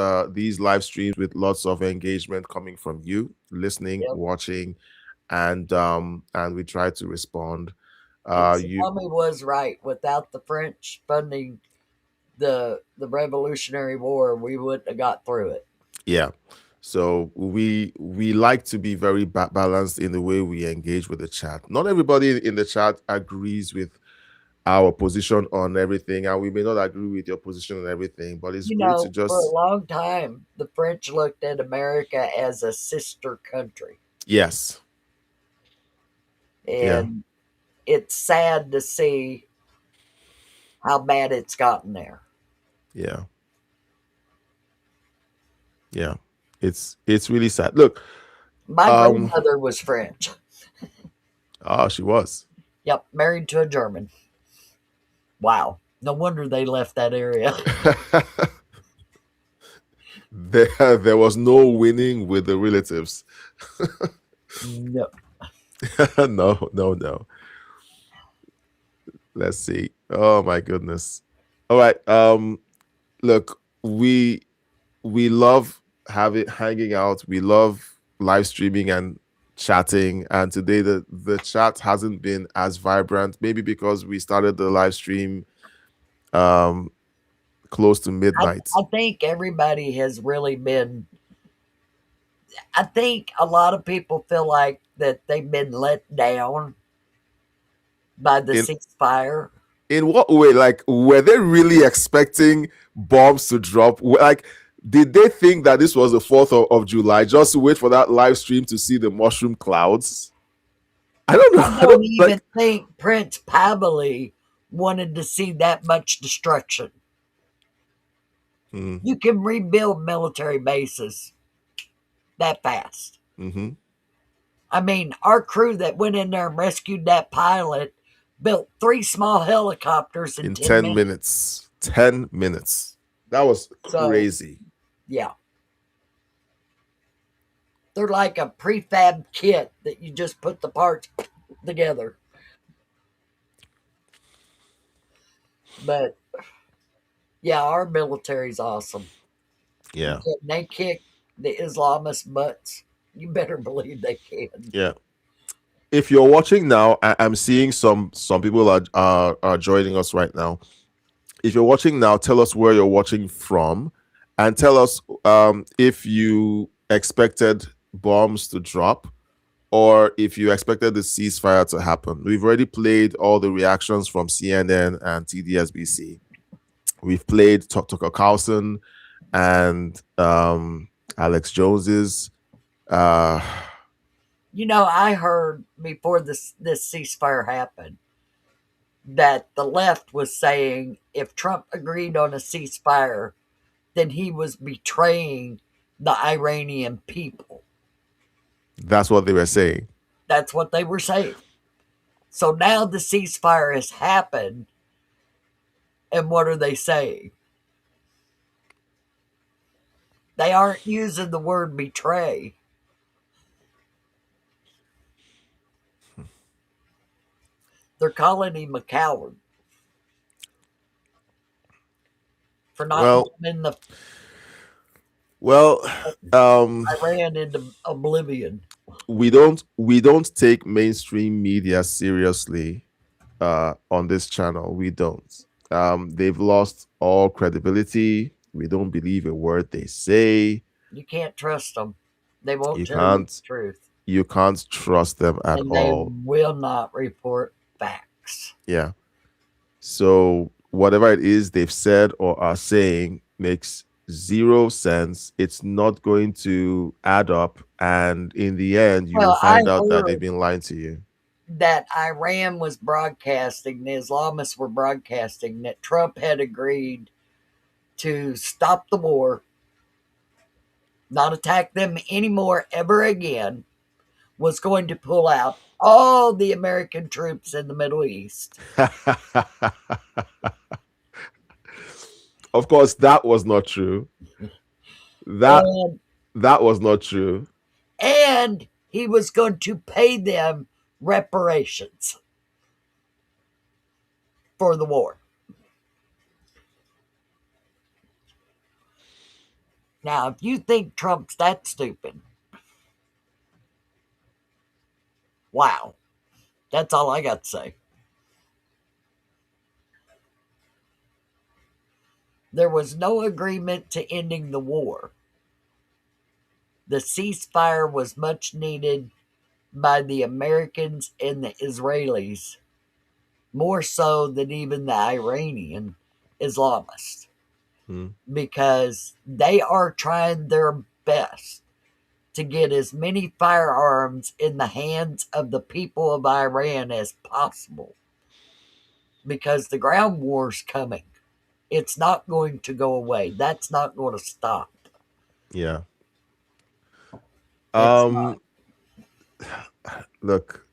live streams with lots of engagement coming from you, listening, watching, and we try to respond. Tsunami was right. Without the French funding the Revolutionary War, we wouldn't have got through it. Yeah. So we like to be very balanced in the way we engage with the chat. Not everybody in the chat agrees with our position on everything, and we may not agree with your position on everything, but it's great to just... For a long time, the French looked at America as a sister country. Yes. And it's sad to see how bad it's gotten there. Yeah. Yeah. It's really sad. Look, my grandmother was French. Oh, she was. Yep, married to a German. Wow. No wonder they left that area. There was no winning with the relatives. No. No. Let's see. Oh my goodness. All right. Look, we love hanging out. We love live streaming and chatting. And today the chat hasn't been as vibrant, maybe because we started the live stream close to midnight. I think everybody has really been... I think a lot of people feel like that they've been let down by the ceasefire. In what way? Like, were they really expecting bombs to drop? Like, did they think that this was the 4th of July just to wait for that live stream to see the mushroom clouds? I don't know. I don't even think Prince Pabali wanted to see that much destruction. You can rebuild military bases that fast. I mean, our crew that went in there and rescued that pilot built 3 small helicopters in 10 minutes. 10 minutes. That was crazy. Yeah. They're like a prefab kit that you just put the parts together. But yeah, our military's awesome. Yeah. They kick the Islamist butts. You better believe they can. Yeah. If you're watching now, I'm seeing some people are joining us right now. If you're watching now, tell us where you're watching from, and tell us if you expected bombs to drop or if you expected the ceasefire to happen. We've already played all the reactions from CNN and TDSBC. We've played Tucker Carlson and Alex Jones's. You know, I heard before this ceasefire happened that the left was saying if Trump agreed on a ceasefire, then he was betraying the Iranian people. That's what they were saying. That's what they were saying. So now the ceasefire has happened, and what are they saying? They aren't using the word betray. They're calling him a coward for not in the... I ran into oblivion. We don't take mainstream media seriously on this channel. We don't. They've lost all credibility. We don't believe a word they say. You can't trust them. They won't tell you the truth. You can't trust them at all. They will not report facts. Yeah. So whatever it is they've said or are saying makes zero sense. It's not going to add up, and in the end you will find out that they've been lying to you. That Iran was broadcasting, the Islamists were broadcasting that Trump had agreed to stop the war, not attack them anymore ever again, was going to pull out all the American troops in the Middle East. Of course, that was not true. That was not true. And he was going to pay them reparations for the war. Now, if you think Trump's that stupid, wow. That's all I got to say. There was no agreement to ending the war. The ceasefire was much needed by the Americans and the Israelis, more so than even the Iranian Islamists, because they are trying their best to get as many firearms in the hands of the people of Iran as possible, because the ground war's coming. It's not going to go away. That's not going to stop. Yeah. Look,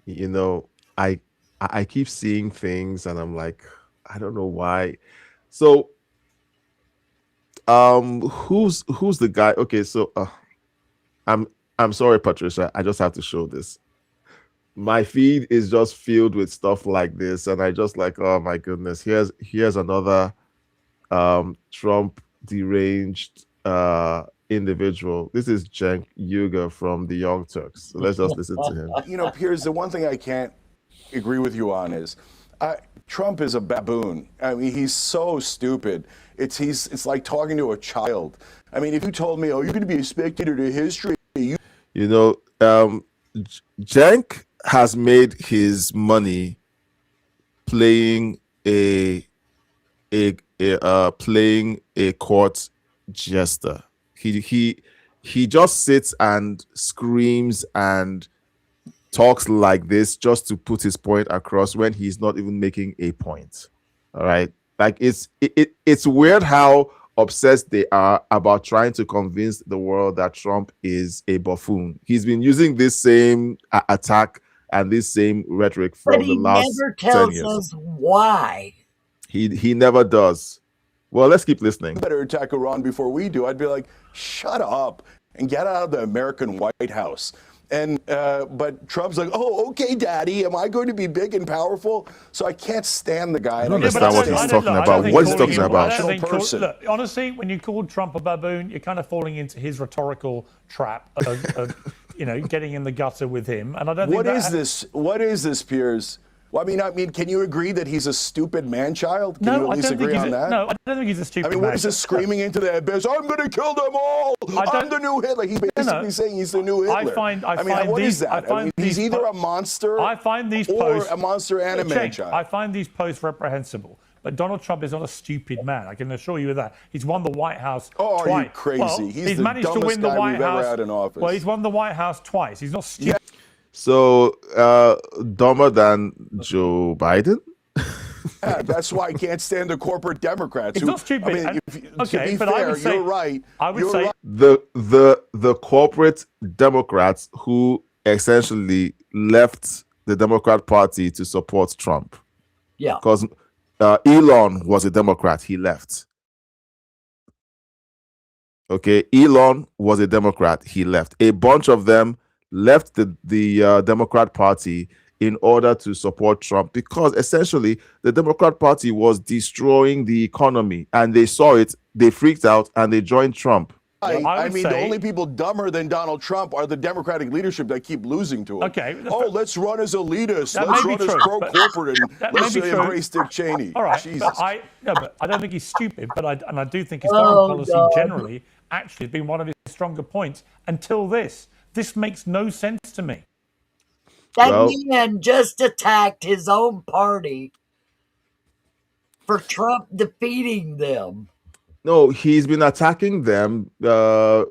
you know, I keep seeing things and I'm like, I don't know why. So who's the guy? Okay, so I'm sorry, Patricia, I just have to show this. My feed is just filled with stuff like this, and I just like, oh my goodness, here's another Trump deranged individual. This is Cenk Uygur from the Young Turks. So let's just listen to him. You know, Piers, the one thing I can't agree with you on is Trump is a baboon. I mean, he's so stupid. It's like talking to a child. I mean, if you told me, oh, you're going to be a spectator to history, you know, Cenk has made his money playing a court jester. He just sits and screams and talks like this just to put his point across when he's not even making a point. All right, like it's weird how obsessed they are about trying to convince the world that Trump is a buffoon. He's been using this same attack and this same rhetoric for the last 10 years. But he never tells us why. He never does. Well, let's keep listening. better attack Iran before we do. I'd be like, shut up and get out of the American White House. And but Trump's like, oh, okay, Daddy, am I going to be big and powerful? So I can't stand the guy. I don't understand what he's talking about. What he's talking about? Look, honestly, when you call Trump a baboon, you're kind of falling into his rhetorical trap of you know, getting in the gutter with him. And I don't think What is this, Piers? Well, I mean, can you agree that he's a stupid man-child? Can you at least agree on that? No, I don't think he's a stupid man. I mean, what is this screaming into the abyss? I'm going to kill them all. I'm the new Hitler. He's basically saying he's the new Hitler. I mean, what is that? He's either a monster or a monster and a man-child. I find these posts reprehensible. But Donald Trump is not a stupid man. I can assure you of that. He's won the White House twice. Are you crazy? Well, he's the managed to win the guy White we've House. ever had in office. Well, he's won the White House twice. He's not stupid. Yeah. So, dumber than Joe Biden? Yeah, that's why I can't stand the corporate Democrats. It's not stupid. I mean, to be but fair, I would say, you're right. I would say the corporate Democrats who essentially left the Democrat Party to support Trump. Yeah. Because Elon was a Democrat. He left. Okay. Elon was a Democrat. He left. A bunch of them left the Democrat Party in order to support Trump because essentially the Democrat Party was destroying the economy and they saw it, they freaked out, and they joined Trump. I mean, the only people dumber than Donald Trump are the Democratic leadership that keep losing to him. Okay. Oh, let's run as elitists. Let's run as pro-corporate and let's embrace Dick Cheney. All right. Jesus. But I don't think he's stupid, but I do think his foreign policy generally actually has been one of his stronger points until this. This makes no sense to me. That man just attacked his own party for Trump defeating them. No, he's been attacking them.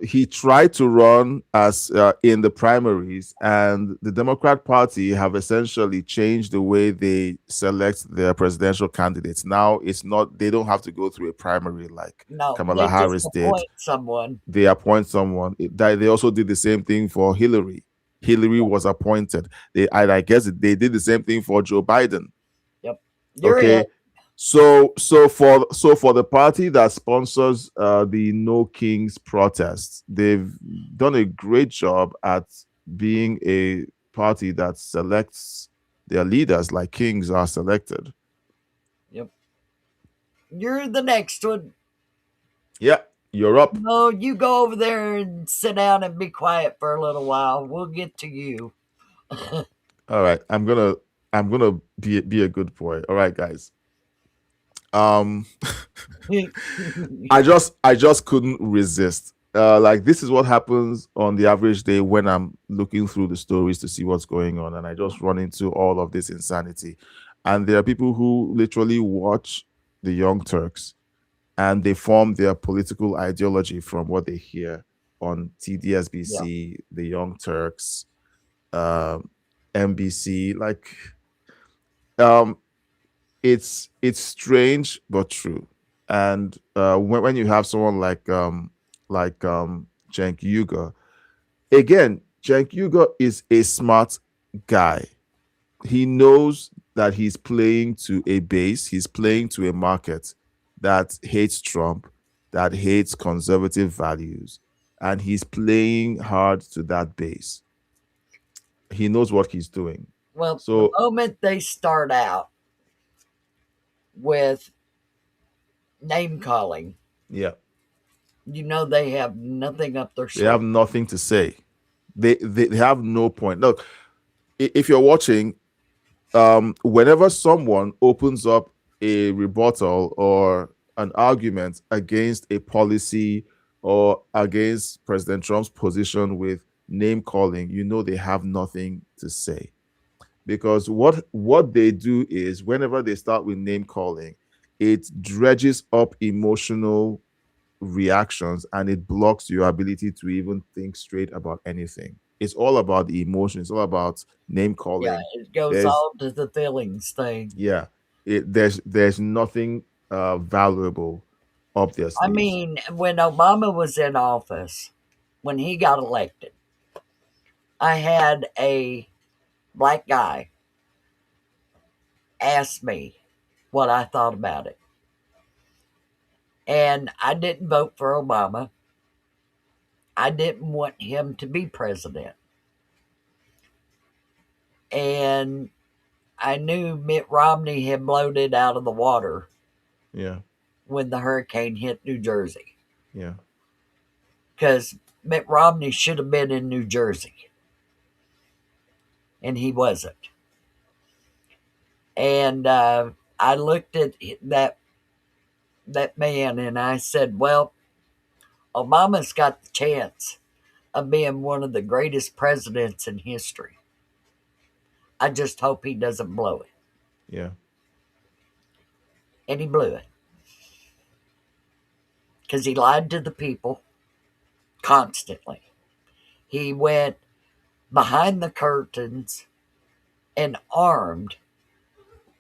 He tried to run as in the primaries, and the Democrat Party have essentially changed the way they select their presidential candidates. Now it's not, they don't have to go through a primary like No, Kamala they just Harris did. appoint someone. They appoint someone. They also did the same thing for Hillary. Hillary was appointed. I guess they did the same thing for Joe Biden. Yep. You're Okay. it. So for the party that sponsors the No Kings protests, they've done a great job at being a party that selects their leaders like kings are selected. Yep. You're the next one. Yeah, you're up. No, you go over there and sit down and be quiet for a little while. We'll get to you. All right, I'm gonna be a good boy. All right, guys. I just couldn't resist. Like, this is what happens on the average day when I'm looking through the stories to see what's going on, and I just run into all of this insanity. And there are people who literally watch the Young Turks and they form their political ideology from what they hear on TDSBC, the Young Turks, NBC. Like, it's strange but true. And when you have someone like Cenk Uygur, again, Cenk Uygur is a smart guy. He knows that he's playing to a base, he's playing to a market that hates Trump, that hates conservative values, and he's playing hard to that base. He knows what he's doing. Well, so the moment they start out with name calling, yeah, you know they have nothing up their they sleeve. have nothing to say. They have no point. Look, if you're watching, whenever someone opens up a rebuttal or an argument against a policy or against President Trump's position with name calling, you know they have nothing to say. Because what they do is, whenever they start with name calling, it dredges up emotional reactions and it blocks your ability to even think straight about anything. It's all about the emotion. It's all about name calling. Yeah, it goes all to the feelings thing. Yeah, there's nothing valuable up their sleeves. I mean, when Obama was in office, when he got elected, I had a black guy ask me what I thought about it. And I didn't vote for Obama. I didn't want him to be president. And I knew Mitt Romney had blown it out of the water. Yeah. When the hurricane hit New Jersey. Yeah. Because Mitt Romney should have been in New Jersey. And he wasn't. And I looked at that man and I said, well, Obama's got the chance of being one of the greatest presidents in history. I just hope he doesn't blow it. Yeah. And he blew it. Because he lied to the people constantly. He went behind the curtains and armed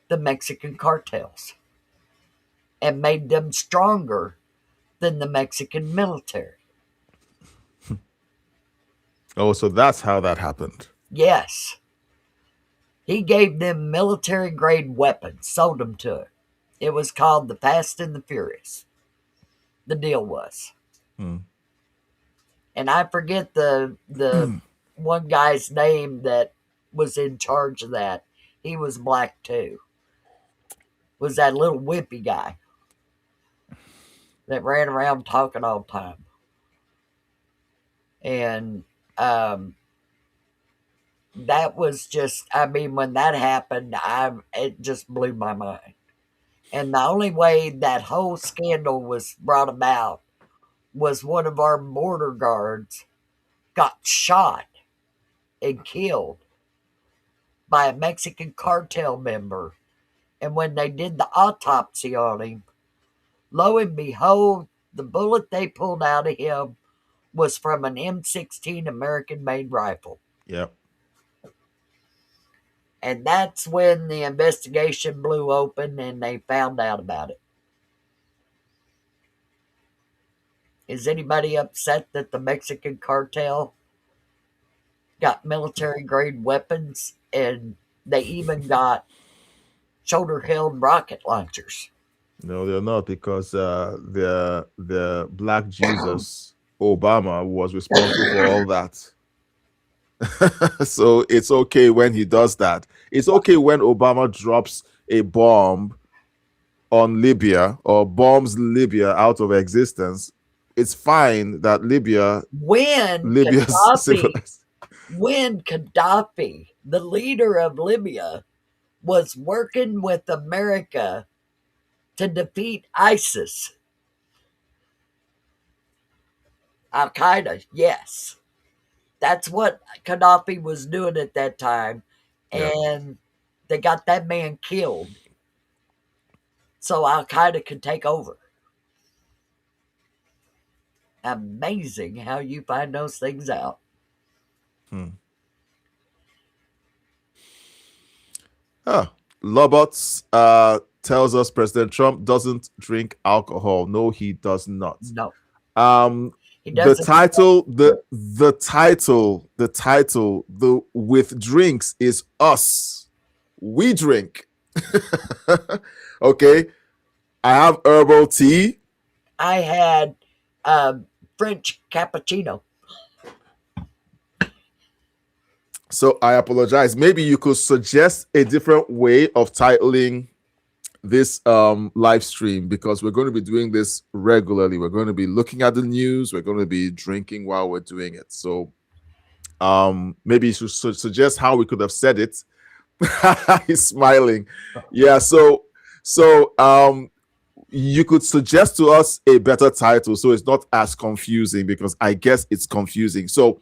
the Mexican cartels and made them stronger than the Mexican military. Oh, so that's how that happened. Yes. He gave them military grade weapons, sold them to it. It was called the Fast and the Furious. The deal was. And I forget the one guy's name that was in charge of that. He was black too. Was that little wimpy guy that ran around talking all the time. And that was just, I mean, when that happened, it just blew my mind. And the only way that whole scandal was brought about was one of our border guards got shot and killed by a Mexican cartel member. And when they did the autopsy on him, lo and behold, The bullet they pulled out of him was from an M16 American-made rifle. Yep. And that's when the investigation blew open and they found out about it. Is anybody upset that the Mexican cartel got military-grade weapons and they even got shoulder-held rocket launchers? No, they're not, because the Black Jesus Obama was responsible for all that. So it's okay when he does that. It's okay when Obama drops a bomb on Libya or bombs Libya out of existence. It's fine that Libya's civilized. When Gaddafi, the leader of Libya, was working with America to defeat ISIS, Al-Qaeda, yes. That's what Gaddafi was doing at that time. And they got that man killed so Al-Qaeda could take over. Amazing how you find those things out. Lobots tells us President Trump doesn't drink alcohol. No, he does not. No. The title with drinks is us. We drink. Okay. I have herbal tea. I had French cappuccino. So I apologize. Maybe you could suggest a different way of titling this live stream, because we're going to be doing this regularly. We're going to be looking at the news. We're going to be drinking while we're doing it. So maybe you should suggest how we could have said it. He's smiling. Yeah. So you could suggest to us a better title so it's not as confusing, because I guess it's confusing. So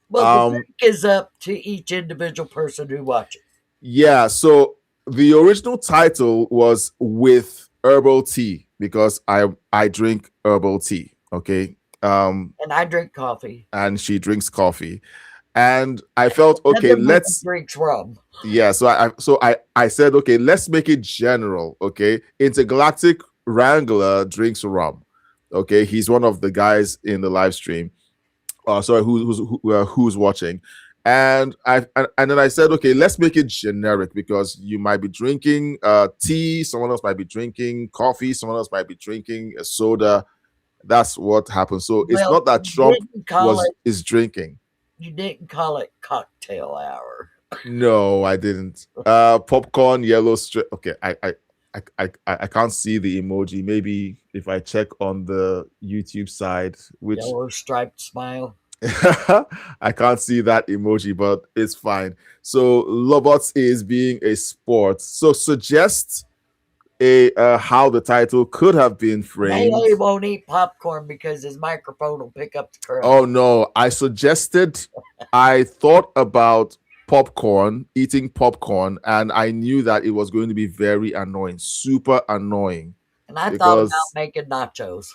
well, the link is up to each individual person who watches. Yeah, so the original title was with herbal tea, because I drink herbal tea, okay? And I drink coffee. And she drinks coffee. And I felt, okay, let's drinks rum. Yeah, so I said, okay, let's make it general, okay? Intergalactic Wrangler drinks rum. Okay, he's one of the guys in the live stream. Sorry, who's watching? And then I said, okay, let's make it generic, because you might be drinking tea, someone else might be drinking coffee, someone else might be drinking a soda. That's what happens. So it's not that Trump is drinking. You didn't call it cocktail hour. No, I didn't. Popcorn, yellow strip. Okay, I can't see the emoji. Maybe if I check on the YouTube side, which yellow striped smile. I can't see that emoji, but it's fine. So Lobots is being a sport. So suggest how the title could have been framed. He won't eat popcorn because his microphone will pick up the crowd. Oh no, I thought about eating popcorn, and I knew that it was going to be very annoying, super annoying. And I thought about making nachos.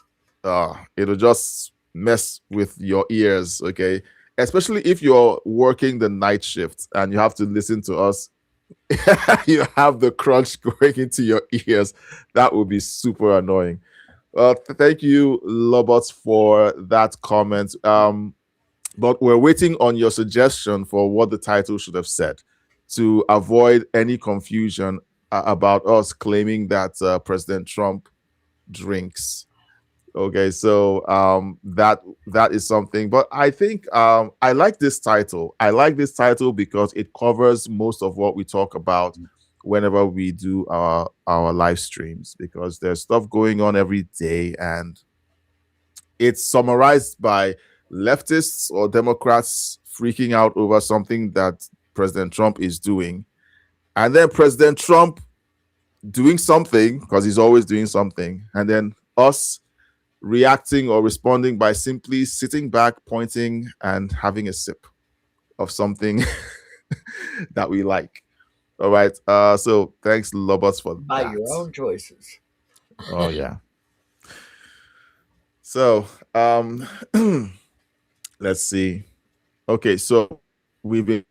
It'll just mess with your ears, okay? Especially if you're working the night shift and you have to listen to us. You have the crunch going into your ears. That would be super annoying. Thank you, Lobots, for that comment. But we're waiting on your suggestion for what the title should have said, to avoid any confusion about us claiming that President Trump drinks. Okay, so that is something. But I think I like this title. I like this title because it covers most of what we talk about whenever we do our live streams, because there's stuff going on every day, and it's summarized by leftists or Democrats freaking out over something that President Trump is doing, and then President Trump doing something, because he's always doing something, and then us reacting or responding by simply sitting back, pointing, and having a sip of something that we like. All right. So thanks, Lobots, for by that. your own choices. Oh yeah. So, let's see. Okay, so we've been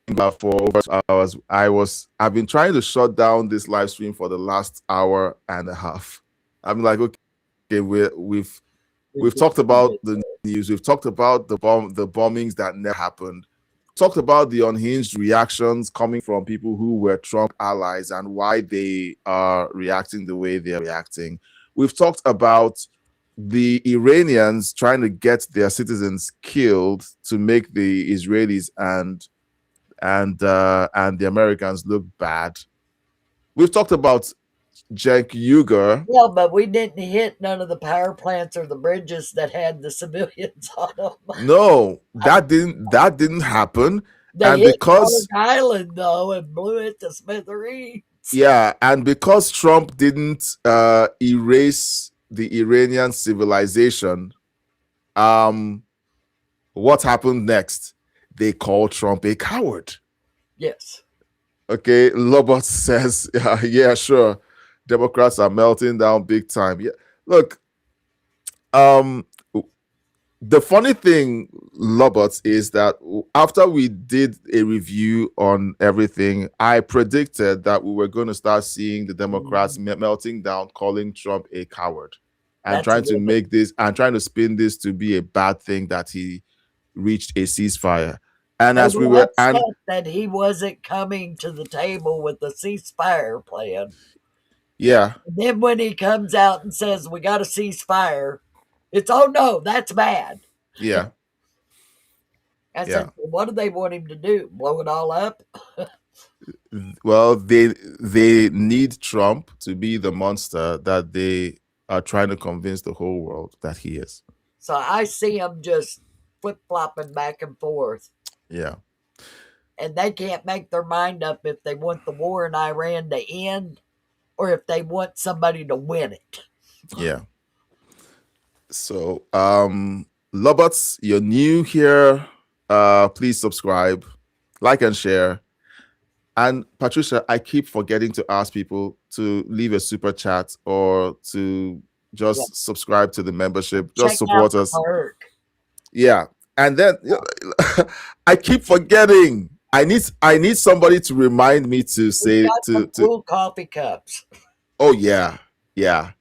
about for over 2 hours. I've been trying to shut down this live stream for the last hour and a half. I'm like, okay, we've talked about the news. We've talked about the bombings that never happened. Talked about the unhinged reactions coming from people who were Trump allies and why they are reacting the way they're reacting. We've talked about the Iranians trying to get their citizens killed to make the Israelis and the Americans look bad. We've talked about Cenk Uygur. Yeah, but we didn't hit none of the power plants or the bridges that had the civilians on them. No, that didn't happen. They And hit because Long Island though and blew it to smithereens. yeah, and because Trump didn't erase the Iranian civilization, what happened next? They called Trump a coward. Yes. Okay, Lobot says, yeah, sure. Democrats are melting down big time. Yeah, look, the funny thing, Lobot, is that after we did a review on everything, I predicted that we were going to start seeing the Democrats melting down, calling Trump a coward, and That's trying to good. make this and trying to spin this to be a bad thing that he reached a ceasefire. And as we were, and that he wasn't coming to the table with the ceasefire plan. yeah, And then when he comes out and says we got a ceasefire, it's oh no, that's bad. yeah. I said, what do they want him to do? Blow it all up? Well, they need Trump to be the monster that they are trying to convince the whole world that he is. So I see them just flip-flopping back and forth. Yeah. And they can't make their mind up if they want the war in Iran to end or if they want somebody to win it. Yeah. So, Lobots, you're new here. Please subscribe, like, and share. And Patricia, I keep forgetting to ask people to leave a super chat or to just subscribe to the membership. Just support us. Yeah. And then I keep forgetting. I need somebody to remind me to say to cool coffee cups. Oh yeah. Yeah.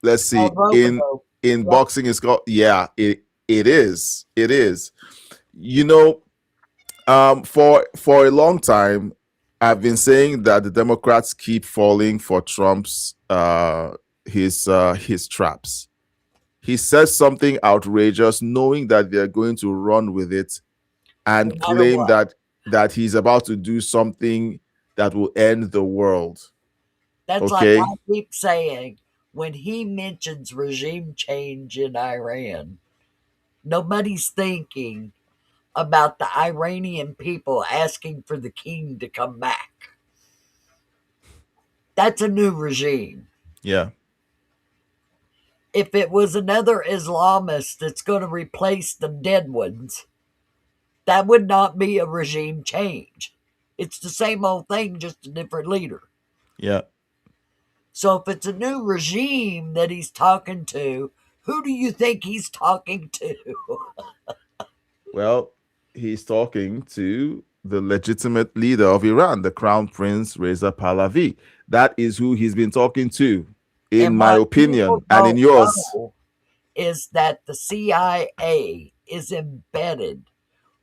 Let's see. In boxing it's called it is. You know, for a long time I've been saying that the Democrats keep falling for Trump's his traps. He says something outrageous, knowing that they're going to run with it and claim that he's about to do something that will end the world. That's okay? like I keep saying, when he mentions regime change in Iran, nobody's thinking about the Iranian people asking for the king to come back. That's a new regime. Yeah. If it was another Islamist that's going to replace the dead ones, that would not be a regime change. It's the same old thing, just a different leader. Yeah. So if it's a new regime that he's talking to, who do you think he's talking to? Well, he's talking to the legitimate leader of Iran, the Crown Prince Reza Pahlavi. That is who he's been talking to, in my opinion, and in yours. Is that the CIA is embedded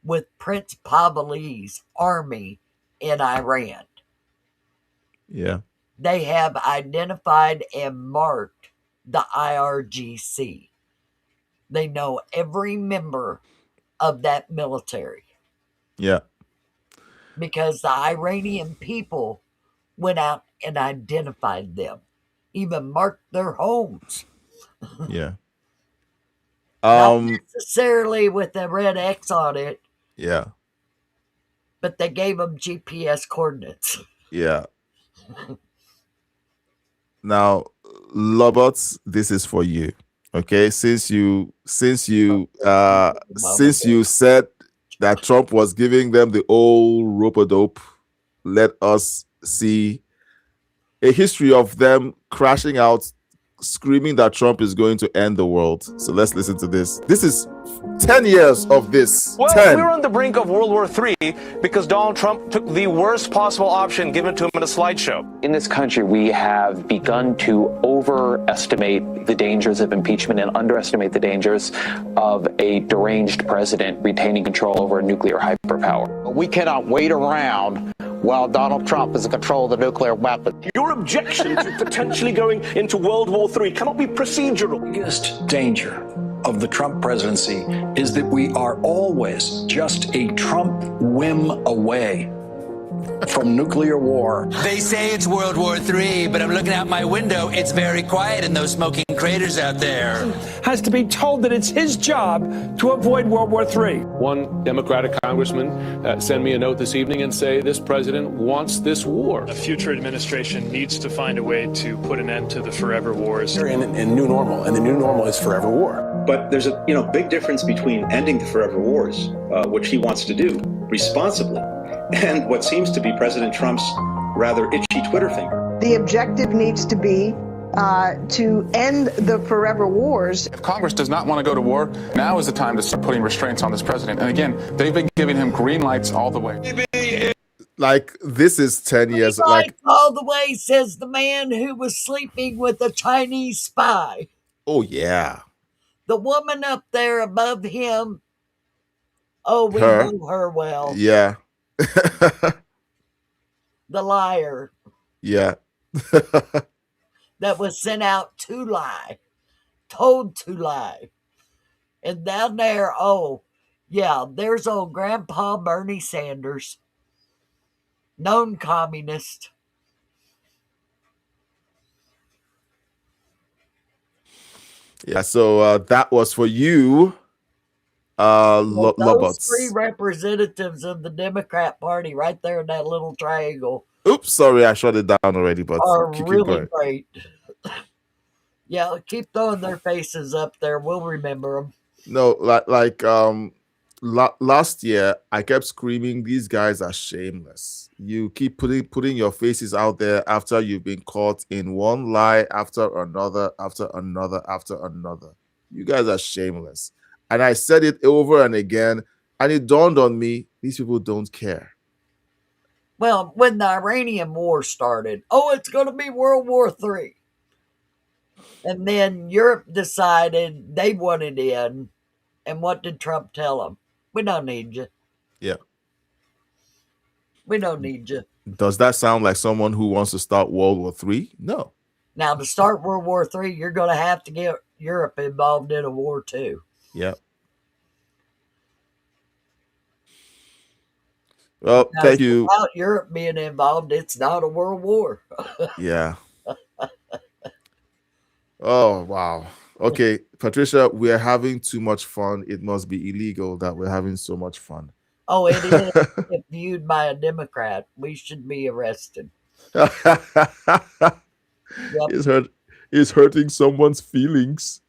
with Prince Pahlavi's army in Iran. Yeah. They have identified and marked the IRGC. They know every member of that military. Yeah. Because the Iranian people went out and identified them, even marked their homes. Yeah. Not necessarily with the red X on it. Yeah. But they gave them GPS coordinates. Yeah. Now, Lobots, this is for you. Okay, since you said that Trump was giving them the old rope-a-dope, let us see a history of them crashing out screaming that Trump is going to end the world. So let's listen to this. This is 10 years of this. Well, 10. we're on the brink of World War III because Donald Trump took the worst possible option given to him in a slideshow. In this country, we have begun to overestimate the dangers of impeachment and underestimate the dangers of a deranged president retaining control over a nuclear hyperpower. We cannot wait around while Donald Trump is in control of the nuclear weapon. Your objection to potentially going into World War III cannot be procedural. The biggest danger of the Trump presidency is that we are always just a Trump whim away from nuclear war. They say it's World War III, but I'm looking out my window. It's very quiet in those smoking craters out there. Has to be told that it's his job to avoid World War III. One Democratic congressman sent me a note this evening and say this president wants this war. A future administration needs to find a way to put an end to the forever wars. We're in new normal, and the new normal is forever war. But there's a big difference between ending the forever wars, which he wants to do responsibly, and what seems to be President Trump's rather itchy Twitter finger. The objective needs to be to end the forever wars. If Congress does not want to go to war, now is the time to start putting restraints on this president. And again, they've been giving him green lights all the way. Like, this is 10 years. Like, all the way, says the man who was sleeping with a Chinese spy. oh, yeah. The woman up there above him. Oh, we Her. know her well. Yeah. The liar Yeah. that was sent out to lie, told to lie. And down there, oh, yeah, there's old Grandpa Bernie Sanders, known communist. Yeah, so that was for you, Those Lobots. three representatives of the Democrat Party right there in that little triangle Oops, sorry, I shut it down already, but are keep really going. great. Yeah, keep throwing their faces up there. We'll remember them. No, last year I kept screaming, "These guys are shameless." You keep putting your faces out there after you've been caught in one lie after another, after another, after another. You guys are shameless. And I said it over and again, and it dawned on me, these people don't care. Well, when the Iranian war started, oh, it's going to be World War III. And then Europe decided they wanted in. And what did Trump tell them? We don't need you. Yeah. We don't need you. Does that sound like someone who wants to start World War III? No. Now, to start World War III, you're going to have to get Europe involved in a war too. Yeah. Well, Now, thank you. without Europe being involved, it's not a world war. Yeah. Oh, wow. Okay, Patricia, we're having too much fun. It must be illegal that we're having so much fun. Oh, it is. If viewed by a Democrat, we should be arrested. It's hurting someone's feelings.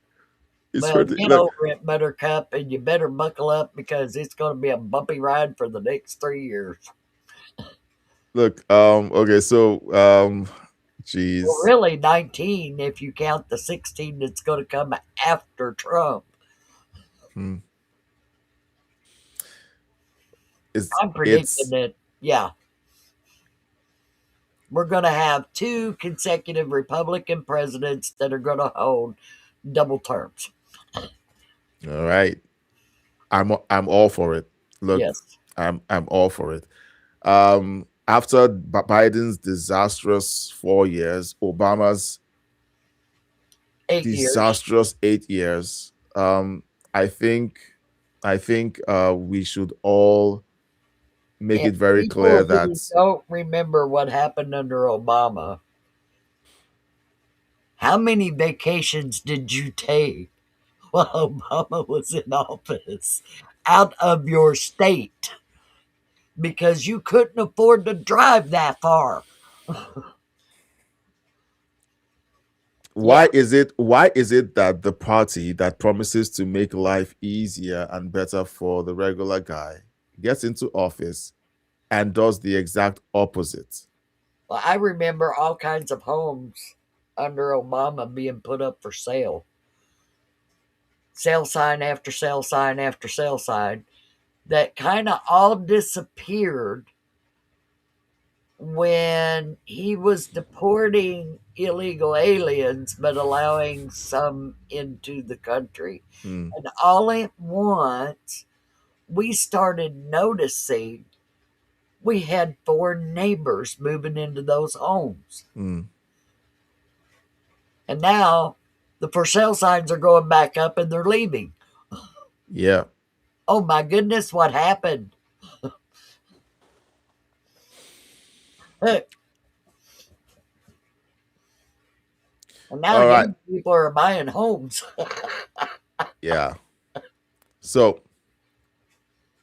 It's Well, hurting. get Like, over it, Buttercup, and you better buckle up because it's going to be a bumpy ride for the next 3 years. look, okay, so, geez. Well, really 19 if you count the 16 that's going to come after Trump. Hmm. I'm predicting that, yeah. We're going to have 2 consecutive Republican presidents that are going to hold double terms. All right. I'm all for it. Look, Yes. I'm all for it. After Biden's disastrous 4 years, Obama's 8 years. disastrous 8 years, I think we should all make And it very people clear who that don't remember what happened under Obama. How many vacations did you take while Obama was in office out of your state? Because you couldn't afford to drive that far. why is it that the party that promises to make life easier and better for the regular guy gets into office and does the exact opposite? Well, I remember all kinds of homes under Obama being put up for sale. Sale sign after sale sign after sale sign that kind of all disappeared when he was deporting illegal aliens but allowing some into the country. Mm. And all at once, we started noticing we had foreign neighbors moving into those homes. Mm. And now the for sale signs are going back up and they're leaving. Yeah. Oh my goodness, what happened? And now All right. young people are buying homes. Yeah. So,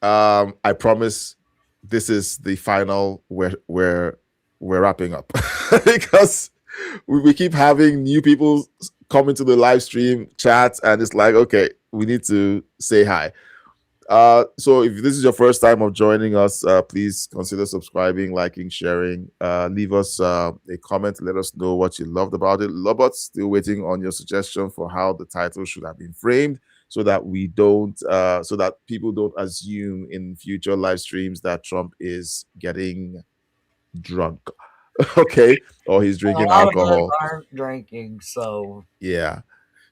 I promise this is the final where we're wrapping up because we keep having new people come into the live stream chat, and it's like, okay, we need to say hi. So if this is your first time of joining us, please consider subscribing, liking, sharing. Leave us a comment. Let us know what you loved about it. Lobot, still waiting on your suggestion for how the title should have been framed, so that we don't, so that people don't assume in future live streams that Trump is getting drunk, okay, or he's A drinking lot of us alcohol. aren't drinking, so Yeah.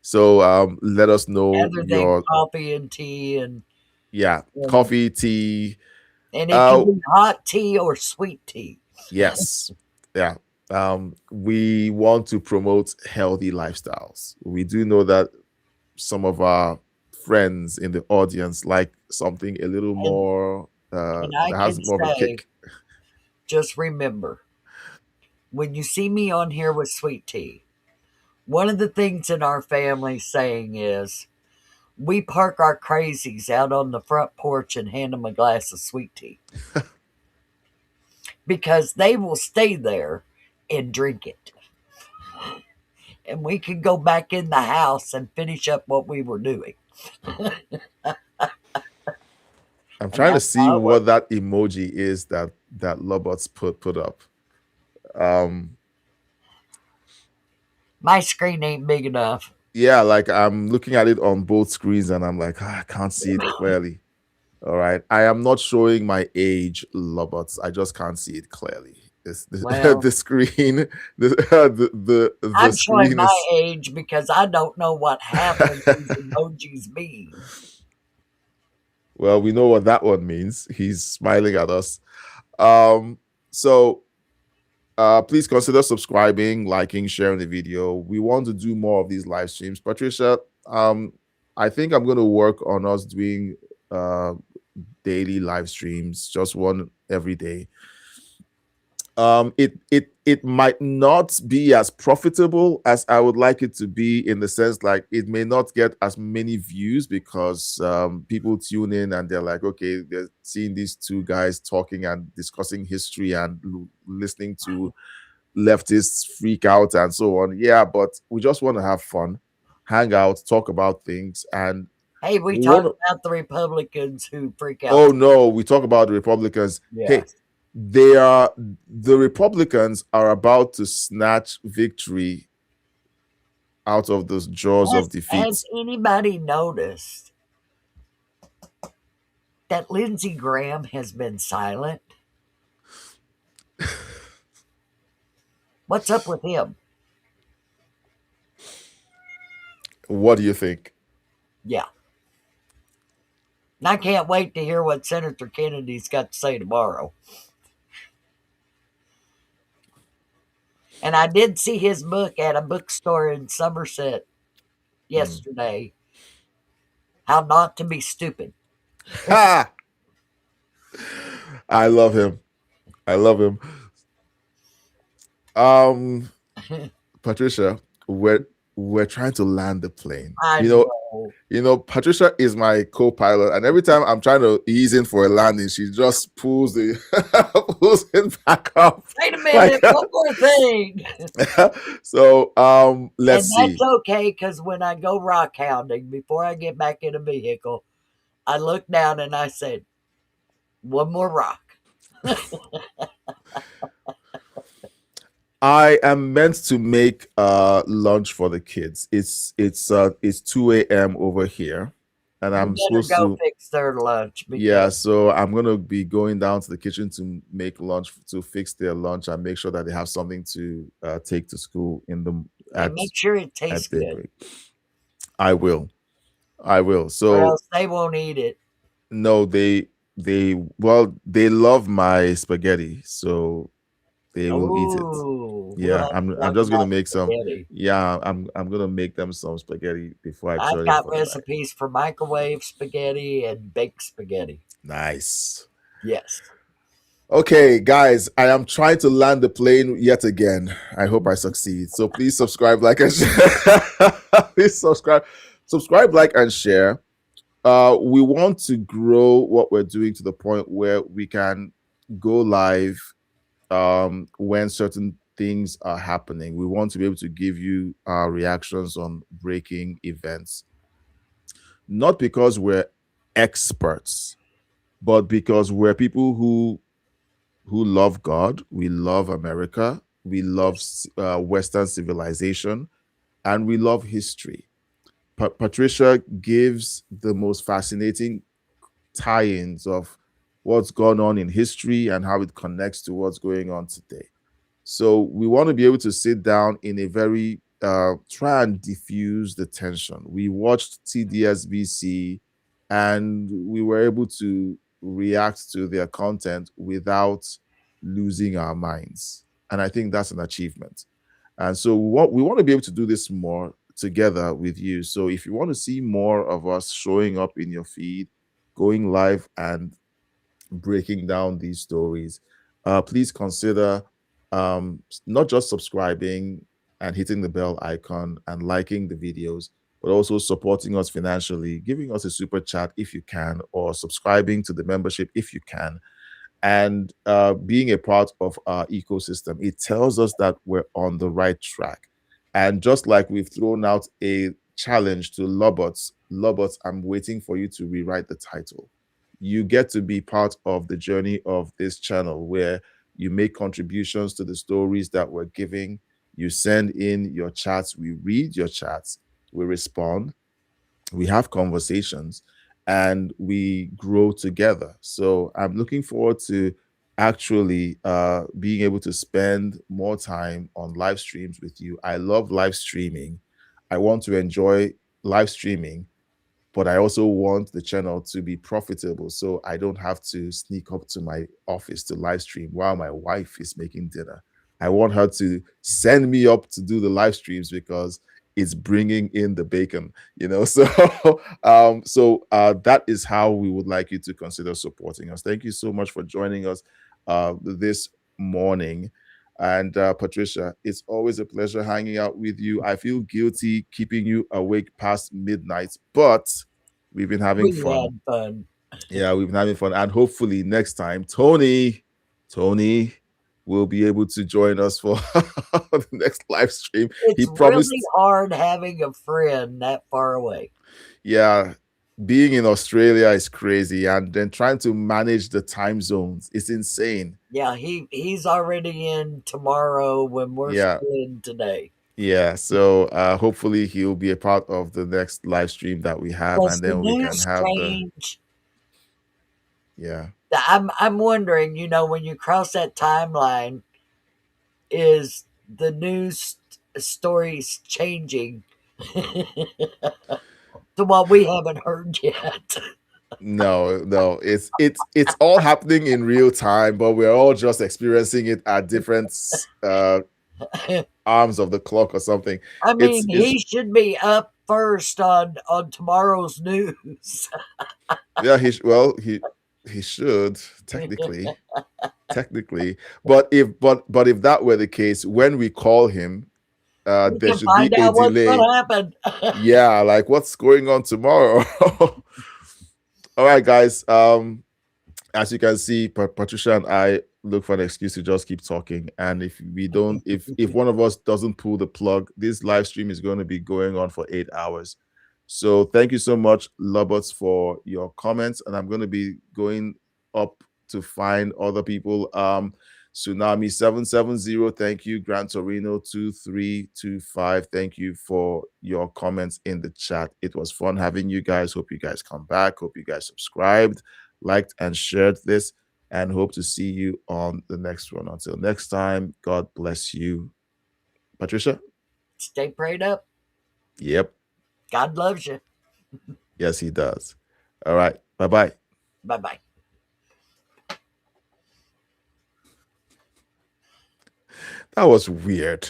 So let us know other than your coffee and tea and coffee, tea. and it can be hot tea or sweet tea. Yes. Yeah. We want to promote healthy lifestyles. We do know that some of our friends in the audience like something a little more And I that has can more of a say, kick. just remember, when you see me on here with sweet tea, one of the things in our family saying is we park our crazies out on the front porch and hand them a glass of sweet tea because they will stay there and drink it. And we can go back in the house and finish up what we were doing. I'm trying to see what that emoji is that Lobots put up. My screen ain't big enough. Yeah, like I'm looking at it on both screens and I'm like, I can't see it clearly. All right. I am not showing my age, Lobots. I just can't see it clearly. The screen, the I'm screen showing my is... age because I don't know what half of these emojis mean. Well, we know what that one means. He's smiling at us. So please consider subscribing, liking, sharing the video. We want to do more of these live streams. Patricia, I think I'm going to work on us doing daily live streams, just one every day. It might not be as profitable as I would like it to be, in the sense like it may not get as many views because people tune in and they're like, okay, they're seeing these two guys talking and discussing history and listening to leftists freak out and so on. Yeah, but we just want to have fun, hang out, talk about things. And hey, we talk about the Republicans who freak out. Oh no, we talk about the Republicans. Hey, the Republicans are about to snatch victory out of those jaws of defeat. Has anybody noticed that Lindsey Graham has been silent? What's up with him? What do you think? Yeah. And I can't wait to hear what Senator Kennedy's got to say tomorrow. And I did see his book at a bookstore in Somerset yesterday. How Not to Be Stupid. Ha! I love him. I love him. Patricia, we're trying to land the plane. You know, Patricia is my co-pilot, and every time I'm trying to ease in for a landing, she just pulls it back up. Wait a minute, one more thing. So let's see. And that's okay, because when I go rock hounding, before I get back in a vehicle, I look down and I said, one more rock. I am meant to make lunch for the kids. It's 2 a.m. over here, and You I'm better supposed go to. fix their lunch Yeah, because so I'm gonna be going down to the kitchen to make lunch, to fix their lunch and make sure that they have something to take to school in the and make sure it tastes at good, daybreak. I will. or So else they won't eat it. no, they love my spaghetti, so they will eat it. Oh, we'll Yeah, have to I'm talk just gonna about make some. spaghetti. Yeah, I'm gonna make them some spaghetti before I I've turn in got for the night. recipes for microwave spaghetti and baked spaghetti. Nice. Yes. Okay, guys, I am trying to land the plane yet again. I hope I succeed. So please subscribe, like, and share. Please subscribe, like, and share. We want to grow what we're doing to the point where we can go live when certain things are happening. We want to be able to give you our reactions on breaking events, not because we're experts, but because we're people who love God, we love America, we love Western civilization, and we love history. Patricia gives the most fascinating tie-ins of what's gone on in history and how it connects to what's going on today. So we want to be able to sit down in a very try and diffuse the tension. We watched TDSBC and we were able to react to their content without losing our minds. And I think that's an achievement. And so we want to be able to do this more together with you. So if you want to see more of us showing up in your feed, going live and breaking down these stories, please consider not just subscribing and hitting the bell icon and liking the videos, but also supporting us financially, giving us a super chat if you can, or subscribing to the membership if you can, and being a part of our ecosystem. It tells us that we're on the right track. And just like we've thrown out a challenge to Lobots, I'm waiting for you to rewrite the title. You get to be part of the journey of this channel where you make contributions to the stories that we're giving. You send in your chats, we read your chats, we respond, we have conversations, and we grow together. So I'm looking forward to actually being able to spend more time on live streams with you. I love live streaming. I want to enjoy live streaming, but I also want the channel to be profitable, so I don't have to sneak up to my office to live stream while my wife is making dinner. I want her to send me up to do the live streams because it's bringing in the bacon, So, that is how we would like you to consider supporting us. Thank you so much for joining us this morning. And Patricia, it's always a pleasure hanging out with you. I feel guilty keeping you awake past midnight, but we've been having fun. We had fun. Yeah, we've been having fun. And hopefully next time, Tony will be able to join us for the next live stream. It's really hard having a friend that far away. Yeah, being in Australia is crazy, and then trying to manage the time zones, it's insane. Yeah, he's already in tomorrow when we're still in today. Yeah, so hopefully he'll be a part of the next live stream that we have, and then we can have I'm wondering, when you cross that timeline, is the news stories changing to what we haven't heard yet? No, it's all happening in real time, but we're all just experiencing it at different arms of the clock or something. I mean, he should be up first on tomorrow's news. Yeah, he should technically, but if that were the case, when we call him, there should be a delay. Yeah, like what's going on tomorrow? All right, guys. As you can see, Patricia and I look for an excuse to just keep talking. And if we don't, if one of us doesn't pull the plug, this live stream is going to be going on for 8 hours. So thank you so much, Lobots, for your comments. And I'm going to be going up to find other people. Tsunami 770, thank you. Gran Torino 2325, thank you for your comments in the chat. It was fun having you guys. Hope you guys come back. Hope you guys subscribed, liked, and shared this, and hope to see you on the next one. Until next time, God bless you. Patricia? Stay prayed up. Yep. God loves you. Yes, he does. All right. Bye-bye. Bye-bye. That was weird.